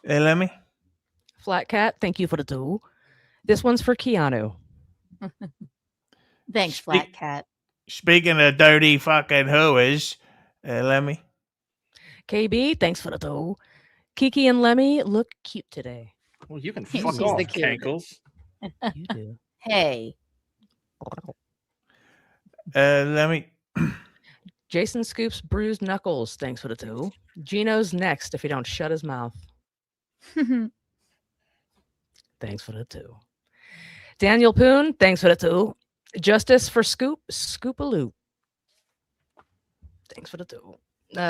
Hey, Lemmy. Flat Cat, thank you for the two. This one's for Keanu. Thanks, Speak- Flat Cat. Speaking of dirty fucking hoes, Lemmy. KB, thanks for the two. Kiki and Lemmy look cute today. Well, you can She's fuck the off, cutest. Cankles. You do. Hey. Lemmy. Jason Scoops bruised knuckles, thanks for the two. Geno's next if he don't shut his mouth. Thanks for the two. Daniel Poon, thanks for the two. Justice for Scoop, Scoopaloo. Thanks for the two.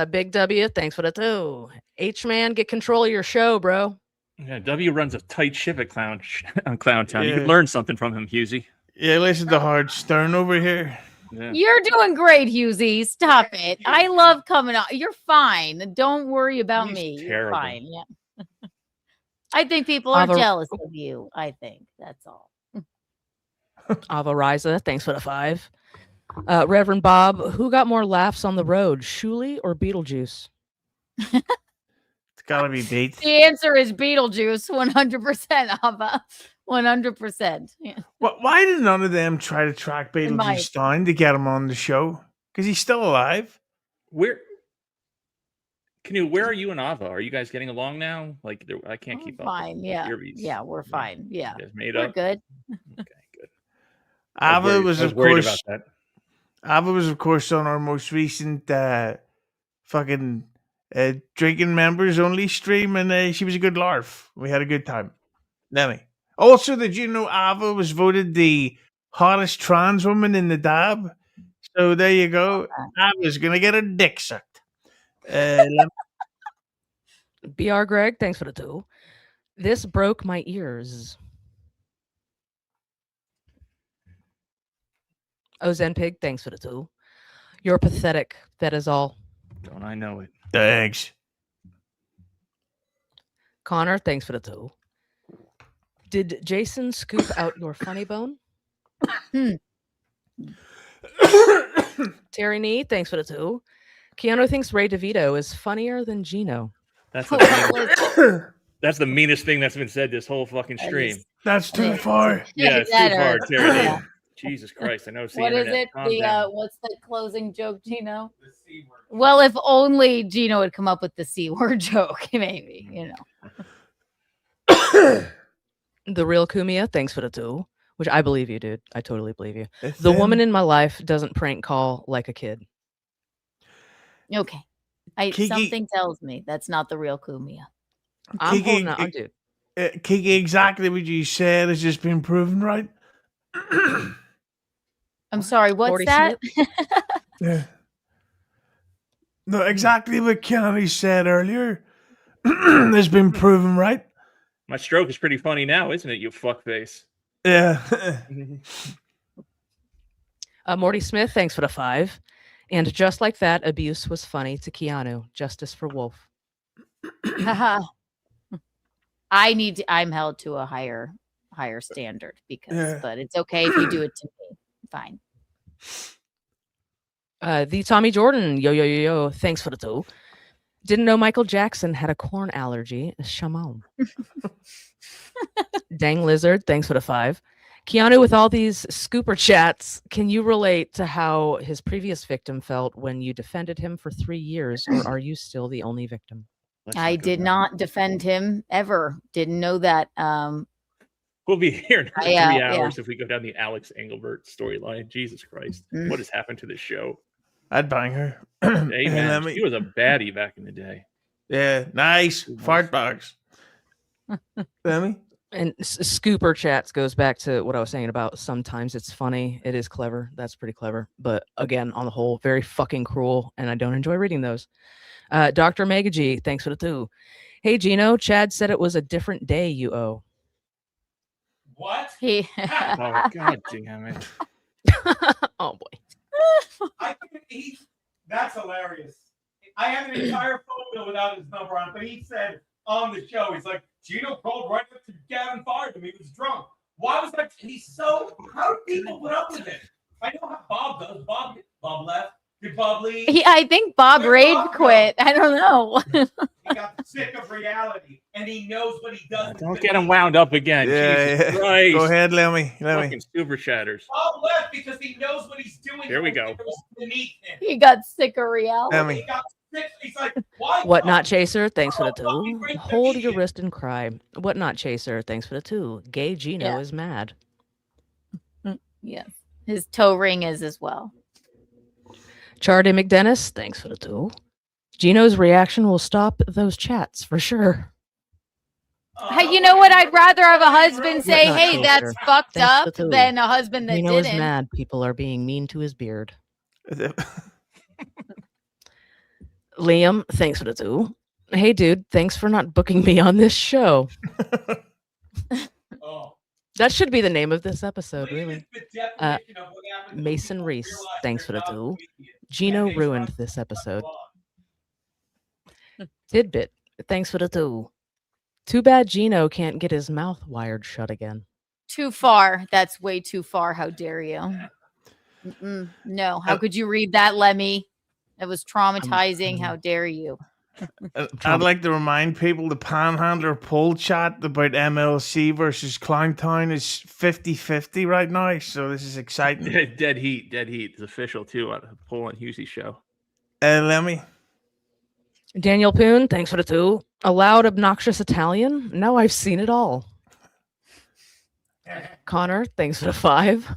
Big W, thanks for the two. H-Man, get control of your show, bro. Yeah, W runs a tight ship at Clown Town. You Yeah. could learn something from him, Husey. Yeah, listen to Hard Stern over here. Yeah. You're doing great, Husey. Stop it. I love coming out. You're fine. Don't worry about He's me. You're terrible. fine. Yeah. I think people are Other- jealous of you. I think that's all. Ava Riza, thanks for the 5. Reverend Bob, who got more laughs on the road, Shuli or Beetlejuice? It's gotta be Bates. The answer is Beetlejuice, 100%, Ava. 100%. Yeah. Why did none of them try to track In my Beetlejuice down to get him on the show? Because he's still alive. Where are you and Ava? Are you guys getting along now? Like, I can't keep up. Fine. Yeah. Theories. Yeah, we're fine. Yeah. You guys made We're up. good. Okay, good. I Ava was, was of worried course, about that. Ava was, of course, on our most recent fucking drinking members only stream, and she was a good larf. We had a good time. Lemmy. Also, did you know Ava was voted the hottest trans woman in the dab? So there you go. Ava's gonna get her dick sucked. Lemmy. BR Greg, thanks for the 2. This broke my ears. Ozenpig, thanks for the 2. You're pathetic. That is all. Don't I know it? Thanks. Connor, thanks for the 2. Did Jason scoop out your funny bone? Terry Nee, thanks for the 2. Keanu thinks Ray DeVito is funnier than Geno. That's Oh, the, that's the meanest thing that's been said this whole fucking That stream. is- That's too far. Yeah, it's too That far, hurts. Terry. Yeah. Jesus Christ, I know. It's the What is internet. it? Calm down. What's the closing joke, Gino? Well, if only Gino had come up with the C word joke, maybe, The real Kumia, thanks for the 2. Which I believe you, dude. I totally believe you. It's The them. woman in my life doesn't prank call like a kid. Okay. Kiki- Something tells me that's not the real Kumia. I'm Kiki- holding on, dude. Kiki, exactly what you said has just been proven right. I'm sorry, what's Morty that? Yeah. No, exactly what Keanu said earlier has been proven right. My stroke is pretty funny now, isn't it? You fuckface. Yeah. Morty Smith, thanks for the 5. And just like that, abuse was funny to Keanu. Justice for Wolf. Haha. I'm held to a higher standard Yeah. but it's okay if you do it to me. Fine. The Tommy Jordan, yo, thanks for the 2. Didn't know Michael Jackson had a corn allergy. Shaman. Dang Lizard, thanks for the 5. Keanu, with all these scooper chats, can you relate to how his previous victim felt when you defended him for 3 years, or are you still the only victim? I did not defend him ever. Didn't know that. We'll be here in I, 3 yeah. hours if we go down the Alex Engelbert storyline. Jesus Christ. Mm. What has happened to this show? I'd bang her. Hey, man, Let me- she was a baddie back in the day. Yeah, nice. Fart box. Lemmy? And scooper chats goes back to what I was saying about sometimes it's funny. It is clever. That's pretty clever. But again, on the whole, very fucking cruel. And I don't enjoy reading those. Dr. Mega G, thanks for the 2. Hey, Geno, Chad said it was a different day you owe. What? He Oh god damn it! Oh, boy. I think that's hilarious. I have an entire phone bill without his number on it, but he said on the show, he's like, Geno called right up to Gavin fired him. He was drunk. Why was that? He's so. How do people put up with it? I know how Bob does. Bob left. Did Bob leave? I think Bob Where'd Raid Bob go? quit. I don't know. He got sick of reality, and he knows what he does. Don't get him wound up again. Jesus Christ. Go ahead, Lemmy. Fucking super chatters. Bob left because he knows what he's doing. Here we go. It was beneath him. He got sick of reality. Lemmy. He got sick. He's like, why? What Bob? not chaser? Thanks for the fucking 2. great Hold your comedian. wrist and cry. What not chaser? Thanks for the 2. Gay Geno Yeah. is mad. Yes. His toe ring is as well. Chardy McDennis, thanks for the 2. Geno's reaction will stop those chats for sure. Hey, you know what? I'd rather have a husband say, not "Hey, chaser. that's fucked Thanks up," for the 2. than a husband that Geno is didn't. mad. People are being mean to his beard. Liam, thanks for the 2. Hey, dude, thanks for not booking me on this show. Oh. That should be the name of this episode, Liam really. is the definition of what happens when Mason people Reese, realize thanks they're for the not 2. a comedian. Geno makes ruined sense. this episode. Tidbit, thanks for the 2. Too bad Geno can't get his mouth wired shut again. Too far. That's way too far. How dare you? No. How could you read that, Lemmy? It was traumatizing. How dare you? I'd like to remind people the Panhandler poll chat about MLC versus Clowntown is 50-50 right now, so this is exciting. Dead heat. It's official too on a Paul and Husey show. Lemmy. Daniel Poon, thanks for the 2. A loud, obnoxious Italian? Now I've seen it all. Connor, thanks for the 5.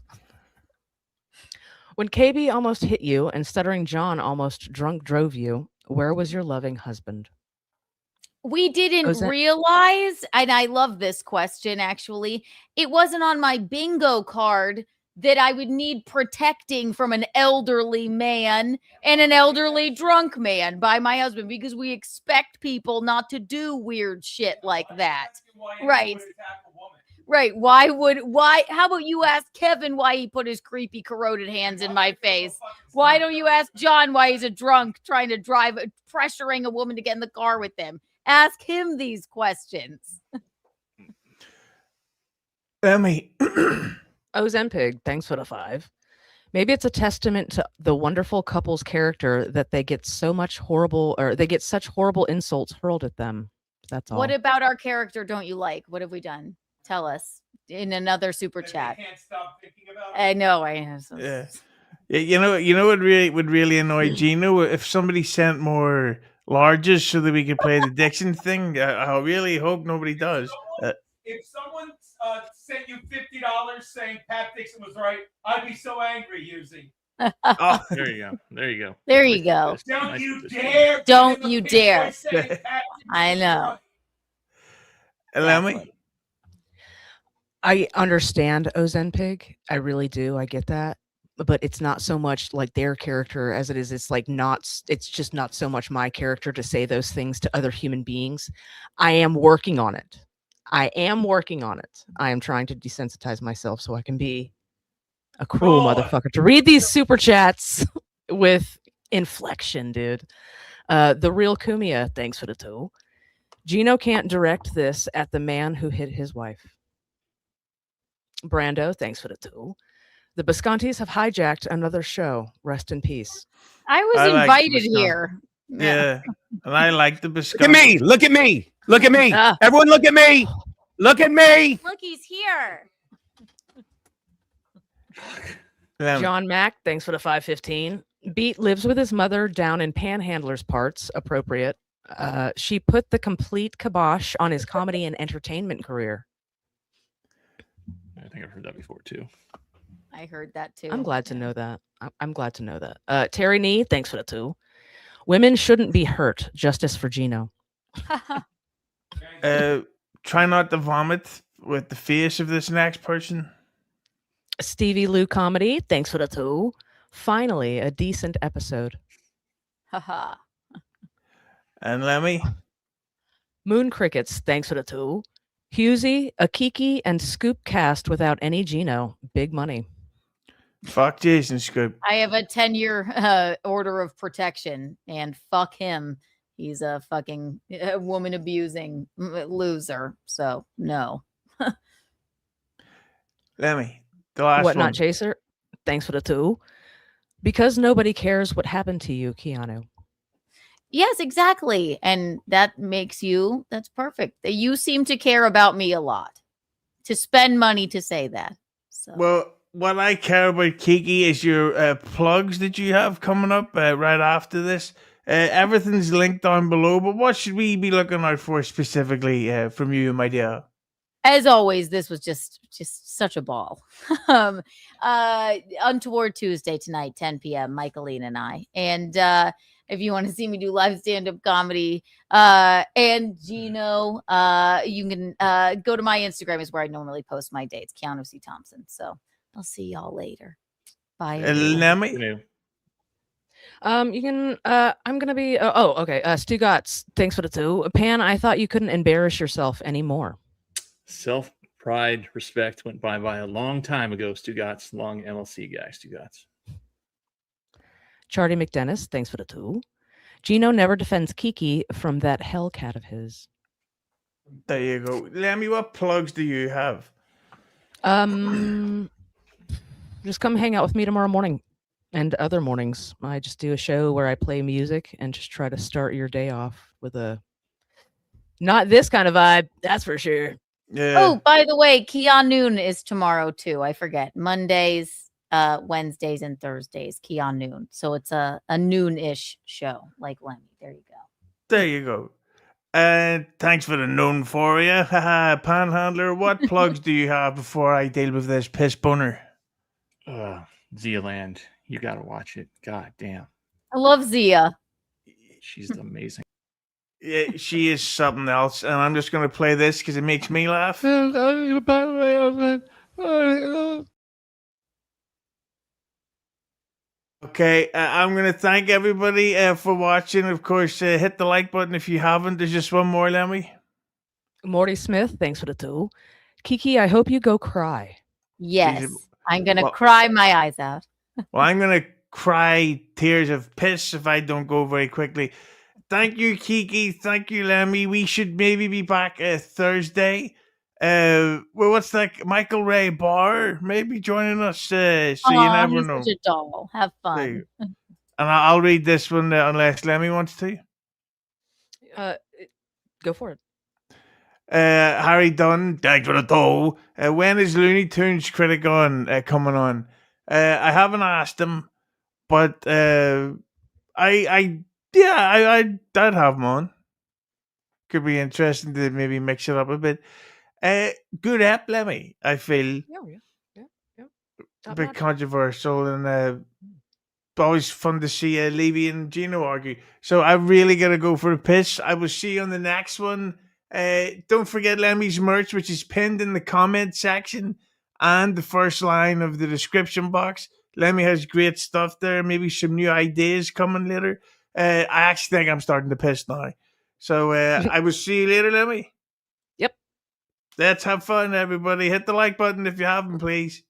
When KB almost hit you and Stuttering John almost drunk drove you, where was your loving husband? We didn't Was that- realize, and I love this question actually, it wasn't on my bingo card that I would need protecting from an elderly man and an elderly drunk man by my husband, because we expect people not to do weird shit like that. Right. Right. How about you ask Kevin why he put his creepy corroded hands in my face? Why don't you ask John why he's a drunk trying to drive, pressuring a woman to get in the car with him? Ask him these questions. Lemmy. Ozempig, thanks for the 5. Maybe it's a testament to the wonderful couple's character that they get such horrible insults hurled at them. That's all. What about our character don't you like? What have we done? Tell us in another super chat. Can't stop thinking about it. I know. I know. Yeah. You know what would really annoy Geno if somebody sent more larges so that we could play the Dixon thing. I really hope nobody does. If someone sent you $50 saying Pat Dixon was right, I'd be so angry, Husey. Oh, There you go. There you go. There you go. Don't Nice you position. dare! Don't give him a you pitch dare. by saying Pat Dixon I was know. right. Lemmy. I understand Ozempig. I really do. I get that. But it's not so much like their character as it is. It's just not so much my character to say those things to other human beings. I am working on it. I am trying to desensitize myself so I can be a cruel motherfucker to read these super chats with inflection, dude. The real Kumia, thanks for the 2. Geno can't direct this at the man who hit his wife. Brando, thanks for the 2. The Biscontes have hijacked another show. Rest in peace. I was I like invited Bisconte. here. Yeah. And I like the Look at Bisconte. me! Look at me! Look at me! Ah. Everyone, look at me! Look at me! Look, he's here. Lemmy. John Mack, thanks for the 515. Beat lives with his mother down in Panhandler's parts. Appropriate. She put the complete kibosh on his comedy and entertainment career. I think I've heard that before too. I heard that too. I'm glad to know that. I'm glad to know that. Terry Nee, thanks for the 2. Women shouldn't be hurt. Justice for Geno. Try not to vomit with the face of this next person. Stevie Lou Comedy, thanks for the 2. Finally, a decent episode. Haha. And Lemmy. Moon Crickets, thanks for the 2. Husey, a Kiki, and Scoop cast without any Geno. Big money. Fuck Jason Scoop. I have a 10-year order of protection, and fuck him. He's a fucking woman abusing loser. So no. Lemmy. The last What one. Not Chaser, thanks for the 2. Because nobody cares what happened to you, Keanu. Yes, exactly. And that makes you, that's perfect. You seem to care about me a lot. To spend money to say that. So Well, what I care about, Kiki, is your plugs that you have coming up right after this. Everything's linked down below, but what should we be looking out for specifically from you, my dear? as always, this was just such a ball. Untoward Tuesday tonight, 10 p.m. Michaeline and I. And if you want to see me do live stand-up comedy and Geno, you can go to my Instagram is where I normally post my dates, Keanu C. Thompson. So I'll see y'all later. Bye. everyone. Lemmy? You can I'm gonna be okay. Stu Gotts, thanks for the 2. Pan, I thought you couldn't embarrass yourself anymore. Self-pride, respect went by a long time ago. Stugatz, long MLC guy, Stugatz. Charlie McDennis, thanks for the 2. Geno never defends Kiki from that Hellcat of his. There you go. Lemmy, what plugs do you have? Just come hang out with me tomorrow morning and other mornings. I just do a show where I play music and just try to start your day off with a not this kind of vibe, that's for sure. Yeah. Oh, by the way, Keanu is tomorrow too. I forget. Mondays, Wednesdays, and Thursdays. Keanu. So it's a noon-ish show, like Lemmy. There you go. There you go. Thanks for the known for you. Panhandler, what plugs do you have before I deal with this piss boner? Zealand, you got to watch it. God damn. I love Zia. She's amazing. Yeah, she is something else, and I'm just going to play this because it makes me laugh. Okay, I'm going to thank everybody for watching. Of course, hit the like button if you haven't. There's just one more, Lemmy. Morty Smith, thanks for the 2. Kiki, I hope you go cry. Yes. I'm going to cry my eyes out. Well, I'm going to cry tears of piss if I don't go very quickly. Thank you, Kiki. Thank you, Lemmy. We should maybe be back Thursday. Well, what's that? Michael Ray Barr maybe joining us. So you never he's know. such a doll. Have fun. And I'll read this one unless Lemmy wants to. Go for it. Harry Dunn, thanks for the dough. When is Looney Tunes Critic coming on? I haven't asked him, but I'd have him on. Could be interesting to maybe mix it up a bit. Good app, Lemmy, I feel. Yeah. A bit controversial and always fun to see Levy and Geno argue. So I really got to go for the piss. I will see you on the next one. Don't forget Lemmy's merch, which is pinned in the comment section and the first line of the description box. Lemmy has great stuff there. Maybe some new ideas coming later. I actually think I'm starting to piss now. So I will see you later, Lemmy. Yep. Let's have fun, everybody. Hit the like button if you haven't, please.